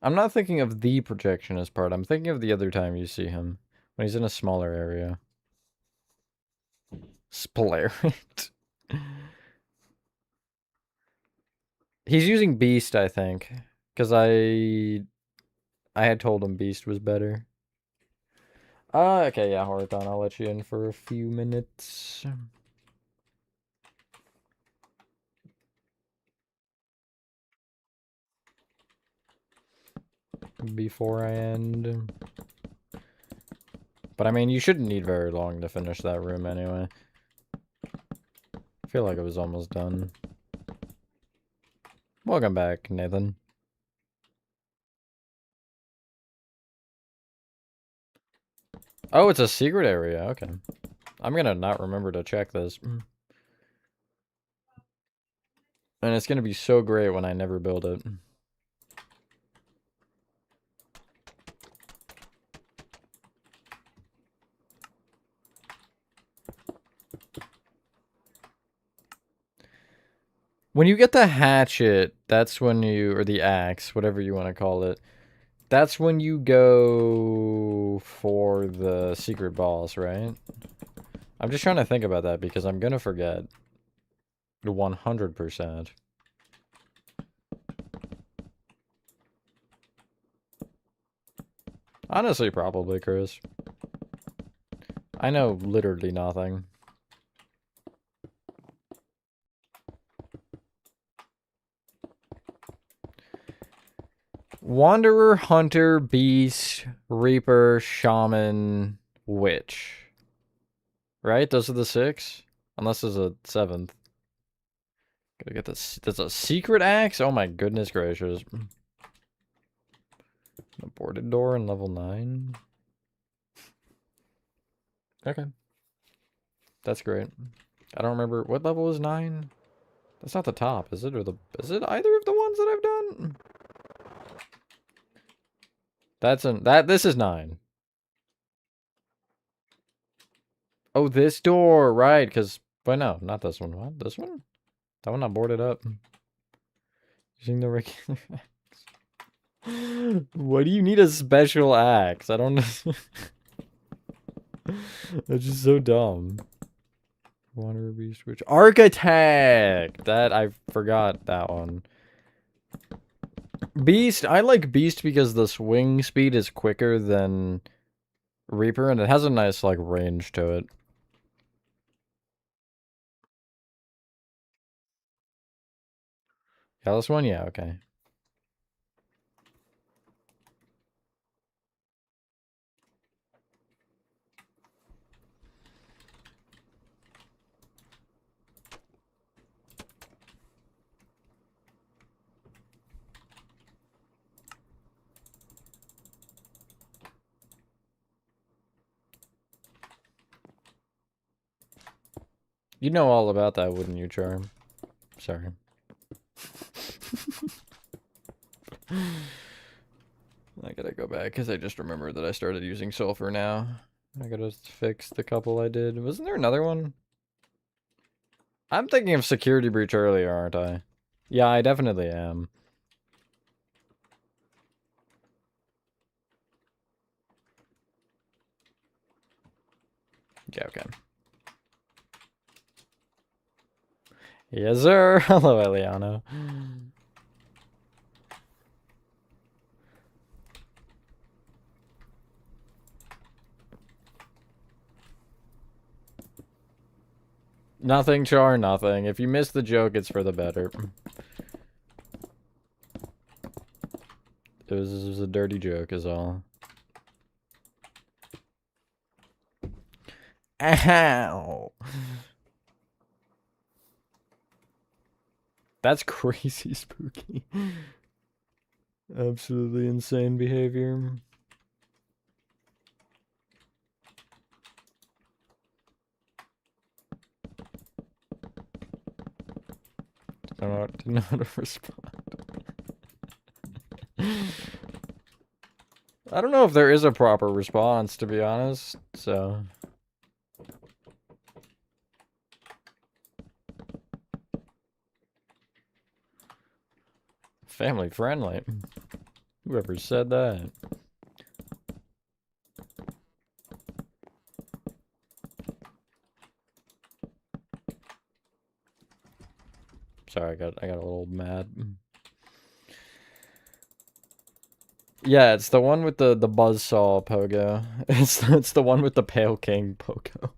I'm not thinking of the projectionist part. I'm thinking of the other time you see him. When he's in a smaller area. Splarent. He's using Beast, I think. Because I had told him Beast was better. Okay, yeah, Horicon, I'll let you in for a few minutes. Before I end. But I mean, you shouldn't need very long to finish that room anyway. I feel like it was almost done. Welcome back, Nathan. Oh, it's a secret area. Okay. I'm gonna not remember to check this. And it's gonna be so great when I never build it. When you get the hatchet, that's when you, or the axe, whatever you want to call it, that's when you go for the secret boss, right? I'm just trying to think about that because I'm gonna forget. 100%. Honestly, probably, Chris. I know literally nothing. Wanderer, Hunter, Beast, Reaper, Shaman, Witch. Right? Those are the 6? Unless there's a 7th. Gotta get this. There's a secret axe? Oh my goodness gracious. A boarded door in level 9? Okay. That's great. I don't remember. What level is 9? That's not the top, is it? Or is it either of the ones that I've done? This is 9. Oh, this door, right, because, but no, not this one. What? This one? That one not boarded up. Using the regular axe. Why do you need a special axe? I don't know. That's just so dumb. Wanderer, Beast, Witch. Architect! That, I forgot that one. Beast, I like Beast because the swing speed is quicker than Reaper, and it has a nice, like, range to it. Yeah, this one? Yeah, okay. You know all about that, wouldn't you, Charm? Sorry. I gotta go back because I just remembered that I started using sulfur now. I gotta fix the couple I did. Wasn't there another one? I'm thinking of security breach earlier, aren't I? Yeah, I definitely am. Yeah, okay. Yes, sir. Hello, Eliano. Nothing, Char, nothing. If you miss the joke, it's for the better. It was a dirty joke, is all. Ow! That's crazy spooky. Absolutely insane behavior. Did not respond. I don't know if there is a proper response, to be honest, so... Family friendly. Whoever said that. Sorry, I got a little mad. Yeah, it's the one with the buzzsaw pogo. It's the one with the Pale King pogo.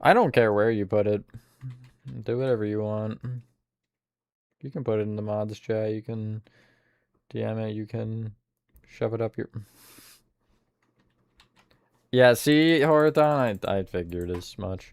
I don't care where you put it. Do whatever you want. You can put it in the mods chat, you can DM it, you can shove it up your... Yeah, see, Horathon, I figured as much.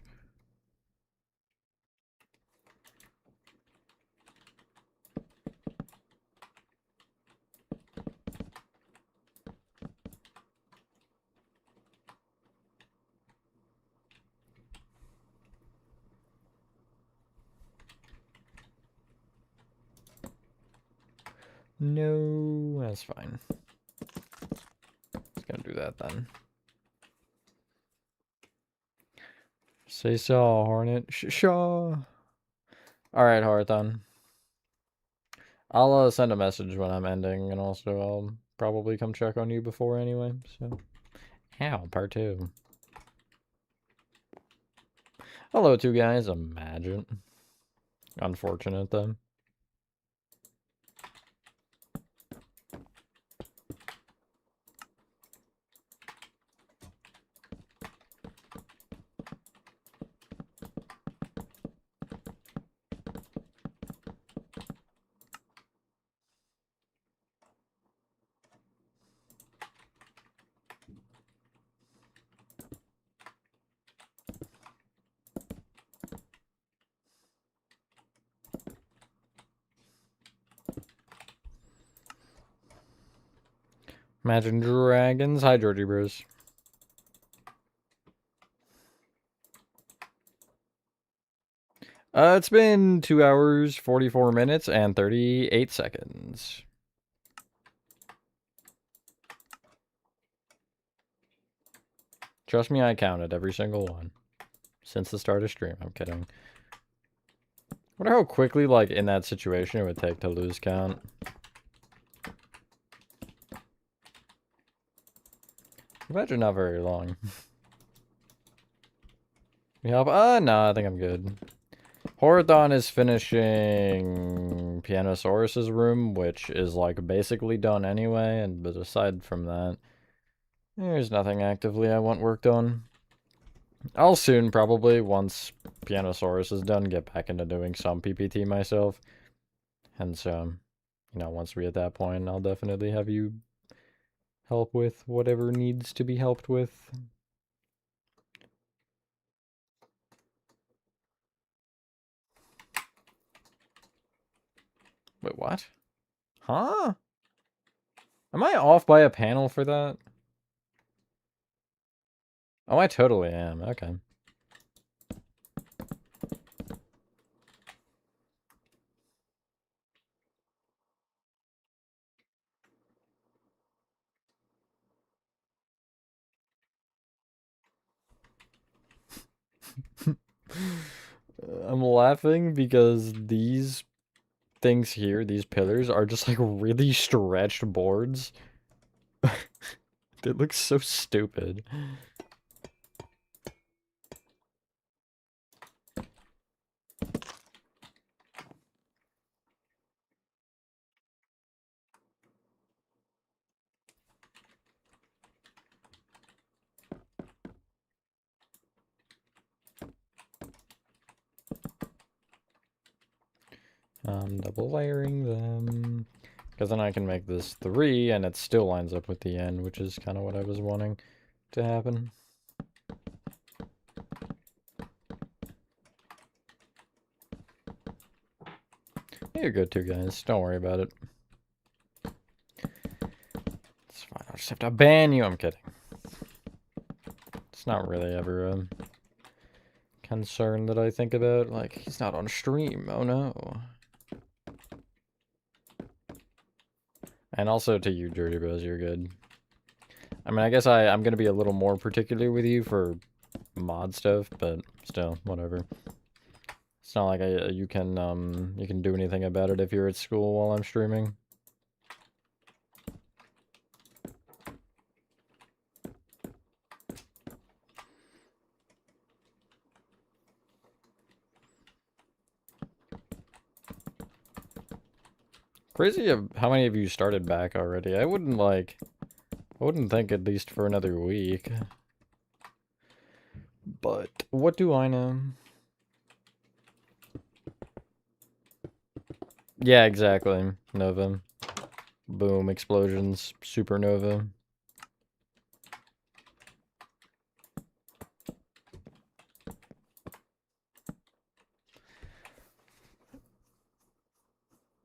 No, that's fine. Just gonna do that then. Say so, Hornet. Shaw. Alright, Horathon. I'll send a message when I'm ending, and also I'll probably come check on you before anyway, so... How? Part 2. Hello, two guys. Imagine. Unfortunate, though. Imagine Dragons. Hi, Georgie Bros. It's been 2 hours, 44 minutes, and 38 seconds. Trust me, I counted every single one. Since the start of stream. I'm kidding. Wonder how quickly, like, in that situation it would take to lose count. Imagine not very long. You help? No, I think I'm good. Horathon is finishing Pianosaurus's room, which is, like, basically done anyway, but aside from that, there's nothing actively I want worked on. I'll soon, probably, once Pianosaurus is done, get back into doing some PPT myself. And so, you know, once we're at that point, I'll definitely have you help with whatever needs to be helped with. Wait, what? Huh? Am I off by a panel for that? Oh, I totally am. Okay. I'm laughing because these things here, these pillars, are just like really stretched boards. It looks so stupid. Double layering them. Because then I can make this 3, and it still lines up with the end, which is kind of what I was wanting to happen. You're good too, guys. Don't worry about it. It's fine. I'll just have to ban you. I'm kidding. It's not really ever a concern that I think about. Like, he's not on stream. Oh no. And also to you, Dirty Bros, you're good. I mean, I guess I'm gonna be a little more particular with you for mod stuff, but still, whatever. It's not like you can do anything about it if you're at school while I'm streaming. Crazy of how many of you started back already. I wouldn't think at least for another week. But what do I know? Yeah, exactly. Nova. Boom, explosions, supernova.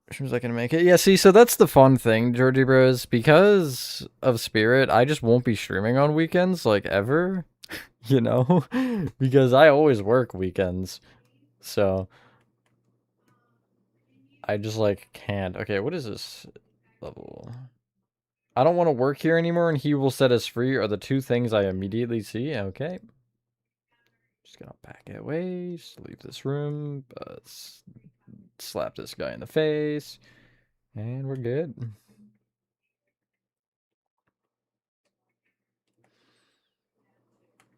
As soon as I can make it. Yeah, see, so that's the fun thing, Georgie Bros. Because of Spirit, I just won't be streaming on weekends, like, ever. You know? Because I always work weekends. So, I just, like, can't. Okay, what is this level? I don't want to work here anymore, and he will set us free are the two things I immediately see. Okay. Just gonna back it away. Just leave this room. Slap this guy in the face. And we're good.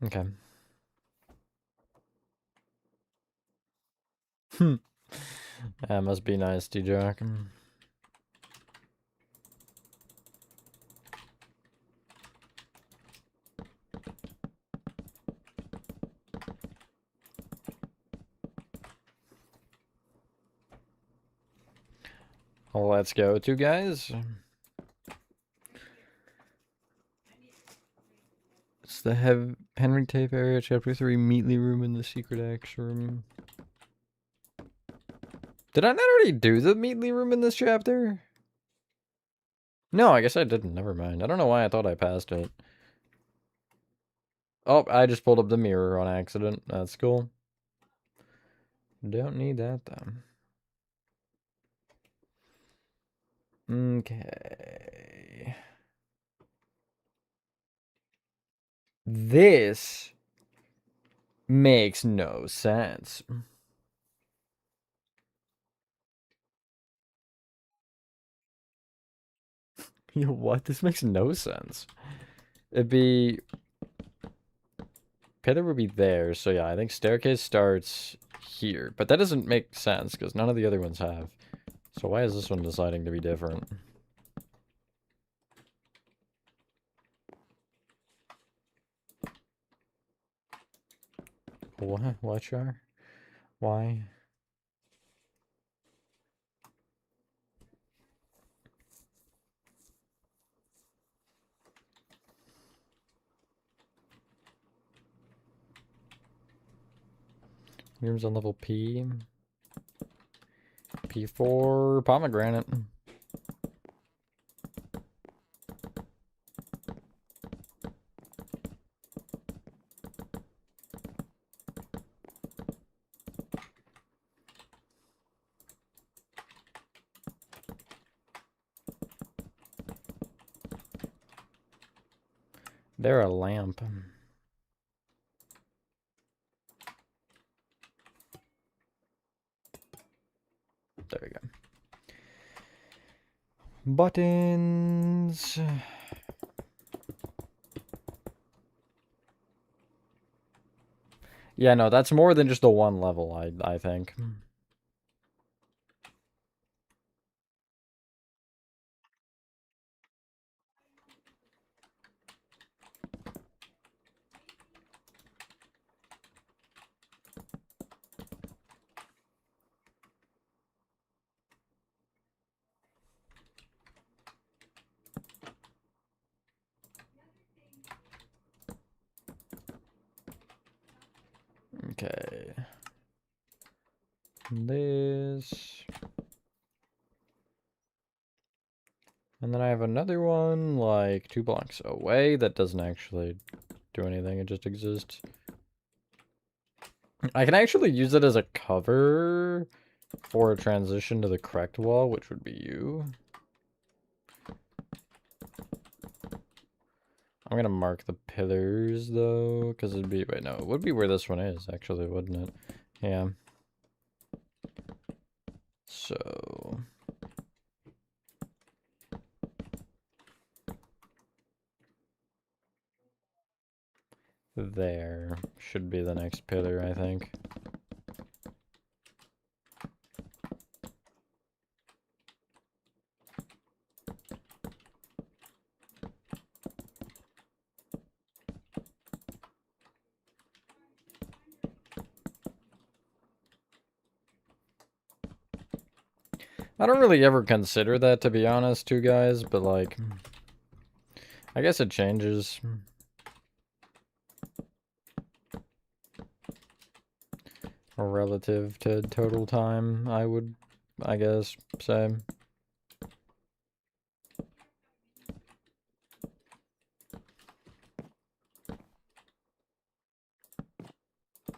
Okay. That must be nice, D-Jock. Let's go, two guys. It's the Henry Tape area, chapter 3, Meatly room in the secret X room. Did I not already do the Meatly room in this chapter? No, I guess I didn't. Never mind. I don't know why I thought I passed it. Oh, I just pulled up the mirror on accident. That's cool. Don't need that, though. Okay. This makes no sense. Yo, what? This makes no sense. It'd be... Pillar would be there, so yeah, I think staircase starts here. But that doesn't make sense, because none of the other ones have. So why is this one deciding to be different? What, Char? Why? Rooms on level P. P4 pomegranate. They're a lamp. Buttons. Yeah, no, that's more than just the one level, I think. Okay. This. And then I have another one, like, 2 blocks away that doesn't actually do anything, it just exists. I can actually use it as a cover for a transition to the correct wall, which would be you. I'm gonna mark the pillars, though, because it'd be... Wait, no, it would be where this one is, actually, wouldn't it? Yeah. So... There should be the next pillar, I think. I don't really ever consider that, to be honest, too, guys, but, like, I guess it changes. Relative to total time, I guess, say.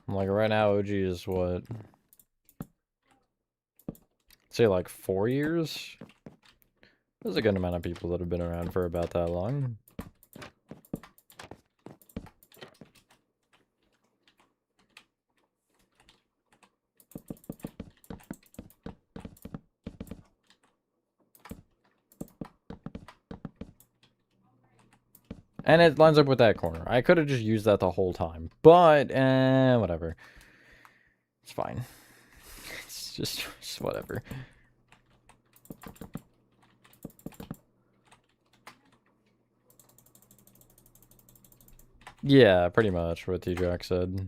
Like, right now, OG is what? Say, like, 4 years? There's a good amount of people that have been around for about that long. And it lines up with that corner. I could have just used that the whole time. But, whatever. It's fine. It's just whatever. Yeah, pretty much what T-Jock said.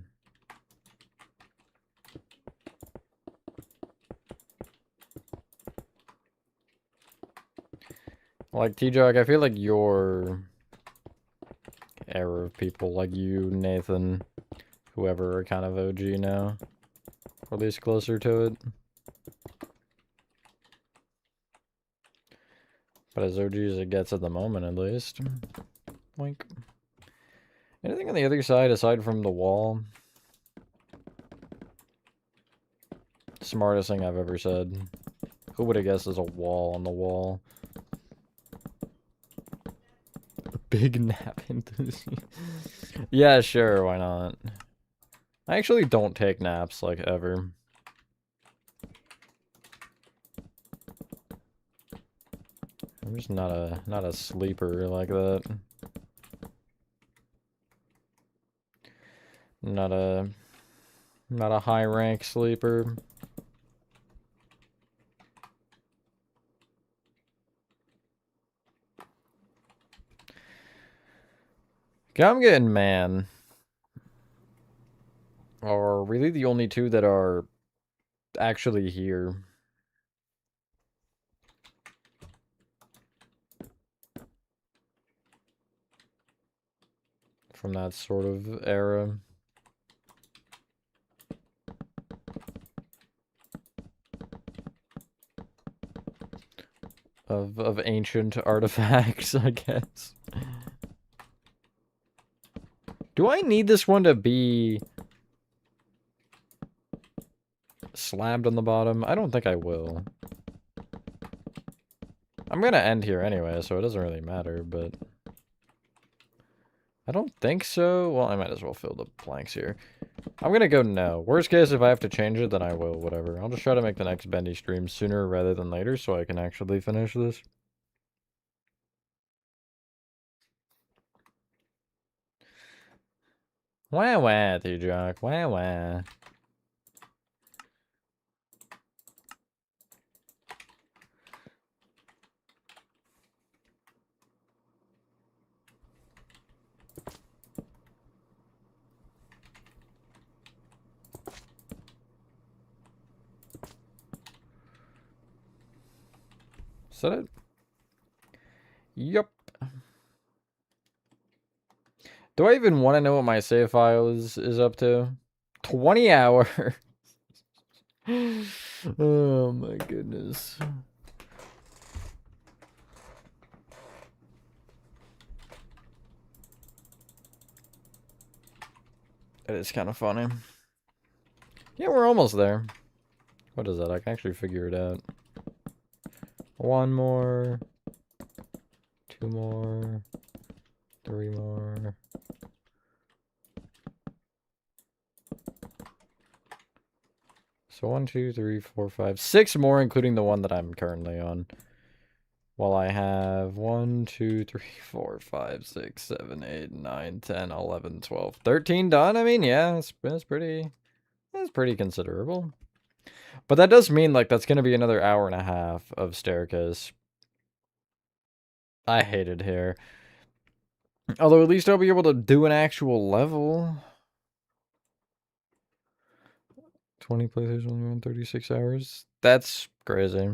Like, T-Jock, I feel like your era of people, like you, Nathan, whoever are kind of OG now. Or at least closer to it. But as OG as it gets at the moment, at least. Like, anything on the other side aside from the wall? Smartest thing I've ever said. Who would have guessed there's a wall on the wall? Big nap enthusiast. Yeah, sure, why not? I actually don't take naps, like, ever. I'm just not a sleeper like that. Not a high rank sleeper. I'm getting man. Are really the only two that are actually here. From that sort of era. Of ancient artifacts, I guess. Do I need this one to be slabbed on the bottom? I don't think I will. I'm gonna end here anyway, so it doesn't really matter, but... I don't think so. Well, I might as well fill the blanks here. I'm gonna go no. Worst case, if I have to change it, then I will, whatever. I'll just try to make the next Bendy stream sooner rather than later so I can actually finish this. Wah wah, T-Jock. Wah wah. Is that it? Yup. Do I even want to know what my save file is up to? 20 hours. Oh my goodness. It is kind of funny. Yeah, we're almost there. What is that? I can actually figure it out. One more. Two more. Three more. So 1, 2, 3, 4, 5, 6 more, including the one that I'm currently on. Well, I have 1, 2, 3, 4, 5, 6, 7, 8, 9, 10, 11, 12, 13 done. I mean, yeah, it's pretty considerable. But that does mean, like, that's going to be another hour and a half of staircase. I hate it here. Although at least I'll be able to do an actual level. 20 playthroughs, only 136 hours. That's crazy.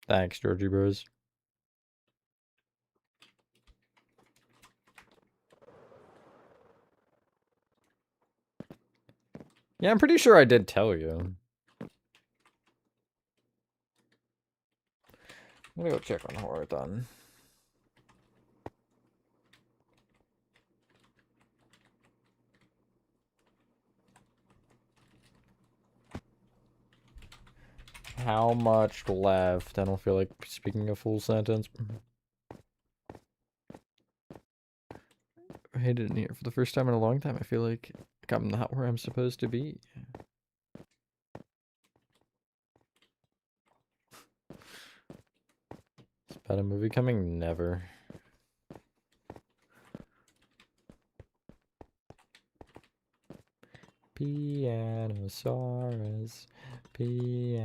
Thanks, Georgie Bros. Yeah, I'm pretty sure I did tell you. I'm gonna go check on Horathon. How much left? I don't feel like speaking a full sentence. I hate it in here. For the first time in a long time, I feel like I'm not where I'm supposed to be. Is about a movie coming? Never. Pianosaurus. Pianosaurus.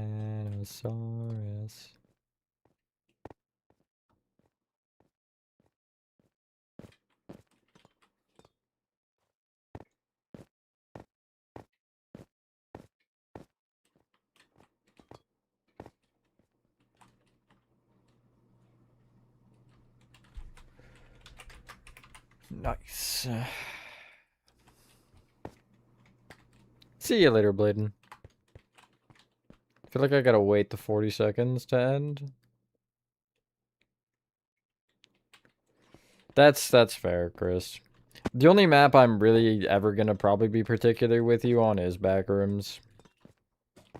Nice. See you later, Bladen. I feel like I gotta wait the 40 seconds to end. That's fair, Chris. The only map I'm really ever gonna probably be particular with you on is Backrooms.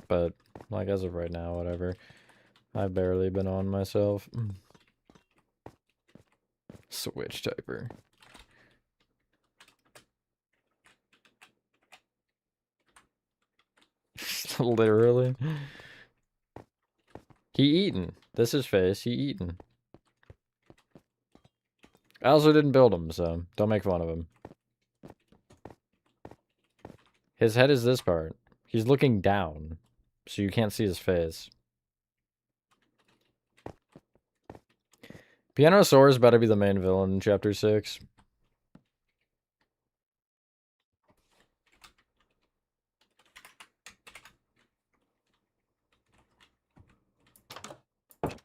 But, like, as of right now, whatever. I've barely been on myself. Switch typer. Literally. He eaten. This is face. He eaten. I also didn't build him, so don't make fun of him. His head is this part. He's looking down, so you can't see his face. Pianosaurus better be the main villain in Chapter 6.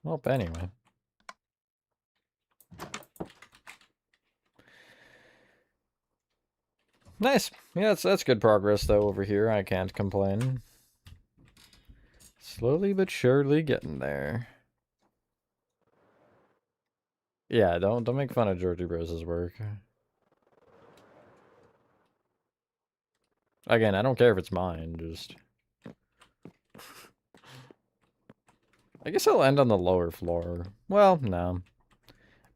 Well, anyway. Nice. Yeah, that's good progress, though, over here. I can't complain. Slowly but surely getting there. Yeah, don't make fun of Georgie Bros' work. Again, I don't care if it's mine, just... I guess I'll end on the lower floor. Well, no.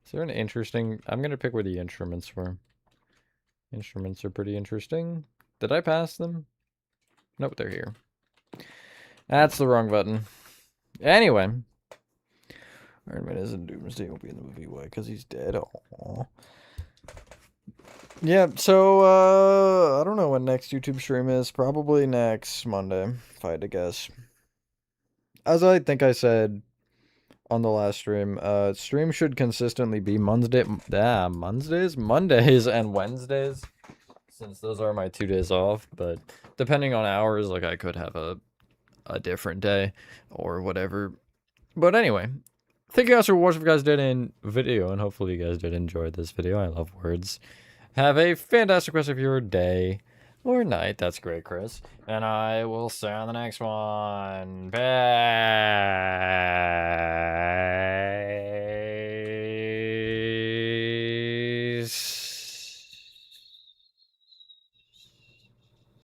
Is there an interesting... I'm gonna pick where the instruments were. Instruments are pretty interesting. Did I pass them? Nope, they're here. That's the wrong button. Anyway. Iron Man isn't Doomsday. Will be in the movie. Why? Because he's dead. Aww. Yeah, so, I don't know when next YouTube stream is. Probably next Monday, if I had to guess. As I think I said on the last stream, stream should consistently be Mondays and Wednesdays, since those are my 2 days off, but depending on hours, like, I could have a different day or whatever. But anyway, thank you guys for watching. If you guys did in video, and hopefully you guys did enjoy this video. I love words. Have a fantastic rest of your day or night. That's great, Chris. And I will see you on the next one. Peace.